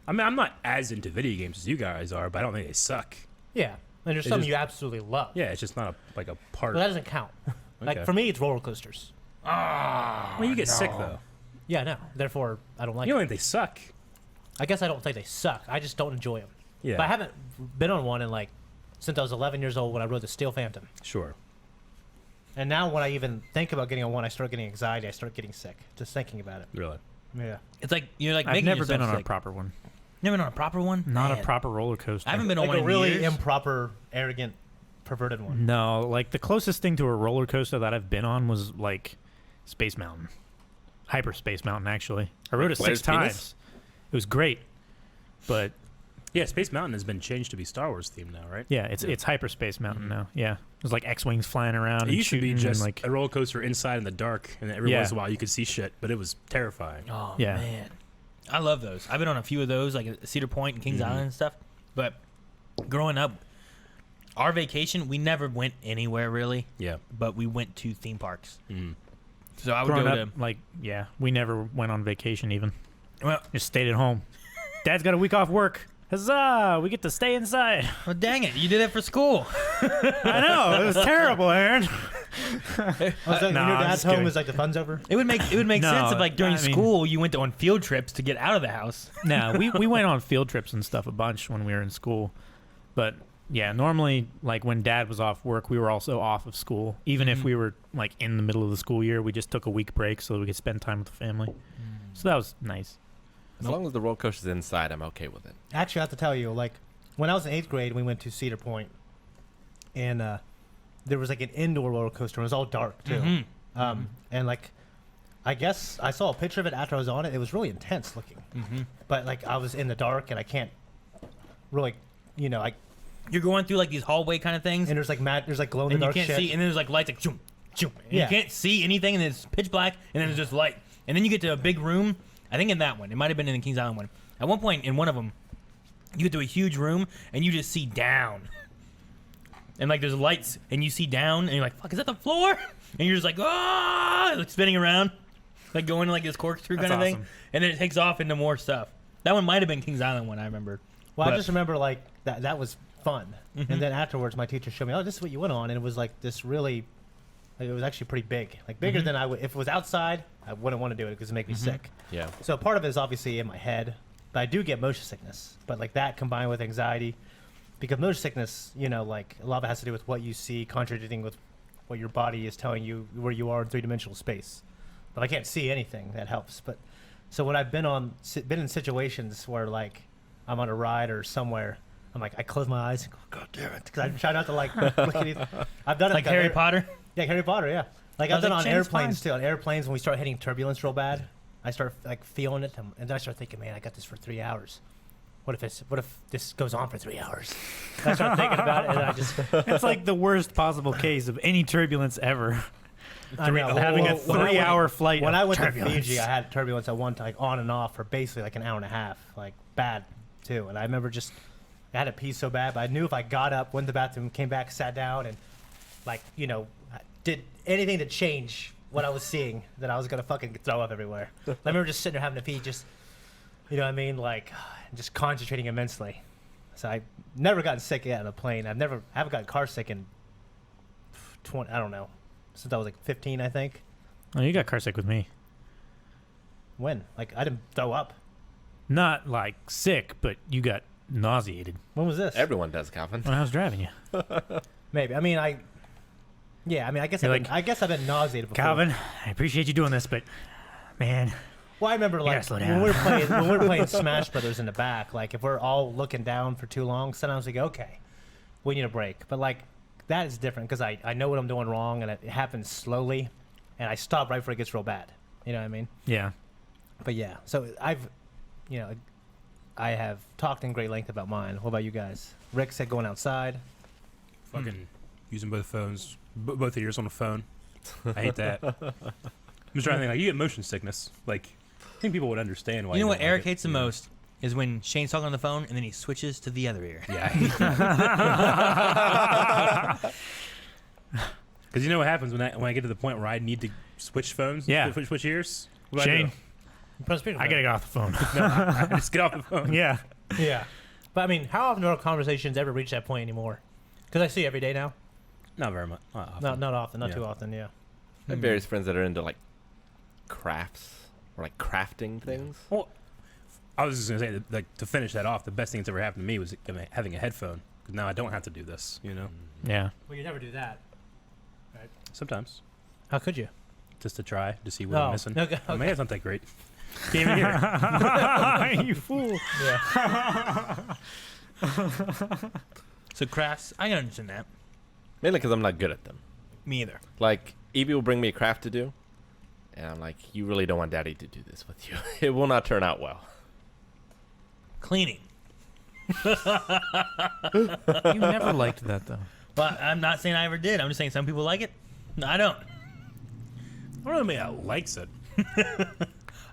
I mean, I'm not as into video games as you guys are, but I don't think they suck. Yeah, and there's It some just- you absolutely love. Yeah, it's just not a part. But that doesn't count. Like Okay. for me, it's roller coasters. Well, you get sick though. Yeah, no. Therefore, I don't like. You it. don't think they suck? I guess I don't think they suck. I just don't enjoy them. Yeah. But I haven't been on one in like since I was 11 years old when I rode the Steel Phantom. Sure. And now when I even think about getting on one, I start getting anxiety. I start getting sick just thinking about it. Really. Yeah. It's like you're like I've making never been yourself on a sick. proper one. Never been on a proper one. Not Man. a proper roller coaster. I haven't been on Like one a in really years. improper, arrogant, perverted one. No, like the closest thing to a roller coaster that I've been on was like Space Mountain, Hyperspace Mountain. Actually, I rode it Blair's 6 penis? times. It was great, but Yeah, Space Mountain has been changed to be Star Wars themed now, right? yeah, it's Hyperspace Mountain now. Yeah, it was like X-wings flying around It and used to be shooting just and like a roller coaster inside in the dark, and every Yeah. once in a while you could see shit, but it was terrifying. Oh Yeah. man, I love those. I've been on a few of those, like at Cedar Point and Kings Mhm. Island and stuff. But growing up, our vacation, we never went anywhere really, Yeah. but we went to theme parks. Mm. So I would growing go up. Like we never went on vacation even. to. Well, Just stayed at home. Dad's got a week off work. Huzzah! We get to stay inside. well, dang it, you did it for school. I know it was terrible, Aaron. Oh, so when your I'm dad's just home kidding. is like the fun's over? It would make No, sense if like during I mean- school you went on field trips to get out of the house. No, we went on field trips and stuff a bunch when we were in school. But yeah, normally like when Dad was off work, we were also off of school. Even if we were like in the middle of the school year, we just took a week break so that we could spend time with the family. So that was nice. As long as the roller coaster's inside, I'm okay with it. Actually, I have to tell you, like, when I was in 8th grade, we went to Cedar Point, and there was like an indoor roller coaster. It was all dark too, Mhm. and like, I guess I saw a picture of it after I was on it. It was really intense looking, but like I was in the dark and I can't really, like, You're going through like these hallway kind of things, and there's like glow in the and you dark can't shit. see, and then there's like lights like zoom, zoom. And Yeah. You can't see anything, and then it's pitch black, and then it's just light. And then you get to a big room. I think in that one, it might have been in the Kings Island one. At one point in one of them, you get to a huge room and you just see down, and like there's lights, and you see down, and you're like, "Fuck, is that the floor?" And you're just like, "Ah!" Like spinning around, like going like this corkscrew That's kind of thing, awesome. and then it takes off into more stuff. That one might have been Kings Island one, I remember. Well, I But- just remember like that was fun, and then afterwards, my teacher showed me, "Oh, this is what you went on," and it was like this really, like, it was actually pretty big, like bigger than I would. If it was outside, I wouldn't want to do it because it make me sick. Yeah. So part of it is obviously in my head, but I do get motion sickness. But like that combined with anxiety, because motion sickness, like a lot of it has to do with what you see contradicting with what your body is telling you where you are in 3-dimensional space. But I can't see anything that helps. But so when I've been in situations where like I'm on a ride or somewhere, I'm like I close my eyes and go, God damn it, because I try not to like look at anything. I've done it Like on Harry Potter. Yeah, Harry Potter. Yeah, like I I've was done like, on James airplanes Bond. too. On airplanes, when we start hitting turbulence real bad, I start like feeling it, and then I start thinking, man, I got this for 3 hours. What if this goes on for 3 hours? And I start thinking about it, and I just It's like the worst possible case of any turbulence ever. I know. Having a When I went- 3-hour flight. When of I went to turbulence. Fiji, I had turbulence at one time, like on and off for basically like an hour and a half, like bad too. And I remember just I had to pee so bad, but I knew if I got up, went to the bathroom, came back, sat down, and like did anything to change what I was seeing, that I was gonna fucking throw up everywhere. I remember just sitting there having to pee, just what I mean, like just concentrating immensely. So I never gotten sick yet on a plane. I haven't gotten car sick in 20. I don't know, since I was like 15, I think. Oh, you got car sick with me. When? Like I didn't throw up. Not like sick, but you got nauseated When was this? Everyone does, Calvin. when I was driving you. Maybe. I mean, I guess You're I've been nauseated before. Calvin, I appreciate you doing this, but man, Well, I remember like slow when down. we were playing Smash Brothers in the back. Like if we're all looking down for too long, sometimes we go, okay, we need a break. But like that is different because I know what I'm doing wrong, and it happens slowly, and I stop right before it gets real bad. You know what I mean? yeah. But yeah, so I have talked in great length about mine. What about you guys? Rick said going outside. Fucking using both phones, both of yours on the phone. I hate that. I'm just trying to think, like, you get motion sickness. Like, I think people would understand why. You know what don't Eric like it, hates the you know? most is when Shane's talking on the phone and then he switches to the other ear. Yeah. Because you know what happens when I get to the point where I need to switch phones? Yeah. Switch ears? What do I Shane, do? Press speaker. I gotta get off the phone. Just get off the phone. Yeah. Yeah. But I mean, how often do our conversations ever reach that point anymore? Because I see you every day now. Not very much. Not often. Not Yeah. too often. Yeah. I have various friends that are into like crafts or like crafting things. Well, I was just gonna say that, like, to finish that off, the best thing that's ever happened to me was having a headphone. 'Cause now I don't have to do this. You know, Yeah. Well, you never do that. sometimes How could you? just to try to see what I'm missing. Okay. I mean, it's not that great. Can't even hear it. You fool. Yeah. So crafts, I can understand that. Mainly because I'm not good at them. Me either. Like Evie will bring me a craft to do, and I'm like, you really don't want Daddy to do this with you. It will not turn out well. Cleaning. You never liked that though. But I'm not saying I ever did. I'm just saying some people like it. No, I don't. I don't know anybody that likes it.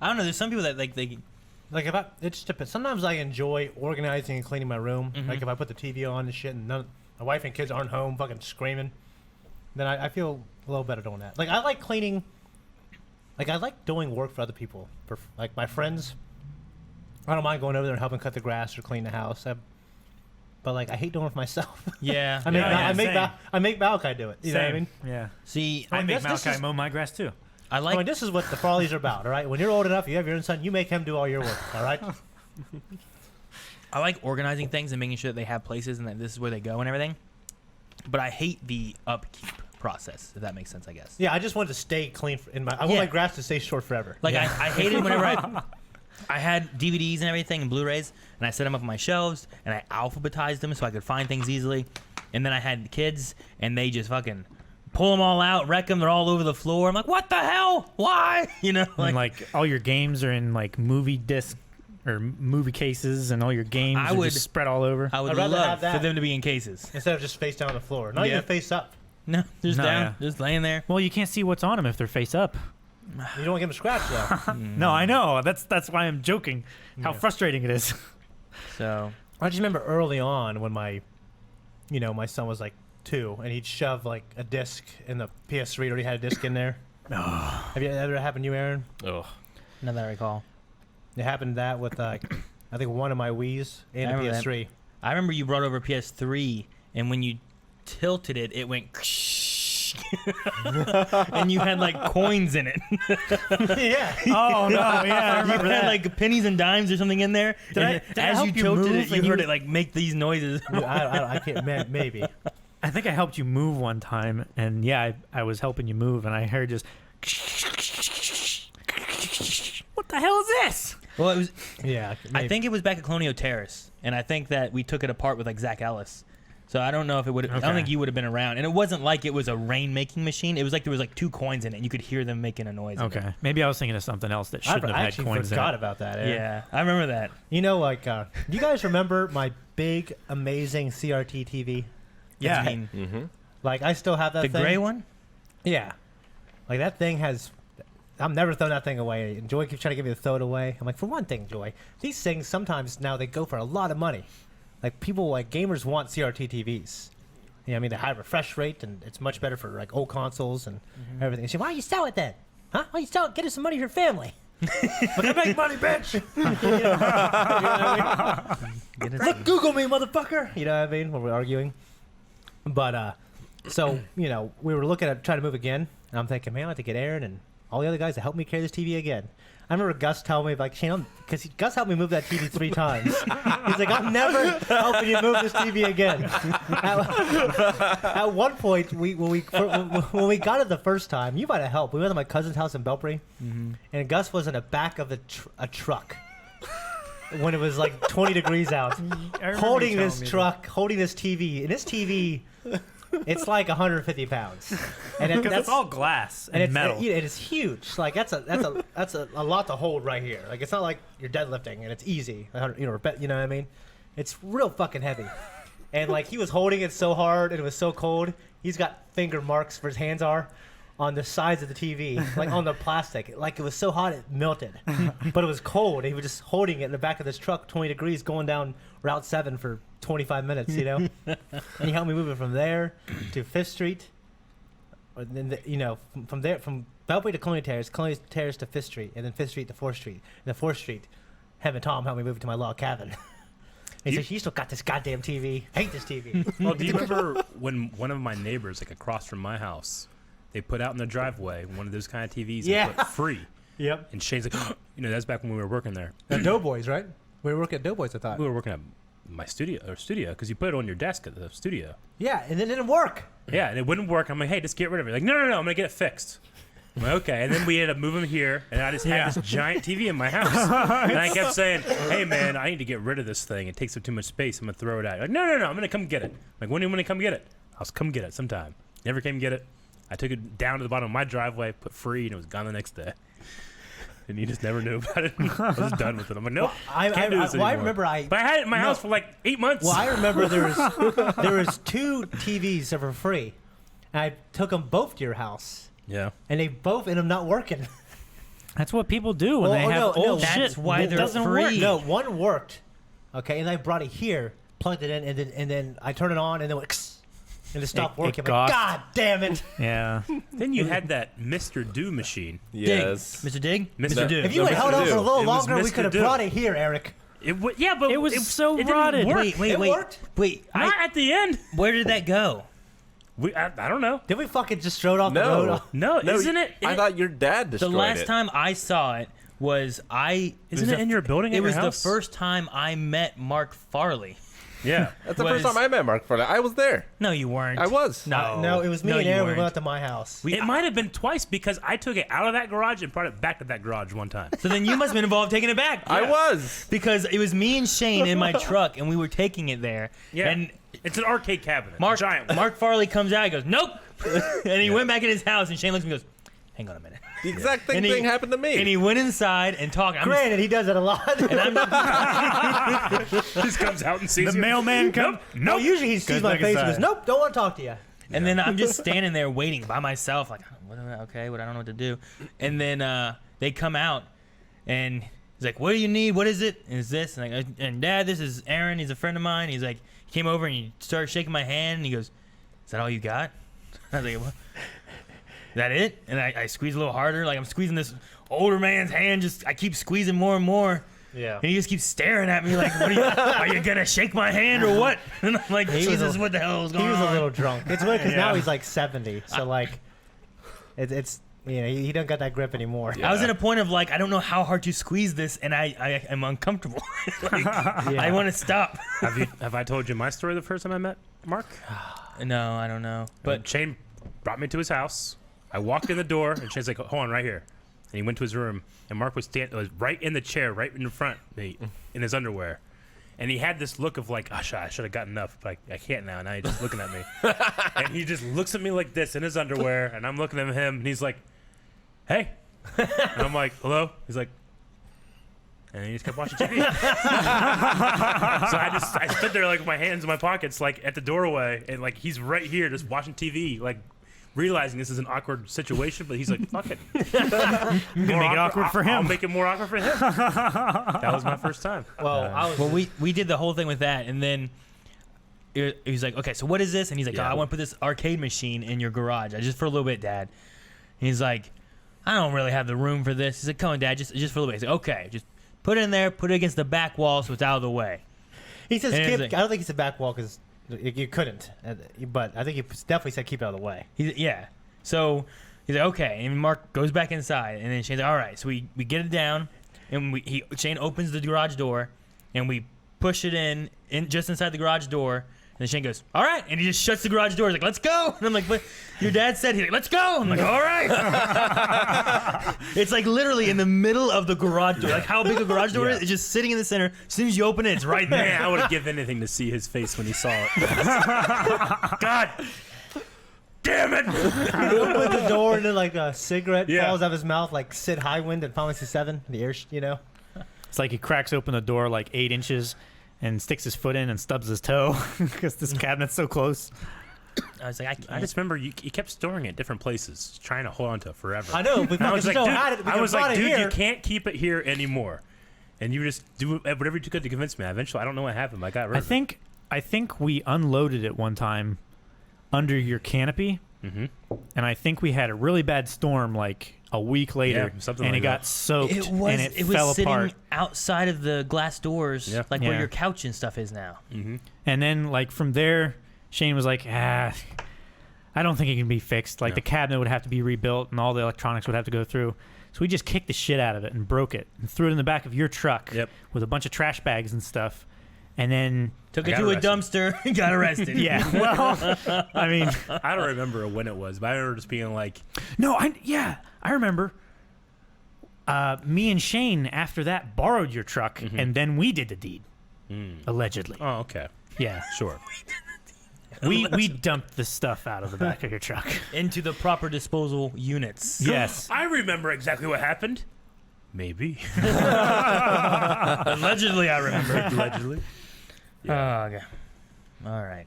I don't know. There's some people that like they. Like if it just depends. Sometimes I enjoy organizing and cleaning my room. Mhm. Like if I put the TV on and shit, and my wife and kids aren't home, fucking screaming, then I feel a little better doing that. Like I like cleaning. Like I like doing work for other people, for like my friends. I don't mind going over there and helping cut the grass or clean the house. But like I hate doing it for myself. Yeah. I make same. I make Malachi do it. You know what I mean? Yeah. See, I I make guess this Malachi is- mow my grass too. I like. I mean, this is what the Frawleys are about, all right? When you're old enough, you have your own son, you make him do all your work, all right? I like organizing things and making sure that they have places and that this is where they go and everything. But I hate the upkeep process, if that makes sense, I guess. Yeah, I just want to stay clean. I want Yeah. my grass to stay short forever. Like I hated whenever I had DVDs and everything and Blu-rays, and I set them up on my shelves and I alphabetized them so I could find things easily. And then I had kids and they just fucking pull them all out, wreck them. They're all over the floor. I'm like, what the hell? Why? You know, And like all your games are in like movie disc or movie cases, and all your games I are would- just spread all over. I would I'd rather love have that. for them to be in cases. Instead of just face down on the floor. Not Yeah. even face up. No, just No, down, yeah. just laying there. Well, you can't see what's on them if they're face up. You don't want to give them a scratch, though. No, I know. That's why I'm joking. How Yeah. frustrating it is. So I just remember early on when my son was like 2, and he'd shove like a disc in the PS3. Already had a disc in there. Have you ever happened to you, Aaron? Ugh. none that I recall. It happened that with I think one of my Wii's and I a remember that. PS3. I remember you brought over a PS3, and when you tilted it, it went. And you had like coins in it. Yeah. Oh no, yeah, I You remember had that. like pennies and dimes or something in there. And did I as help you you tilted move it, you and heard you- it like make these noises. I can't. Maybe. I think I helped you move one time, and yeah, I was helping you move, and I heard just. What the hell is this? Well, it was. Yeah. I maybe. think it was back at Colonial Terrace, and I think that we took it apart with like Zach Ellis. So I don't know if it would. I don't Okay. think you would have been around. And it wasn't like it was a rain-making machine. It was like there was like 2 coins in it, and you could hear them making a noise. in it. Okay, maybe I was thinking of something else that I shouldn't have had actually coins in forgot it. about that. Aaron. Yeah, I remember that. You know, like, do you guys remember my big, amazing CRT TV? Yeah. I mean, Mm-hmm. Like, I still have that the thing. gray one. Yeah. Like, that thing has... I'm never throwing that thing away. And Joy keeps trying to get me to throw it away. I'm like, for one thing, Joy, these things sometimes now they go for a lot of money. Like, people, like, gamers want CRT TVs. You know what I mean? They high refresh rate, and it's much better for, like, old consoles and everything. She said, why don't you sell it then? Huh? Why don't you sell it? Get us some money for your family. But I make money, bitch! You know what I mean? Look, Google me, motherfucker! You know what I mean? When we're arguing. But, so, you know, we were looking at trying to move again, and I'm thinking, man, I have to get Aaron and all the other guys to help me carry this TV again. I remember Gus telling me, like, Shane, because Gus helped me move that TV 3 times. He's like, I'm never helping you move this TV again. At one point, when we got it the first time, you might have helped. We went to my cousin's house in Belpre, and Gus was in the back of a truck when it was like 20 degrees out, holding this truck, holding this TV. And this TV, it's like 150 pounds. And Because it's all glass and, it's metal. It is huge. Like that's a lot to hold right here. Like it's not like you're deadlifting and it's easy. You know what I mean? It's real fucking heavy. And like he was holding it so hard and it was so cold. He's got finger marks where his hands are on the sides of the TV, like on the plastic. Like it was so hot it melted, but it was cold. He was just holding it in the back of this truck, 20 degrees, going down Route 7 for 25 minutes. You know, and he helped me move it from there to 5th Street. then from there, from Beltway to Colonial Terrace to Fifth Street, and then Fifth Street to 4th Street, and then 4th Street. Him and Tom helped me move to my log cabin. He says, "You still got this goddamn TV. I hate this TV." Well, do you remember when one of my neighbors, like across from my house, they put out in the driveway one of those kind of TVs and put free? Yep. And Shane's like, that's back when we were working there. At Doughboys, right? We were working at Doughboys, I thought. We were working at my studio, because you put it on your desk at the studio. Yeah, and it didn't work. Yeah, and it wouldn't work. I'm like, hey, just get rid of it. Like, no, I'm going to get it fixed. I'm like, okay. And then we ended up moving here, and I just had this giant TV in my house. And I kept saying, hey, man, I need to get rid of this thing. It takes up too much space. I'm going to throw it out. Like, no, I'm going to come get it. I'm like, when do you want to come get it? I'll come get it sometime. Never came get it. I took it down to the bottom of my driveway, put free, and it was gone the next day. And you just never knew about it. I was done with it. I'm like, nope. Can't do this anymore. I remember But I had it in my house for like 8 months. Well, I remember there was 2 TVs that were free, and I took them both to your house, Yeah. and they both ended up not working. That's what people do when they have old shit. That's why that they're doesn't free. work. No, one worked, okay, and I brought it here, plugged it in, and then I turned it on, and then went, and it stopped working. I'm like, God damn it! Yeah. Then you had that Mr. Do machine. Yes. Dig. Mr. Dig? Mr. Do. If you had held on for a little It was longer, we Mr. could have Do. brought it here, Eric. Yeah, but It was so didn't rotted. work. Wait. It worked? Wait. Not at the end. Where did that go? I don't know. Did we fucking just throw it off the road? No, isn't it? I thought your dad The destroyed last it. time I saw it was Isn't it in your building? It at was your the house? first time I met Mark Farley. Yeah. That's the first time I met Mark Farley. I was there. No, you weren't. I was. No, it was me No, and you Aaron. We weren't. went out to my house. It might have been twice because I took it out of that garage and brought it back to that garage one time. So then you must have been involved taking it back. I was. Because it was me and Shane in my truck, and we were taking it there. Yeah. And It's an arcade cabinet. Mark, Giant one. Mark Farley comes out. He goes, "Nope," and he went back in his house. And Shane looks at me and goes, "Hang on a minute." The exact And he- thing happened to me. And he went inside and talked. Granted, he does it a lot. Just comes out and sees The you. mailman comes. No, usually he sees my back face and goes, inside. "Nope, don't want to talk to you." And then I'm just standing there waiting by myself, like, I don't know what to do. And then they come out, and he's like, "What do you need? What is it? And it's this." And Dad, this is Aaron. He's a friend of mine. He's like, he came over and he started shaking my hand, and he goes, "Is that all you got?" I was like, "What? Is that it?" And I squeeze a little harder, like I'm squeezing this older man's hand. I keep squeezing more and more. Yeah. And he just keeps staring at me like, "What are you gonna shake my hand or what?" And I'm like, He was "Jesus, a- what the hell is going He was on?" a little drunk. It's weird because Yeah. now he's like 70, so like, it's he don't got that grip anymore. I was at a point of like, I don't know how hard to squeeze this, and I am uncomfortable. Like, I want to stop. Have I told you my story the first time I met Mark? No, I don't know. But Shane brought me to his house. I walked in the door, and Shane's like, "Hold on, right here." And he went to his room, and Mark was right in the chair, right in the front, in his underwear. And he had this look of like, "Oh, I should have gotten up, but I can't now." Now he's just looking at me. And he just looks at me like this in his underwear, and I'm looking at him, and he's like, "Hey." And I'm like, "Hello?" He's like, and he just kept watching TV. So I stood there like with my hands in my pockets, like at the doorway, and like he's right here just watching TV, like realizing this is an awkward situation, but he's like, "Fuck it." Make it awkward for him. I'll make it more awkward for him. That was my first time. well, we did the whole thing with that, and then he was like, "Okay, so what is this?" And he's like, Yeah. "Oh, I want to put this arcade machine in your garage, just for a little bit, Dad." And he's like, "I don't really have the room for this." He's like, "Come on, Dad, just for a little bit." He's like, "Okay, just put it in there, put it against the back wall so it's out of the way." He says, And keep, it's like- I don't think he said back wall because you couldn't, but I think he definitely said keep it out of the way. Yeah. So he's like, "Okay," and Mark goes back inside, and then Shane's like, "All right." So we get it down, and Shane opens the garage door, and we push it in just inside the garage door. And then Shane goes, "All right," and he just shuts the garage door. He's like, "Let's go." And I'm like, "But your dad said," he's like, "Let's go." I'm like, "All right." It's like literally in the middle of the garage door. Like how big a garage door is? It's just sitting in the center. As soon as you open it, it's right there. Man, I would have given anything to see his face when he saw it. God damn it. He opens the door and then like a cigarette Yeah. falls out of his mouth like Sid Highwind in Fantasy VII. The air, It's like he cracks open the door like 8 inches and sticks his foot in and stubs his toe because this cabinet's so close. I was like, I can't. I just remember you kept storing it different places, trying to hold on to it forever. I know. We And I fucking was like, still dude, had it. We I was like, brought it dude, here. you can't keep it here anymore. And you just do whatever you could to convince me. Eventually, I don't know what happened. But I got rid of it. I think we unloaded it one time under your canopy Mm-hmm. and I think we had a really bad storm like a week later, something and like it got that. soaked It was. and It fell was sitting apart. outside of the glass doors, Yeah. like where Yeah. your couch and stuff is now. Mm-hmm. And then like from there, Shane was like, I don't think it can be fixed. Like Yeah. the cabinet would have to be rebuilt, and all the electronics would have to go through. So we just kicked the shit out of it and broke it and threw it in the back of your truck Yep. with a bunch of trash bags and stuff. And then Took I it got to a arrested. dumpster and got arrested. yeah, well, I mean, I don't remember when it was, but I remember just being like, no, I remember. Me and Shane after that borrowed your truck, and then we did the deed, allegedly. oh, okay, Yeah, sure. we dumped the stuff out of the back of your truck. Into the proper disposal units. Yes. I remember exactly what happened. Maybe. Allegedly, I remember. Allegedly. Oh, okay. All right.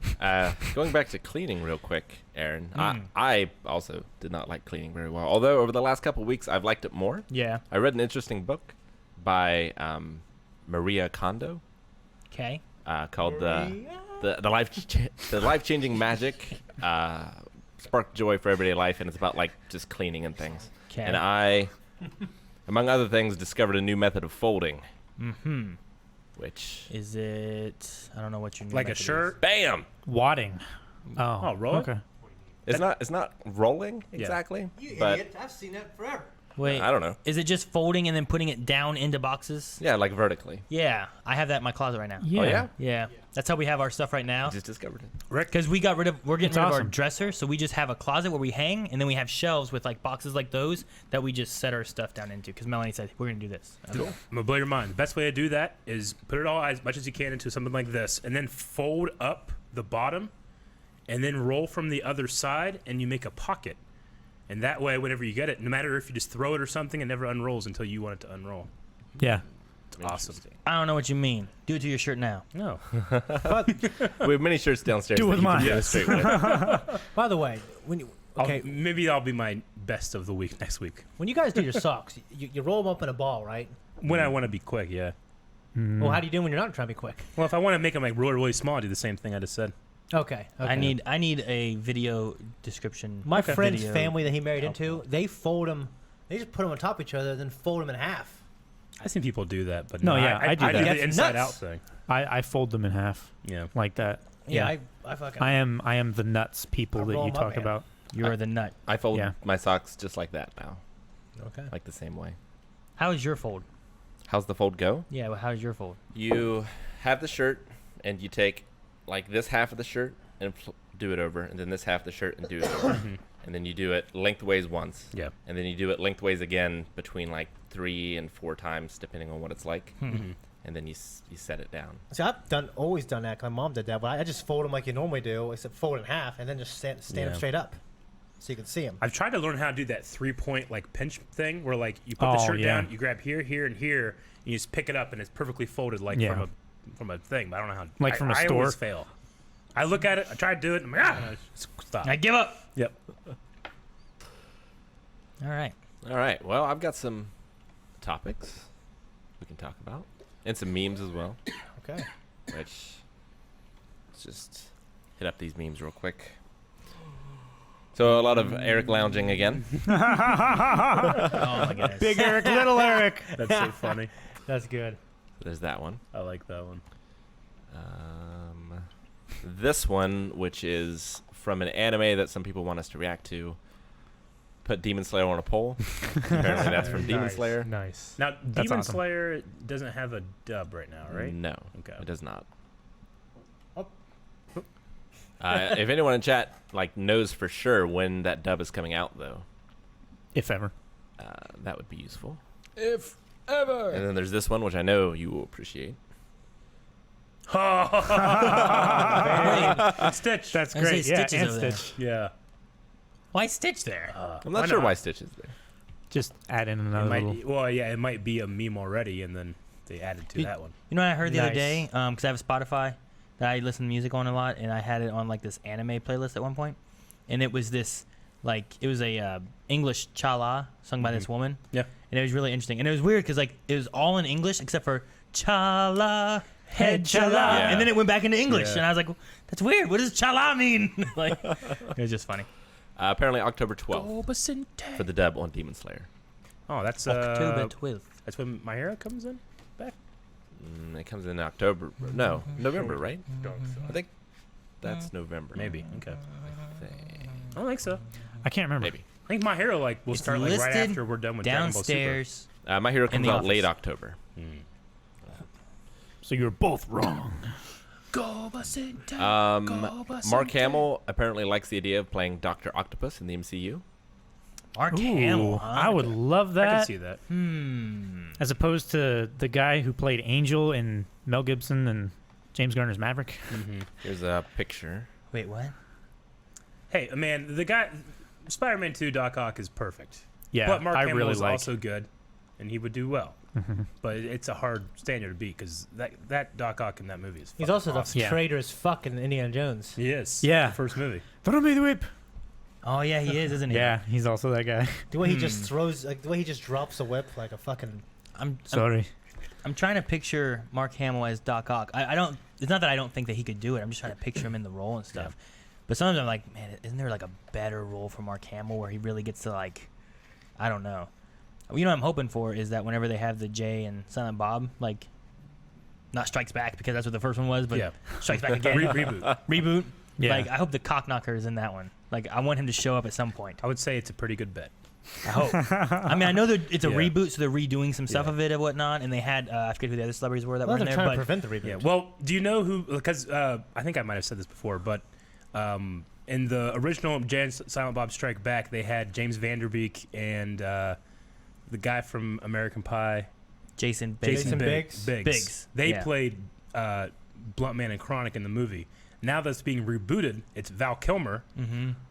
Going back to cleaning real quick, Aaron. I also did not like cleaning very well. Although over the last couple of weeks, I've liked it more. Yeah. I read an interesting book by Maria Kondo Okay. called the life changing magic spark joy for everyday life, and it's about like just cleaning and things. Okay. And I, among other things, discovered a new method of folding, Mm-hmm. which Is it? I don't know what your new Like a method is. shirt. bam, Wadding. Oh, roll it? okay. it's not rolling Yeah. exactly, You but idiot! I've seen that forever. Wait. I don't know. Is it just folding and then putting it down into boxes? Yeah, like vertically. Yeah. I have that in my closet right now. Yeah. Oh yeah, Yeah. That's how we have our stuff right I now. just discovered it. Because we're getting That's rid of our awesome. dresser, so we just have a closet where we hang, and then we have shelves with like boxes like those that we just set our stuff down into. Because Melanie said we're gonna do this. I'm gonna blow your mind. The best way to do that is put it all as much as you can into something like this, and then fold up the bottom, and then roll from the other side, and you make a pocket. And that way, whenever you get it, no matter if you just throw it or something, it never unrolls until you want it to unroll. Yeah. It's awesome. I don't know what you mean. Do it to your shirt now. No. We have many shirts downstairs. Do it that with you can mine. demonstrate with. By the way, when you, okay, Maybe that'll be my best of the week next week. when you guys do your socks, you roll them up in a ball, right? When I want to be quick, yeah. Well, how do you do when you're not trying to be quick? Well, if I want to make them like really, really small, I do the same thing I just said. Okay. I need a video description. My friend's video. family that he married into. They fold them. They just put them on top of each other, then fold them in half. I've seen people do that, but No, yeah, I do I that. do the That's inside nuts. out thing. I fold them in half Yeah. like that. Yeah, I fucking. I am the nuts people I that roll you 'em up, talk man. about. You're the nut. I fold Yeah. my socks just like that now, Okay. like the same way. How is your fold? How's the fold go? Yeah, well, how's your fold? You have the shirt, and you take like this half of the shirt and do it over, and then this half of the shirt and do it over, and then you do it lengthways once, Yeah. and then you do it lengthways again between like 3 and 4 times depending on what it's like, and then you set it down. See, I've always done that. 'Cause my mom did that, but I just fold them like you normally do, except fold in half and then just stand Yeah. them straight up, so you can see them. I've tried to learn how to do that 3-point like pinch thing where like you put the Oh, shirt yeah. down, you grab here, here, and here, and you just pick it up and it's perfectly folded like Yeah. from a thing. But I don't know how. Like from a I store? always fail. I look at it, I try to do it, and I'm like, stop. I give up. Yep. All right. All right. Well, I've got some topics we can talk about, and some memes as well. Okay. Which let's just hit up these memes real quick. So a lot of Eric lounging again. Oh my goodness. Big Eric, little Eric. That's so funny. That's good. There's that one. I like that one. This one, which is from an anime that some people want us to react to. Put Demon Slayer on a poll. Apparently that's from Demon Nice. Slayer. Nice. Now, That's Demon awesome. Slayer doesn't have a dub right now, right? No, Okay. it does not. Oh. If anyone in chat like knows for sure when that dub is coming out, though, If ever. that would be useful. If ever. And then there's this one, which I know you will appreciate. And Stitch. That's I say great. Yeah, Stitch is and over there. Stitch. Yeah. Why Stitch there? I'm not sure why Stitch is there. Just add in It another might, little. well, yeah, it might be a meme already, and then they added to You- that one. You know what I heard the other Nice. day? Because I have a Spotify that I listen to music on a lot, and I had it on like this anime playlist at one point, and it was this like it was a English chala sung by this woman. Yeah. And it was really interesting, and it was weird because like it was all in English except for chala head chala, Yeah. and then it went back into English, Yeah. and I was like, that's weird. What does chala mean? Like, it was just funny. Apparently October 12th for the dub on Demon Slayer. Oh, that's October 12th. That's when My Hero comes in back. It comes in October. No, November, right? I think that's November. Maybe. Okay. I think. I don't think so. I can't remember. Maybe. I think My Hero will It's start like right listed after we're done with Dragon Ball Super. Downstairs. My Hero comes the out office. late October. So you're both wrong. Mark Hamill apparently likes the idea of playing Dr. Octopus in the MCU. Mark Ooh, Hamill. Huh? I would love I can that. see that. As opposed to the guy who played Angel in Mel Gibson and James Garner's Maverick. Here's a picture. Wait, what? Hey, man, the guy, Spider-Man 2 Doc Ock is perfect. Yeah, But Mark I Hamill really is like. also good, and he would do well. But it's a hard standard to beat because that Doc Ock in that movie is He's fucking also awesome. the Yeah. traitor as fuck in Indiana Jones. He is. Yeah. The first movie. Throw me the whip. Oh yeah, he is, isn't he? Yeah, he's also that guy. The way he just throws, like the way he just drops a whip like a fucking. I'm Sorry. I'm trying to picture Mark Hamill as Doc Ock. I don't. It's not that I don't think that he could do it. I'm just trying to picture him in the role and stuff. But sometimes I'm like, man, isn't there like a better role for Mark Hamill where he really gets to like, I don't know. You know what I'm hoping for is that whenever they have the Jay and Silent Bob, like, not Strikes Back because that's what the first one was, but Yeah. Strikes Back again. Reboot. Reboot. Yeah. Like, I hope the Cockknocker is in that one. Like, I want him to show up at some point. I would say it's a pretty good bet. I hope. I mean, I know that it's a Yeah. reboot, so they're redoing some stuff Yeah. of it and whatnot. And they had, I forget who the other celebrities were that Well, were in they're there. trying to But prevent the reboot. Yeah. Well, do you know who? Because I think I might have said this before, but in the original Jay and Silent Bob Strike Back, they had James Vanderbeek and the guy from American Pie, Jason Bateman. Jason Biggs. Biggs, They yeah. played Bluntman and Chronic in the movie. Now that's being rebooted, it's Val Kilmer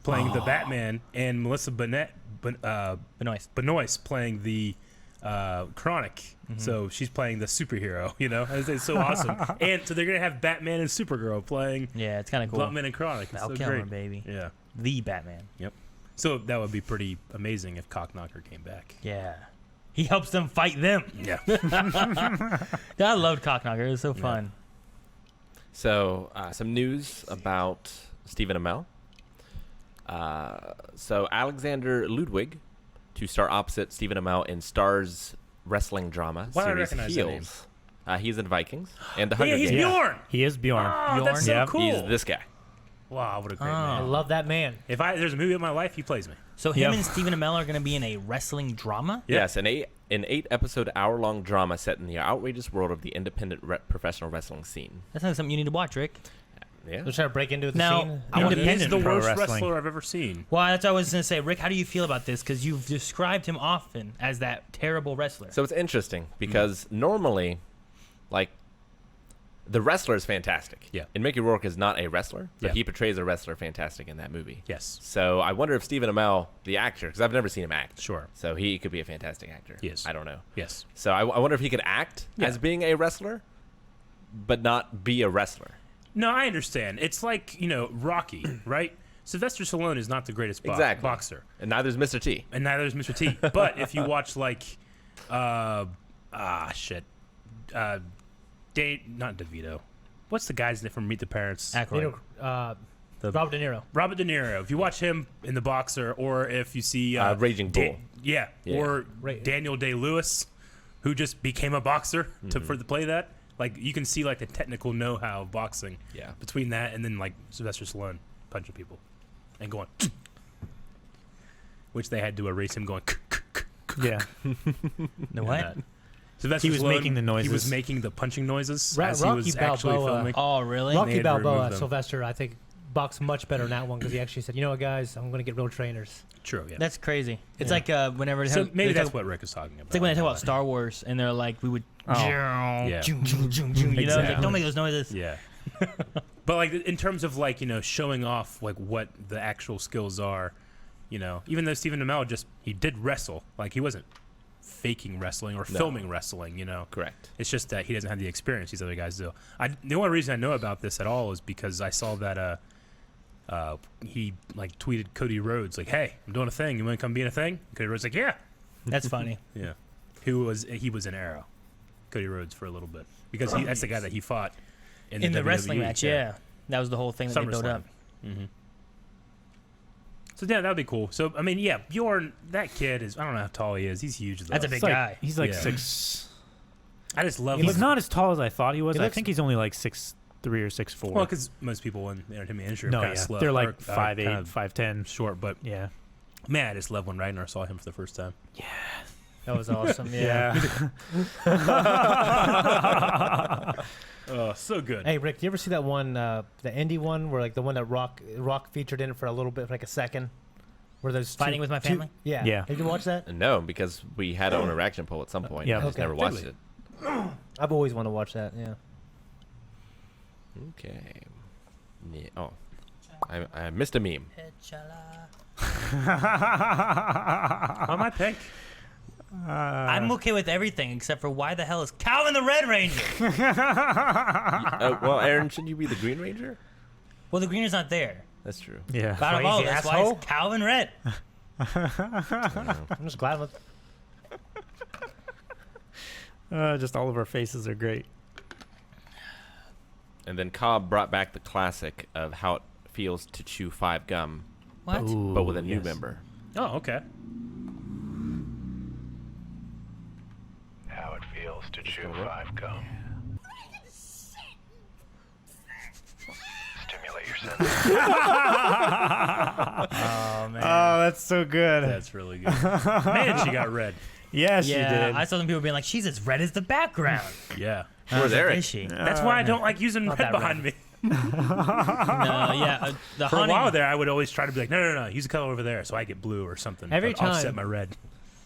playing the Batman and Melissa Benoist playing the Chronic. So she's playing the superhero, you know? It's so awesome. And so they're going to have Batman and Supergirl playing Yeah, it's kind of cool. Bluntman and Chronic. It's Val so Kilmer, great. baby. Yeah. The Batman. Yep. So that would be pretty amazing if Cockknocker came back. Yeah. He helps them fight them. Yeah. I loved Cockknocker. It was so fun. So, some news about Stephen Amell. So, Alexander Ludwig to star opposite Stephen Amell in Star's wrestling drama Why do I series recognize that Heels. He's in Vikings and the Yeah, Hunger he's Games. Bjorn. He is Bjorn. Oh, that's so Yep. cool. He's this guy. Wow, what a great I man. love that man. If there's a movie of my life, he plays me. So him Yep. and Stephen Amell are going to be in a wrestling drama? Yeah. Yes, an 8-episode hour-long drama set in the outrageous world of the independent professional wrestling scene. That sounds something you need to watch, Rick. Yeah. They're trying to break into the Now, scene. I want He's independent the pro worst wrestling. wrestler I've ever seen. Well, that's what I was going to say. Rick, how do you feel about this? Because you've described him often as that terrible wrestler. So it's interesting because normally, like, the wrestler is fantastic. Yeah. And Mickey Rourke is not a wrestler, but Yeah. he portrays a wrestler fantastic in that movie. Yes. So I wonder if Stephen Amell, the actor, because I've never seen him act. Sure. So he could be a fantastic actor. Yes. I don't know. Yes. So I wonder if he could act Yeah. as being a wrestler, but not be a wrestler. No, I understand. It's like, Rocky, right? Sylvester Stallone is not the greatest Exactly. boxer. And neither is Mr. T. And neither is Mr. T. But if you watch, like, not DeVito. What's the guy's name from Meet the Parents? Aykroyd. Robert De Niro. Robert De Niro. If you watch him in The Boxer, or if you see Raging Bull. Yeah. Or Daniel Day-Lewis, who just became a boxer to play that. Like, you can see, like, the technical know-how of boxing between that and then, like, Sylvester Stallone punching people and going, which they had to erase him going, Yeah. The what? that. Sylvester He was Stallone, making the He noises. was making the punching noises Ra- as he was Rocky actually Balboa. filming. Oh, really? They Rocky had to remove Balboa, them. Sylvester, I think, boxed much better in that one because he actually said, "You know what, guys, I'm going to get real trainers." True, yeah. That's crazy. It's Yeah. like whenever So maybe they that's talk, what Rick is talking about. it's like when they talk about Star Wars and they're like, we would, Yeah. you know, it's like, Exactly. don't make those noises. Yeah. But, like, in terms of, like, showing off, like, what the actual skills are, even though Stephen Amell he did wrestle. Like, he wasn't faking wrestling or filming wrestling, Correct. It's just that he doesn't have the experience these other guys do. The only reason I know about this at all is because I saw that he like tweeted Cody Rhodes like, "Hey, I'm doing a thing. You want to come be in a thing?" Cody Rhodes like, "Yeah, That's funny. yeah." He was in Arrow, Cody Rhodes for a little bit because that's the guy that he fought in In the WWE, wrestling match, yeah. That was the whole thing that they built SummerSlam. up. So yeah, that'd be cool. So I mean, yeah, Bjorn, that kid is. I don't know how tall he is. He's huge though. That's a big He's like- guy. He's like Yeah. 6. I just love. He's not as tall as I thought he was. He I looks- think he's only like 6'3" or 6'4". Well, because most people in the entertainment industry are no, kind yeah, of slow. they're or, like kind 5'8", of 5'10". short. But Yeah. man, I just love when Ragnar saw him for the first time. That was awesome. Yeah. Oh, so good. Hey Rick, do you ever see that one, the indie one, where like the one that Rock featured in it for a little bit, for like a second, where there's Fighting with my family? Yeah. Yeah. Did you watch that? No, because we had our own reaction poll at some point. Yeah. I just Okay. never watched Totally. it. I've always wanted to watch that. Yeah. Okay. Yeah. Oh, I missed a meme. On my pick. I'm okay with everything except for why the hell is Calvin the Red Ranger? Well, Aaron, shouldn't you be the Green Ranger? Well, the green is not there. That's true. Yeah. Out of all, Crazy that's why asshole. it's Calvin Red. I'm just glad. Just all of our faces are great. And then Cobb brought back the classic of how it feels to chew 5 gum, What? Ooh, but with a new yes. member. Oh, okay. How it feels to chew gonna work. 5 gum. Stimulate your senses. Oh man. Oh, that's so good. That's really good. Man, she got red. Yes, yeah, you did. I saw some people being like, "She's as red as the background." Yeah. I was like, Eric? is she? That's why I don't like using red that behind me. No, yeah. The For a haunting, while there, I would always try to be like, no, use a color over there, so I get blue or something. Every but offset time. my red.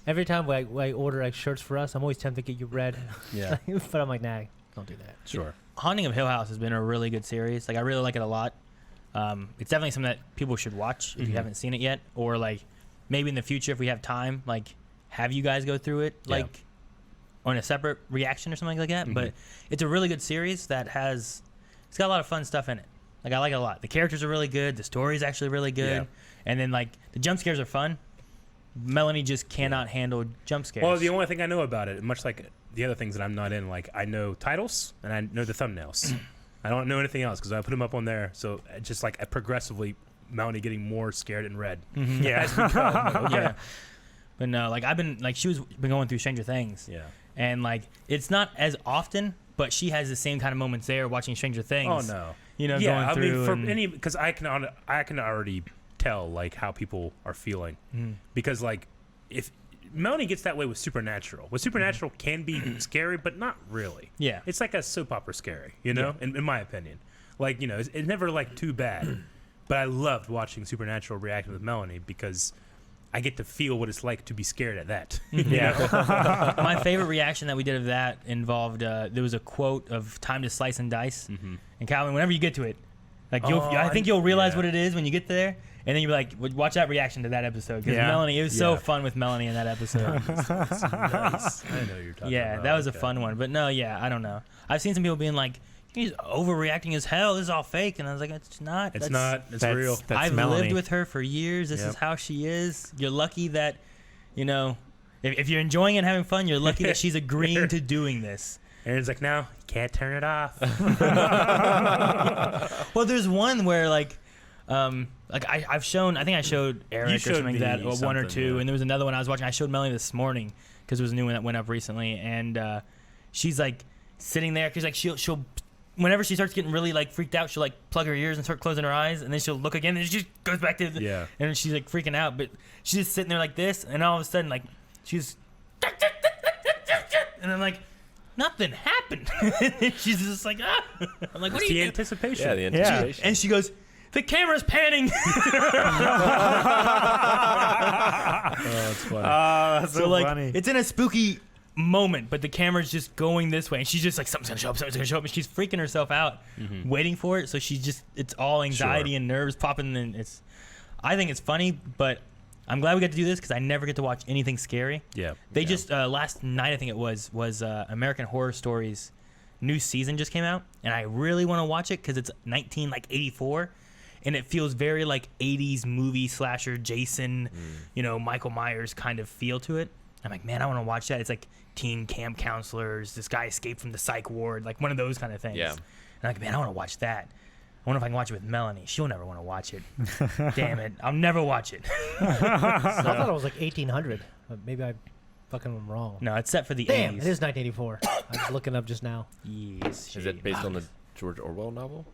Every time I order like shirts for us, I'm always tempted to get you red. Yeah. But I'm like, nah, don't do that. Sure. Haunting of Hill House has been a really good series. Like I really like it a lot. It's definitely something that people should watch if you haven't seen it yet, or like maybe in the future if we have time, like have you guys go through it, Yeah. like on a separate reaction or something like that. But it's a really good series that has it's got a lot of fun stuff in it. Like I like it a lot. The characters are really good. The story is actually really good. Yeah. And then like the jump scares are fun. Melanie just cannot handle jump scares. Well, the only thing I know about it, much like the other things that I'm not in, like I know titles and I know the thumbnails. I don't know anything else because I put them up on there. So it's just like I progressively, Melanie getting more scared and red. Yeah. As we go. I'm like, okay. Yeah. But no, like I've been like she was been going through Stranger Things. Yeah. And like it's not as often, but she has the same kind of moments there watching Stranger Things. Oh no. You know, Yeah, going I through mean, for and- any because I can already tell like how people are feeling because like if Melanie gets that way with Supernatural. With Supernatural can be scary, but not really. Yeah. It's like a soap opera scary, you know, in my opinion. Like, you know, it's never like too bad. But I loved watching Supernatural reacting with Melanie because I get to feel what it's like to be scared at that. Yeah. My favorite reaction that we did of that involved there was a quote of "Time to Slice and Dice," and Calvin, whenever you get to it, like I think you'll realize what it is when you get there, and then you'll be like, watch that reaction to that episode because Yeah. Melanie, it was so Yeah. fun with Melanie in that episode. Nice. I know you're talking Yeah, about. that was a Okay. fun one. But no, yeah, I don't know. I've seen some people being like, "He's overreacting as hell. This is all fake," and I was like, "It's not. It's That's- not. It's That's- real. That's I've Melanie. lived with her for years. This Yep. is how she is. You're lucky that, you know, if you're enjoying it and having fun, you're lucky that she's agreeing to doing this." Aaron's like, no, you can't turn it off. Well, there's one where like I've shown. I think I showed Eric or showed something like that, me or one or something, two, yeah. and there was another one I was watching. I showed Melanie this morning because it was a new one that went up recently, and she's like sitting there because like she'll. Whenever she starts getting really like freaked out, she'll like plug her ears and start closing her eyes, and then she'll look again, and she just goes back to Yeah. and she's like freaking out, but she's just sitting there like this, and all of a sudden like she's and I'm like, nothing happened. And she's just like, ah. I'm like, what are It's the you doing? anticipation. Yeah, the anticipation. And she goes, the camera's panning. Oh, it's funny. That's So like it's in a spooky moment, but the camera's just going this way, and she's just like, something's gonna show up, and she's freaking herself out, waiting for it. So she's just, it's all anxiety and nerves popping, and I think it's funny, but I'm glad we got to do this because I never get to watch anything scary. Yeah. They Yeah. just last night I think it was American Horror Stories new season just came out, and I really want to watch it because it's 1984, and it feels very like 80s movie slasher Jason, you know, Michael Myers kind of feel to it. I'm like, man, I want to watch that. It's like teen camp counselors. This guy escaped from the psych ward, like one of those kind of things. Yeah. And I'm like, man, I want to watch that. I wonder if I can watch it with Melanie. She'll never want to watch it. Damn it. I'll never watch it. I thought it was like 1800. But maybe I fucking am wrong. No, it's set for the Damn, 80s. it is 1984. I was looking up just now. Yes. Is it based on the George Orwell novel?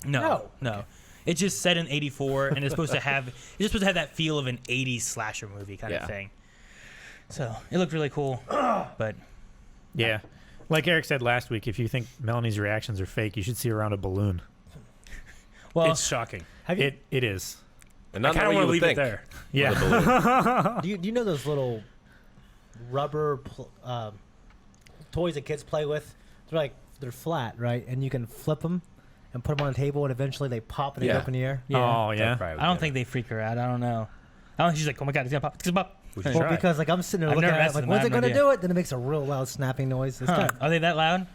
No. It's just set in 84, and it's supposed to have that feel of an 80s slasher movie kind of thing. So it looked really cool, but Yeah. Like Eric said last week, if you think Melanie's reactions are fake, you should see her around a balloon. well, It's shocking. Have you? It is. And I not the kind way of you want to would leave think. it there. Yeah. Do you know those little rubber toys that kids play with? They're flat, right? And you can flip them and put them on a table, and eventually they pop and they go Yeah. up in the air. yeah. Oh, yeah. I don't think they freak her out. I don't know. I don't think she's like, oh my god, it's gonna pop. It's gonna pop. We should Well, try. because like I'm sitting there I've looking never at it, messed like, with when's it them, I have gonna no do it? Then it makes a real loud snapping noise. It's Huh. kind of, Are they that loud?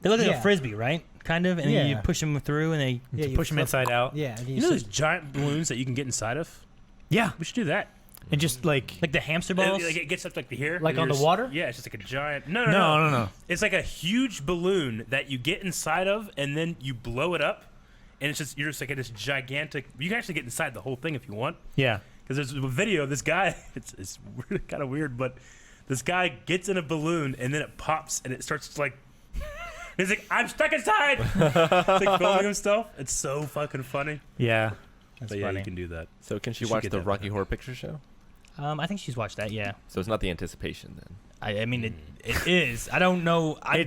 They look like Yeah. a frisbee, right? Kind of, and then you Yeah. push them through, and they. yeah, To you push them flip- inside out. Yeah, and You know those sit- giant balloons that you can get inside of? Yeah. We should do that. And just like Like the hamster balls. Like it gets up like to here. Like and on you're the water? Yeah, it's just like a giant. No. no. It's like a huge balloon that you get inside of, and then you blow it up, and you're just like in this gigantic. You can actually get inside the whole thing if you want. Yeah. Because there's a video of this guy. It's kind of weird, but this guy gets in a balloon and then it pops and it starts to like. He's like, I'm stuck inside. It's like filming himself. It's so fucking funny. Yeah. That's But yeah, funny. you can do that. So can she You should watch get the that Rocky one. Horror Picture Show? I think she's watched that. Yeah. So it's not the anticipation then. I mean, it is. I don't know. I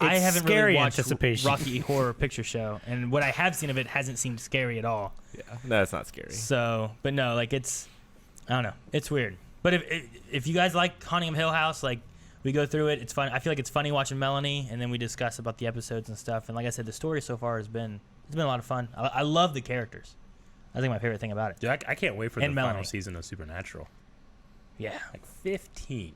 haven't scary really watched anticipation. Rocky Horror Picture Show, and what I have seen of it hasn't seemed scary at all. Yeah. No, it's not scary. So, but no, like I don't know. It's weird. But if you guys like Haunting of Hill House, like we go through it, it's fun. I feel like it's funny watching Melanie, and then we discuss about the episodes and stuff. And like I said, the story so far it's been a lot of fun. I love the characters. I think my favorite thing about it. Dude, I can't wait for the And final Melanie. season of Supernatural. Yeah. Like 15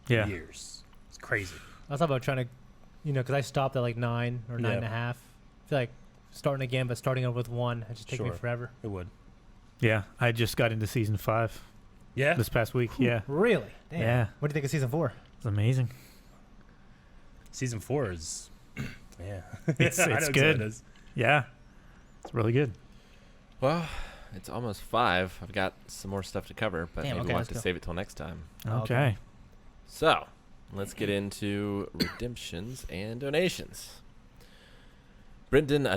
Yeah. years. It's crazy. I thought about trying to, because I stopped at like 9 or 9 Yeah. and a half. I feel like starting again, but starting over with 1, it just take me Sure. forever. It would. Yeah. I just got into season 5 Yeah. this past week. Yeah. Really? Damn. Yeah. What do you think of season 4? It's amazing. Season 4 is. Yeah. It's I know it's exactly good. what it is. Yeah. It's really good. Well, it's almost 5. I've got some more stuff to cover, but Damn, maybe okay, we'll have let's to go. save it till next time. Okay. So, let's get into redemptions and donations. Brendan, I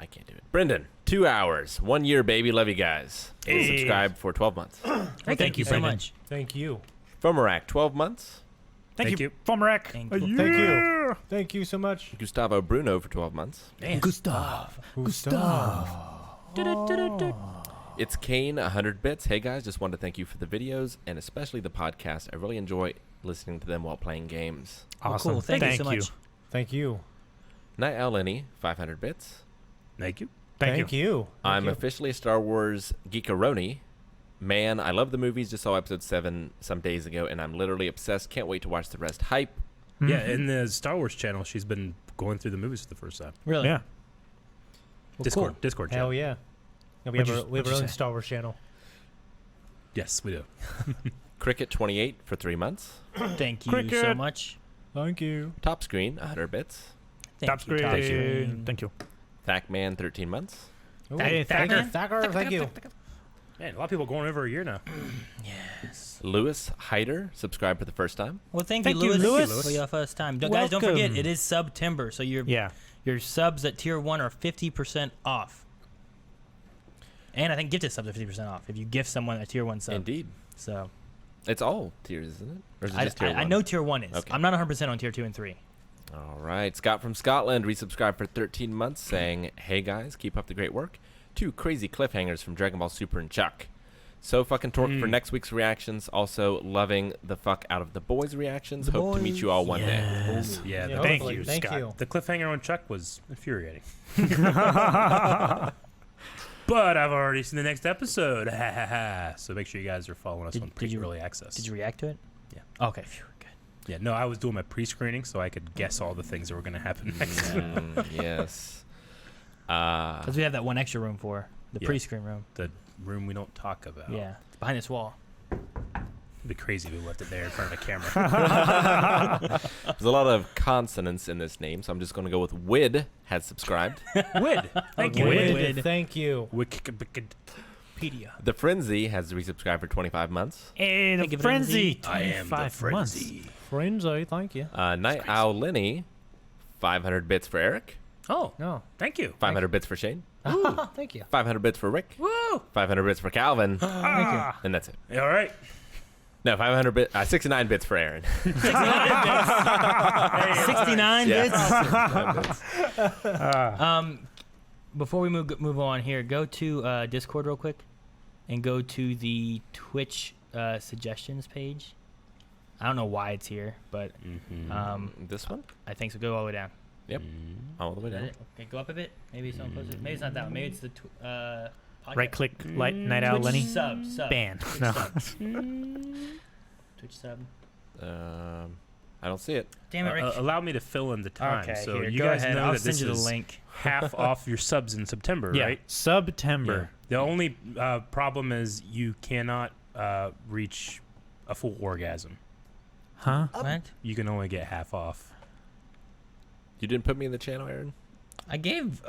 can't do it. Brendan, 2 hours, 1 year, baby. Love you guys. Hey. Subscribe for 12 months. Thank you so Brendan. much. Thank you. Fomarak, 12 months. Thank you. Fomrak. Thank Oh, you. Thank you. yeah. Thank you so much. Gustavo Bruno for 12 months. Damn. Gustav. It's Kane, 100 bits. Hey guys, just wanted to thank you for the videos and especially the podcast. I really enjoy listening to them while playing games. Well, Awesome. cool. Thank you so much. Thank you. Night Owl Lenny, 500 bits. Thank you. Thank you. I'm you. officially a Star Wars geekaroni. Man, I love the movies. Just saw episode 7 some days ago, and I'm literally obsessed. Can't wait to watch the rest. Hype. Yeah, Mhm. in the Star Wars channel, she's been going through the movies for the first time. Really? Yeah. Well, Discord. cool. Discord Hell channel. yeah. And we What'd have you- our what'd you own say? Star Wars channel. Yes, we do. Cricket 28 for 3 months. Thank you so Cricket. much. Thank you. Top Screen, 100 bits. Thank Top you, screen. Top Screen. Thank you. Thackman, 13 months. Ooh, Hey, thank you. Thacker. Thacker, thank you. Man, a lot of people going over a year now. Yes. Lewis Hyder, subscribed for the first time. Well, thank Thank you, you, Lewis, Lewis. for your first time. Guys, don't forget, Welcome. it is September, so Yeah. your subs at tier 1 are 50% off. And I think gifted subs are 50% off if you gift someone a tier 1 sub. Indeed. So It's all tiers, isn't it? Or is it I, just tier 1? I know tier 1 is. Okay. I'm not 100% on tier 2 and 3. All right. Scott from Scotland resubscribed for 13 months saying, hey guys, keep up the great work. 2 crazy cliffhangers from Dragon Ball Super and Chuck. So fucking torqued for next week's reactions. Also loving the fuck out of the boys' reactions. Hope to meet you all one day. Yes. Yeah, Yeah, the, Thank hopefully. you, Thank Scott. you. the cliffhanger on Chuck was infuriating. But I've already seen the next episode. So make sure you guys are following us Did- on did you- early access. Did you react to it? Yeah. Okay. Phew, good. Yeah, no, I was doing my pre-screening so I could guess all the things that were going to happen next. Yes. Because we have that one extra room for the Yeah. pre-screen room. The room we don't talk about. Yeah. It's behind this wall. It'd be crazy if we left it there in front of a camera. There's a lot of consonants in this name, so I'm just going to go with Wid has subscribed. Wid. Thank you, Wid, Wid. thank you. Wikipedia. The Frenzy has resubscribed for 25 months. Hey, Thank the you, frenzy. I am the 25 months. frenzy. Frenzy, thank you. Night Owl Lenny, 500 bits for Eric. Oh, No. thank you. 500 bits for Shane. Thank you. 500 bits for Rick. Woo! 500 bits for Calvin. Thank you. And that's it. All right. No, 69 bits for Aaron. 69 Yeah. bits. Before we move on here, go to Discord real quick, and go to the Twitch suggestions page. I don't know why it's here, but This one? I think so. Go all the way down. Yep. All the way down. Okay, go up a bit. Maybe it's not posted. Maybe it's not that one. Maybe it's the podcast. Right click, Night Owl Twitch Lenny. sub. Ban. Twitch No. sub. Twitch sub. I don't see it. Damn it, Rick. Allow me to fill in the time. Okay, so here, you go guys ahead. know I'll that send this you the is link. half off your subs in September, Yeah. right? September. The only problem is you cannot reach a full orgasm. Huh? What? You can only get half off. You didn't put me in the channel, Aaron? I gave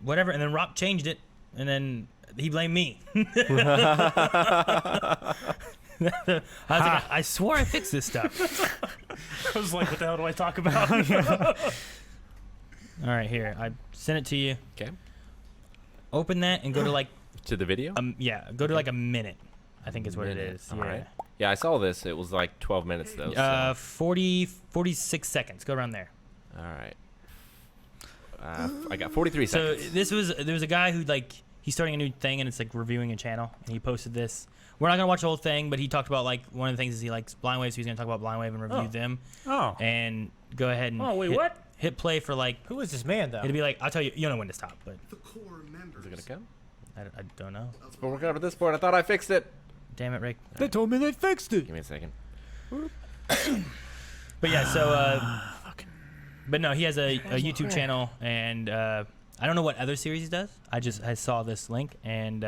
whatever, and then Rob changed it, and then he blamed me. I was like, I swore I fixed this stuff. I was like, what the hell do I talk about? All right, here. I sent it to you. Okay. Open that and go to like To the video? go to like a minute. I think is what it is. All Yeah. right. Yeah, I saw this. It was like 12 minutes, though. So. 46 seconds. Go around there. All right. I got 43 So seconds. there was a guy who like he's starting a new thing and it's like reviewing a channel and he posted this. We're not gonna watch the whole thing, but he talked about like one of the things is he likes Blind Wave, so he's gonna talk about Blind Wave and review them. Oh. And go ahead and Oh, wait, what? hit play for like Who is this man, though? it'll be like I'll tell you you don't know when to stop, but The core members Is it going to come? I don't know. But we're going to this board. I thought I fixed it. Damn it, Rick. They told me they fixed it. Give me a second. But yeah, so but no, he has a YouTube channel and I don't know what other series he does. I saw this link and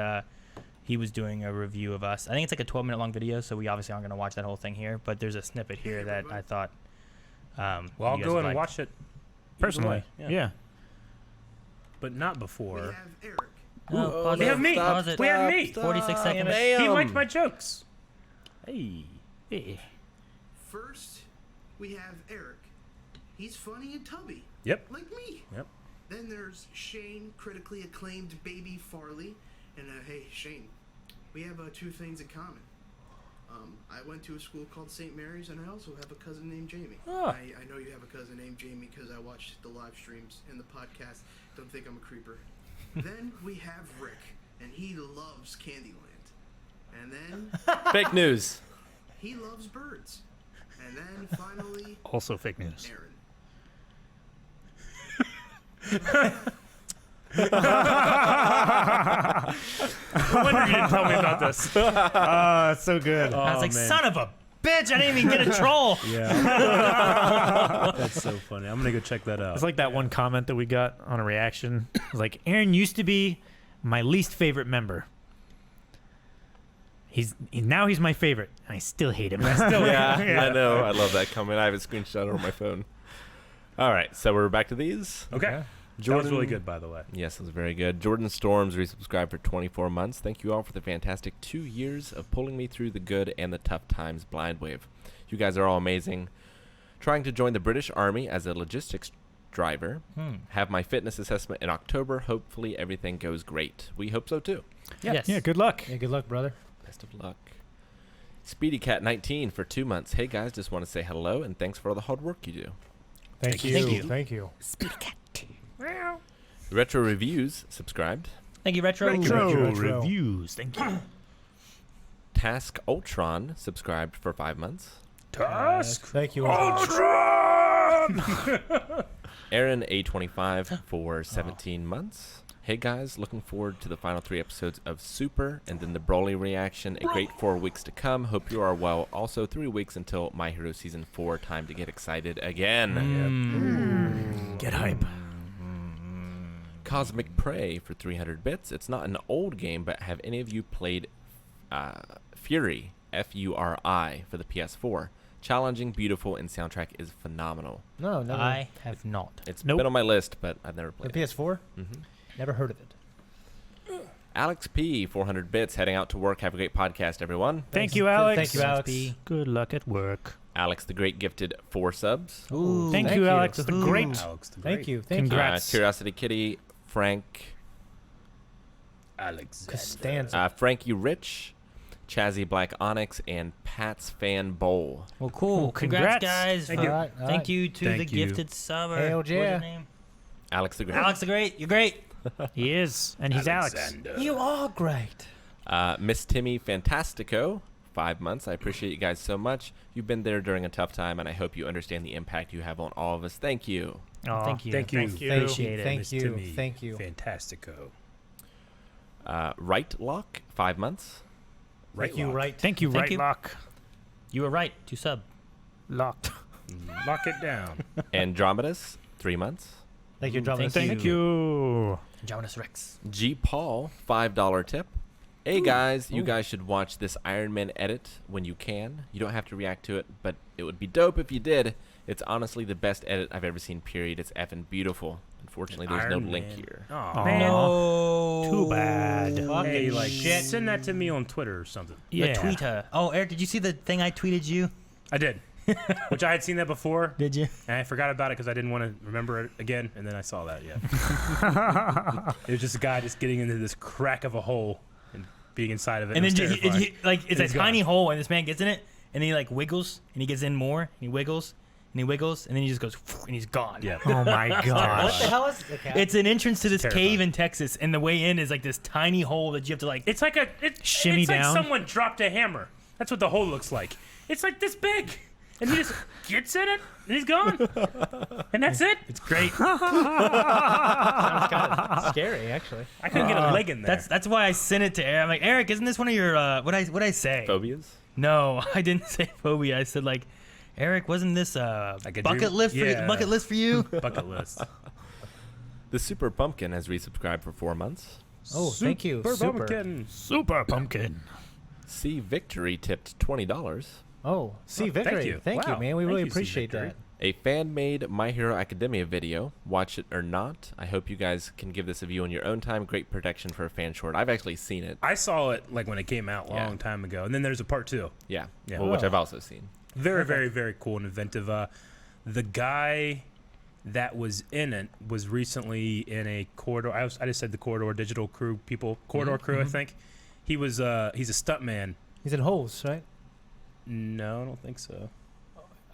he was doing a review of us. I think it's like a 12-minute long video, so we obviously aren't going to watch that whole thing here, but there's a snippet here that I thought Well, I'll you guys go would in and like. watch it Personally. either way, Yeah. But not we before. have Eric. Oh, pause They it, have me. pause it. We have me. 46 seconds. He liked my jokes. Hey. Hey. First, we have Eric. He's funny and tubby, Yep. like me. Yep. Then there's Shane, critically acclaimed Baby Farley. And hey, Shane, we have two things in common. I went to a school called St. Mary's, and I also have a cousin named Jamie. Oh. I know you have a cousin named Jamie because I watched the live streams and the podcast. Don't think I'm a creeper. Then we have Rick, and he loves Candyland. And then Fake news. he loves birds. And then finally, Also fake news. Aaron. No wonder you didn't tell me about this. It's so good. I was like, man. son of a bitch! I didn't even get a troll. Yeah. That's so funny. I'm going to go check that out. It's like that one comment that we got on a reaction. It was like, Aaron used to be my least favorite member. Now he's my favorite. And I still hate him. Yeah, I know. I love that comment. I have a screenshot on my phone. All right, so we're back to these. Okay. That was really good, by the way. Yes, it was very good. Jordan Storms resubscribed for 24 months. Thank you all for the fantastic 2 years of pulling me through the good and the tough times Blind Wave. You guys are all amazing. Trying to join the British Army as a logistics driver. Have my fitness assessment in October. Hopefully everything goes great. We hope so too. Yes. Yeah, good luck. Yeah, good luck, brother. Best of luck. Speedy Cat 19 for 2 months. Hey guys, just want to say hello and thanks for all the hard work you do. Thank you. Thank you. Thank you. Retro Reviews subscribed. Thank you, Retro. Retro. Reviews. Thank you. Task Ultron subscribed for 5 months. Task. Thank you. Aaron A25 for 17 months. Hey guys, looking forward to the final 3 episodes of Super and then the Broly reaction. A great 4 weeks to come. Hope you are well. Also 3 weeks until My Hero Season 4. Time to get excited again. Get hype. Cosmic Prey for 300 bits. It's not an old game, but have any of you played Fury Furi for the PS4. Challenging, beautiful, and soundtrack is phenomenal. No, never. I have not. It's Nope. been on my list, but I've never The played it. PS4? Never heard of it. Alex P, 400 bits, heading out to work. Have a great podcast, everyone. Thank you, Alex. Thank you, Alex. Good luck at work. Alex the Great gifted 4 subs. Ooh, Thank thank you, you. Alex the Ooh. Great. Alex the Thank Great. you. Thank Congrats. Curiosity Kitty, Frank, Alex. you. Costanza. Frankie Rich, Chazzy Black Onyx, and Pat's Fan Bowl. Well, cool. Ooh, Congrats, congrats. guys. Thank you. All right, all Thank right. you to Thank the you. gifted subber. Hell What's yeah. his name? Alex the Great. Alex the Great. You're great. He is, and he's Alex. Alexander. You are great. Miss Timmy Fantastico, 5 months. I appreciate you guys so much. You've been there during a tough time, and I hope you understand the impact you have on all of us. Thank you. Aw, Thank you. Thank you. Thank you. Appreciate it. Thank Miss you. Timmy. Thank you. Fantastico. Right Lock, 5 months. Thank you, right. Thank you, Thank right you. lock. You were right to sub. Locked. Lock it down. Andromedas, 3 months. Thank you, Drama. Thank Thank you. Jonas Rex. G. Paul, $5 tip. Hey guys, you guys should watch this Iron Man edit when you can. You don't have to react to it, but it would be dope if you did. It's honestly the best edit I've ever seen, period. It's effing beautiful. Unfortunately, there's no Iron link Man. here. Oh, Aw. man. No. Too bad. Hey, Fucking like, shit. send that to me on Twitter or something. The tweeter. Oh, Eric, did you see the thing I tweeted you? I did. Which I had seen that before, Did you? and I forgot about it because I didn't want to remember it again, and then I saw that, yeah. It was just a guy just getting into this crack of a hole and being inside of it. And It then was terrifying. like it's a he's tiny gone. hole, and this man gets in it, and he like wiggles, and he gets in more, and he wiggles, and he wiggles, and then he just goes, and he's gone. Yeah. Oh my What gosh. the hell is it? Okay. It's an entrance to this terrifying. cave in Texas, and the way in is like this tiny hole that you have to like. It's like Shimmy it's down. like someone dropped a hammer. That's what the hole looks like. It's like this big, and he just gets in it, and he's gone, and that's it. It's great. Sounds kind of scary, actually. I couldn't get a leg in there. That's why I sent it to Eric. I'm like, Eric, isn't this one of your what I say? Phobias? No, I didn't say phobia. I said like, Eric, wasn't this Like a bucket dream- list for yeah. bucket list for you? bucket list. The Super Pumpkin has resubscribed for 4 months. Oh, thank you. Super. Pumpkin. Super pumpkin. C. Victory tipped $20. Oh, see, Victory. Thank you, Wow. man. We Thank really you, C. appreciate Victory. that. A fan-made My Hero Academia video. Watch it or not. I hope you guys can give this a view on your own time. Great production for a fan short. I've actually seen it. I saw it like when it came out a Yeah. long time ago, and then there's a part 2. Yeah. Yeah. Well, which Oh. I've also seen. Very, very, very cool and inventive. The guy that was in it was recently in a Corridor. I just said the Corridor Digital Crew people. Corridor Crew, I think. He was. He's a stuntman. He's in holes, right? No, I don't think so.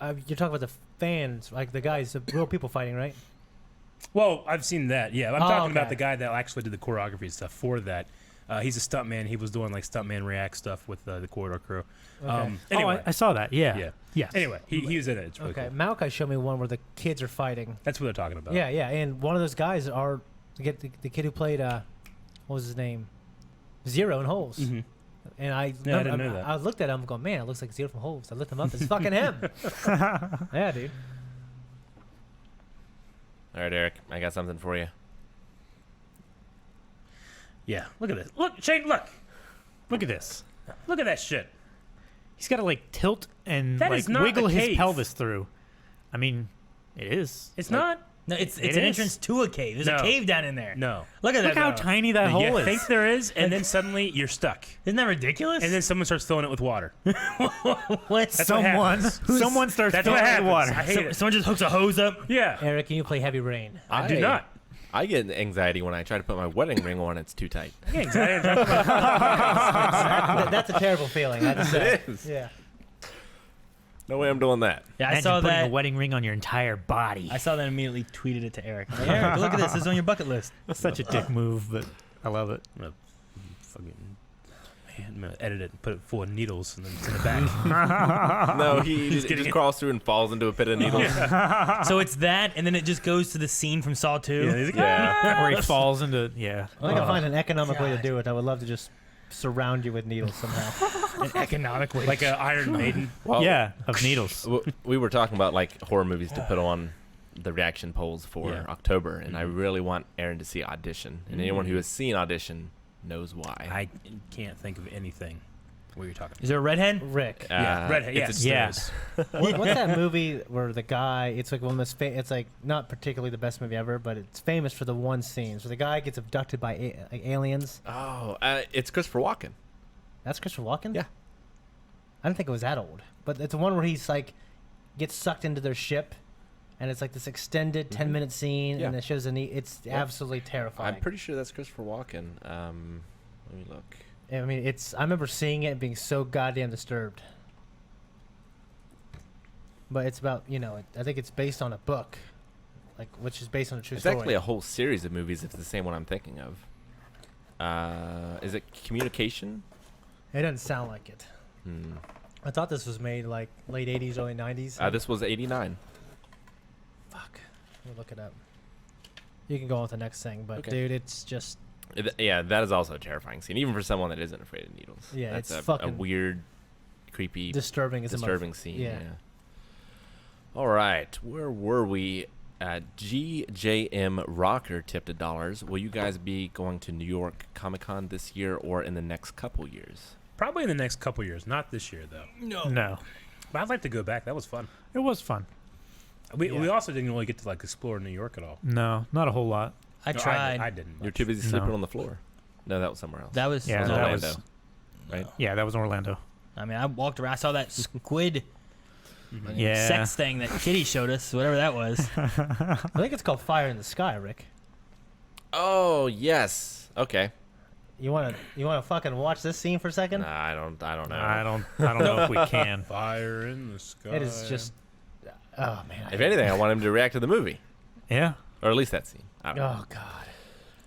You're talking about the fans, like the guys, the real people fighting, right? Well, I've seen that. Yeah, I'm Oh, talking about okay. the guy that actually did the choreography and stuff for that. He's a stuntman. He was doing like stuntman react stuff with the Corridor Crew. Okay. Anyway, I saw that. Yeah. yeah. Yes. Anyway, he was in it. It's really Okay, cool. Malachi showed me one where the kids are fighting. That's what they're talking about. Yeah, yeah, and one of those guys are the kid who played what was his name, Zero in Holes. Mm-hmm. And I Yeah, I didn't know that. I looked at him going, man, it looks like Zero from Holes. I looked him up. It's fucking him. Yeah, dude. All right, Eric. I got something for you. Yeah. Look at this. Look, Shane. Look. Look at this. Look at that shit. He's got to like tilt and That like is not wiggle a his cave. pelvis through. I mean, it is. It's Like, not. No, it's It an is. entrance to a cave. There's No. a cave down in there. No. Look at Look that. how though. tiny that hole You is. think there is, and then suddenly you're stuck, Isn't that ridiculous? and then someone starts filling it with water. what? That's what happens. someone starts That's filling what it happens. with water. I hate it. Someone just hooks a hose up. Yeah. Eric, can you play Heavy Rain? I do not. I get anxiety when I try to put my wedding ring on. It's too tight. Yeah, exactly. That's a terrible feeling. I just say. It is. Yeah. No way I'm doing that. Yeah, I Imagine saw putting that. a wedding ring on your entire body. I saw that and immediately tweeted it to Eric. I'm like, Eric, look at this. This is on your bucket list. That's such a dick move, but I love it. Fucking. Man, I'm gonna edit it and put it full of needles and then send it back. No, he just crawls through and falls into a pit of needles. So it's that, and then it just goes to the scene from Saw 2. Yeah, he's like, Yeah. Where he falls into I think I'll find an economic way to do it. I would love to just surround you with needles somehow. An economic way. like an Iron Maiden. Well, yeah, of needles. We were talking about like horror movies to put on the reaction polls for Yeah. October, and I really want Aaron to see Audition. And anyone who has seen Audition knows why. I can't think of anything. What are you talking about? Is there a redhead? Rick. Yeah, redhead. it's Yes, Yeah. there is. What's that movie where the guy? It's like one of the most. It's like not particularly the best movie ever, but it's famous for the one scene where the guy gets abducted by like aliens. Oh, it's Christopher Walken. That's Christopher Walken. Yeah. I didn't think it was that old, but it's the one where he's like gets sucked into their ship, and it's like this extended 10-minute scene, Yeah. and it shows it's absolutely terrifying. I'm pretty sure that's Christopher Walken. Let me look. I mean, I remember seeing it and being so goddamn disturbed. But it's about, I think it's based on a book, like which is based on a true It's story. actually a whole series of movies. If it's the same one I'm thinking of. Is it Communication? It doesn't sound like it. Hmm. I thought this was made like late 80s, early 90s. This was 89. Fuck. Let me look it up. You can go on with the next thing, but Okay. dude, it's just Yeah, that is also a terrifying scene, even for someone that isn't afraid of needles. Yeah, That's it's a fucking weird, creepy, disturbing as a disturbing scene. Yeah. All right, where were we? GJM Rocker tipped $1. Will you guys be going to New York Comic Con this year or in the next couple years? Probably in the next couple years. Not this year though. No. But I'd like to go back. That was fun. It was fun. We also didn't really get to like explore New York at all. No, not a whole lot. I No, tried. I didn't. You're much. too busy sleeping No. on the floor. No, that was somewhere else. That was Yeah, was that Orlando. was. Right? Yeah, that was Orlando. I mean, I walked around. I saw that squid Yeah. sex thing that Kitty showed us, whatever that was. I think it's called Fire in the Sky, Rick. Oh yes. Okay. You wanna fucking watch this scene for a second? Nah, I don't know. I don't know if we can. Fire in the sky. It is just. Oh man. If anything, I want him to react to the movie, Yeah. or at least that scene. I don't know. Oh god.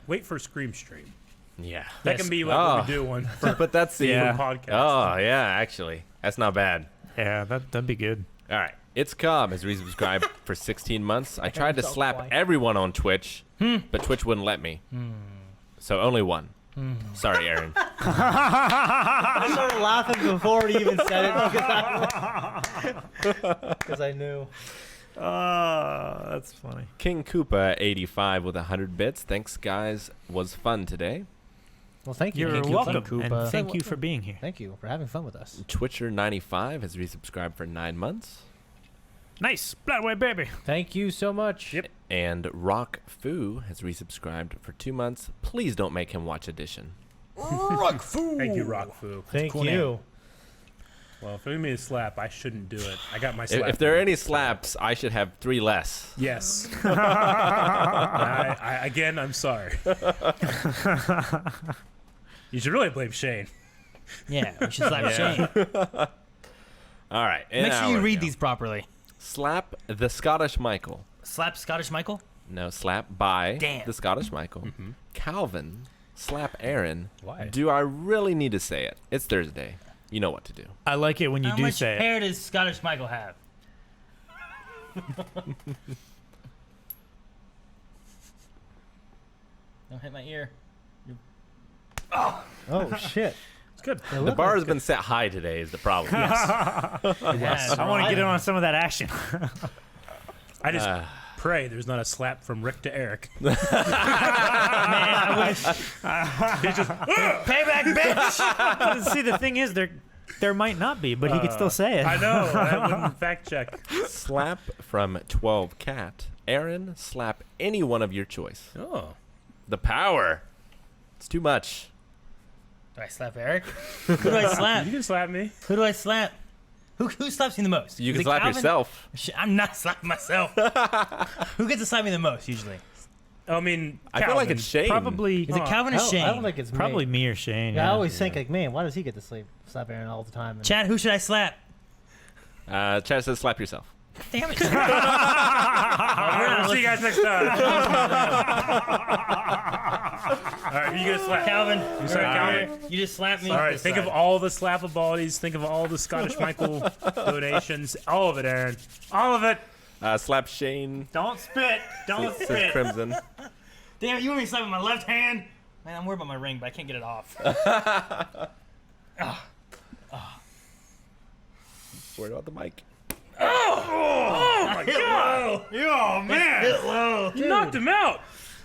Wait for Scream Stream. Yeah. That Yes. can be like Oh. what we do one for But that scene. Yeah. podcast. Oh yeah, actually, that's not bad. Yeah, that'd be good. All right. It's Cobb has resubscribed for 16 months. I tried to so slap quiet. everyone on Twitch, but Twitch wouldn't let me. So only one. Sorry, Aaron. I started laughing before he even said it because I knew. That's funny. King Koopa 85 with 100 bits. Thanks, guys. Was fun today. Well, thank you. You're Thank you. welcome, Koopa. and thank you for being here. Thank you for having fun with us. Twitcher 95 has resubscribed for 9 months. Nice, Bloodway baby. Thank you so much. Yep. And Rock Fu has resubscribed for 2 months. Please don't make him watch Edition. Thank you, Rock Fu. Thank cool you. Well, if they made a slap, I shouldn't do it. I got my slap. If there are any slaps, I should have 3 less. Yes. Again, I'm sorry. You should really blame Shane. Yeah, we should slap Shane. All right. Make sure you read these. these properly. Slap the Scottish Michael. Slap Scottish Michael? No, slap by Damn. the Scottish Michael. Calvin, slap Aaron. Why? Do I really need to say it? It's Thursday. You know what to do. I like it when you How do much say it. hair does Scottish Michael have? Don't hit my ear. Oh shit. It's good. It The looked bar like has been set high today is the problem. Yes. I want to get in on some of that action. I just pray there's not a slap from Rick to Eric. Man, I wish. He's just, Payback, bitch! See, the thing is, there might not be, but he could still say it. I know. I wouldn't fact check. Slap from 12 Cat. Aaron, slap any one of your choice. Oh. The power. It's too much. Do I slap Eric? Who do I slap? You can slap me. Who do I slap? Who slaps me the most? You Is can it slap Calvin? yourself. I'm not slapping myself. Who gets to slap me the most usually? I mean, I feel like Calvin. it's Shane. Probably, Is it Calvin or Shane? I don't think it's probably me. me or Shane. Yeah, I Yeah. always think like, man, why does he get to slap Aaron all the time? And Chad, who should I slap? Chad says slap yourself. Damn it. All right, we'll see you guys next time. All right, you gonna slap Calvin. You slap Calvin? You just slapped me. All right, This think of side. all the slappabilities. Think of all the Scottish Michael donations. All of it, Aaron. All of it. Slap Shane. Don't spit. Don't Says spit. Crimson. Damn it, you want me to slap with my left hand? Man, I'm worried about my ring, but I can't get it off. Worried about the mic. Oh my God! Oh man! Hit low. You knocked him out.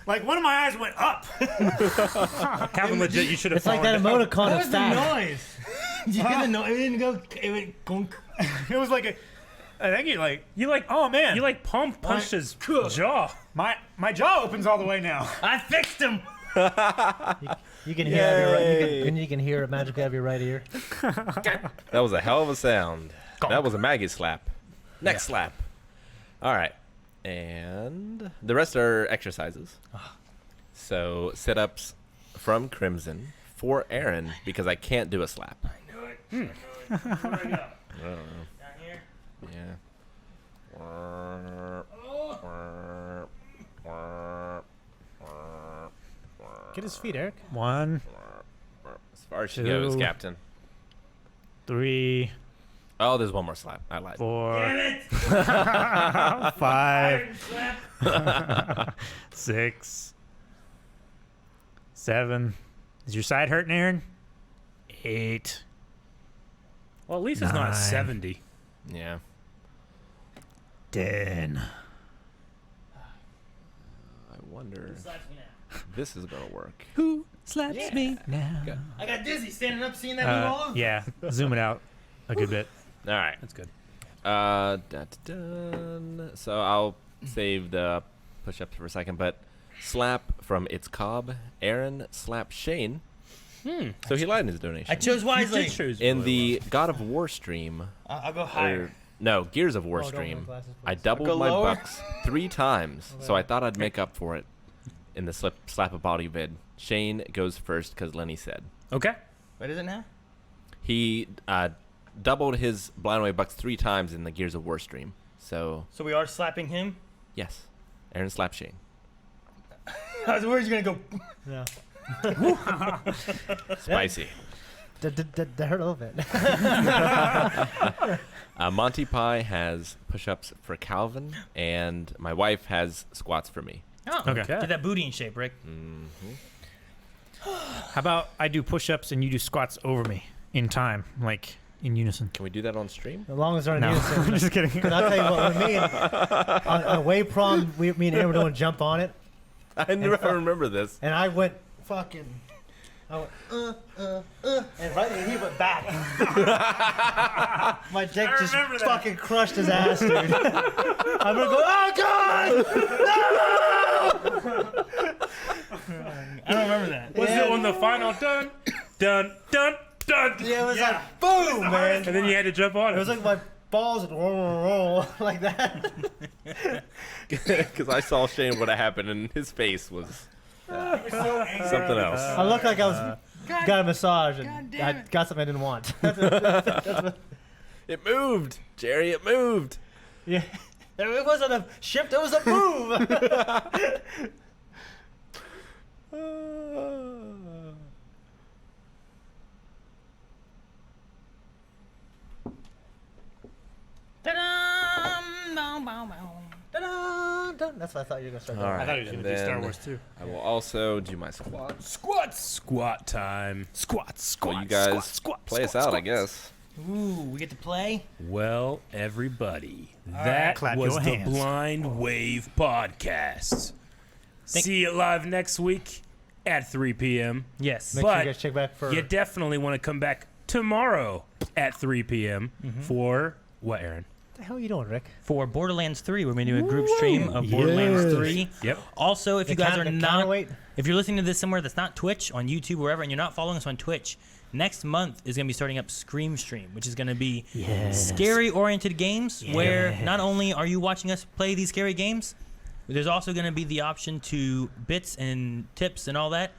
Like one of my eyes went up. Calvin, legit, you should have. It's like that emoticon of static. noise? Did you hear the noise? It didn't go. It went gunk. It was like I think you like. Oh man, You like punched his jaw. my jaw opens all the way now. I fixed him. You can hear out of your right, you can hear it magically out of your right ear. That was a hell of a sound. That was a Maggie slap. Next slap. All right. And the rest are exercises. So sit-ups from Crimson for Aaron because I can't do a slap. I knew it. Where do I go? I don't know. Down here. Yeah. Get his feet, Eric. 1, As far as she goes, Two. Captain. 3, Oh, there's one more slap. I lied. 4, Damn it. 5, Iron slap. 6, 7. Is your side hurting, Aaron? 8. Well, at least it's not 9. 70. Yeah. 10. I wonder Slaps me now. if this is going to work. Who slaps me now? I got dizzy standing up, seeing that move all over. Yeah, zoom it out a good bit. All right. That's good. Dun. So I'll save the push-ups for a second, but slap from It's Cobb. Aaron slap Shane. So he lied in his donation. I chose wisely. You did choose In really the God of War stream, I'll go higher. or no, Gears of War Oh, don't wear stream, glasses, I please. doubled Go my lower? bucks 3 times, so I thought I'd make up for it in the slap a body vid. Shane goes first because Lenny said. well. Okay. What is it now? He doubled his blind away bucks 3 times in the Gears of War stream. So So we are slapping him. yes, Aaron slapped Shane. I was worried you're gonna go. Yeah. Spicy. That hurt a little bit. Monty Pie has push-ups for Calvin, and my wife has squats for me. Oh, Okay. Get that booty in shape, Rick. How about I do push-ups and you do squats over me in time, like in unison? Can we do that on stream? As long as they're in No, unison. I'm just kidding. Because I'll tell you what, when me and on wave prom, me and Aaron were doing jump on it, I never remember this. and I went fucking. I went, and right then he went back. My dick just fucking crushed his ass, dude. I'm gonna go, oh God! I don't remember that. Was it on the final dun? Yeah, Yeah, it was like boom, man. And then you had to jump on it. It was like my balls would roll like that. Because I saw Shane what happened, and his face was something else. I looked like I was got a massage and I got something I didn't want. It moved, Jerry. It moved. Yeah, it wasn't a shift; it was a move. That's what I thought you were gonna start. All right. I thought he was and going to do Star then Wars too. I will also do my squats. Squat time. Squats. Well, you guys play us out, I guess. Ooh, we get to play. Well, everybody, that Clap was your the hands. Blind Wave Podcast. See you live next week at 3 p.m. Yes. Make sure But you guys check back for. You definitely want to come back tomorrow at 3 p.m. for what, Aaron? What the hell are you doing, Rick? For Borderlands 3, we're going to do a group stream of Borderlands 3. Yep. Also, if you guys are not, counterweight? if you're listening to this somewhere that's not Twitch, on YouTube, wherever, and you're not following us on Twitch, next month is going to be starting up Scream Stream, which is going to be scary-oriented games where not only are you watching us play these scary games, there's also going to be the option to bits and tips and all that.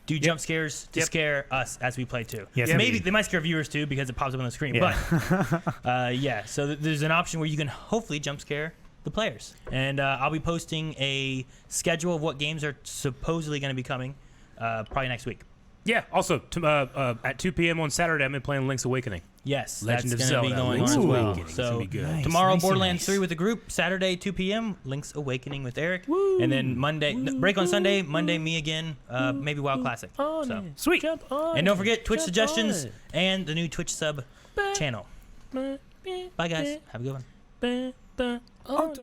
Do jump scares to scare us as we play too. Yes, Maybe indeed. they might scare viewers too because it pops up on the screen. Yeah. But yeah, so there's an option where you can hopefully jump scare the players. And I'll be posting a schedule of what games are supposedly going to be coming probably next week. Yeah. Also, at 2 p.m. on Saturday, I'm playing Link's Awakening. Yes, Legend of that's going to be Zelda. going Link's on as well. Awakening. It's So gonna be good. Nice, tomorrow, nice, Borderlands nice. 3 with the group. Saturday, 2 p.m. Link's Awakening with Eric. And then Monday, break on Sunday. Monday, me again. Maybe WoW Classic. So Sweet. and don't forget Twitch suggestions and the new Twitch sub channel. Bye guys. Have a good one.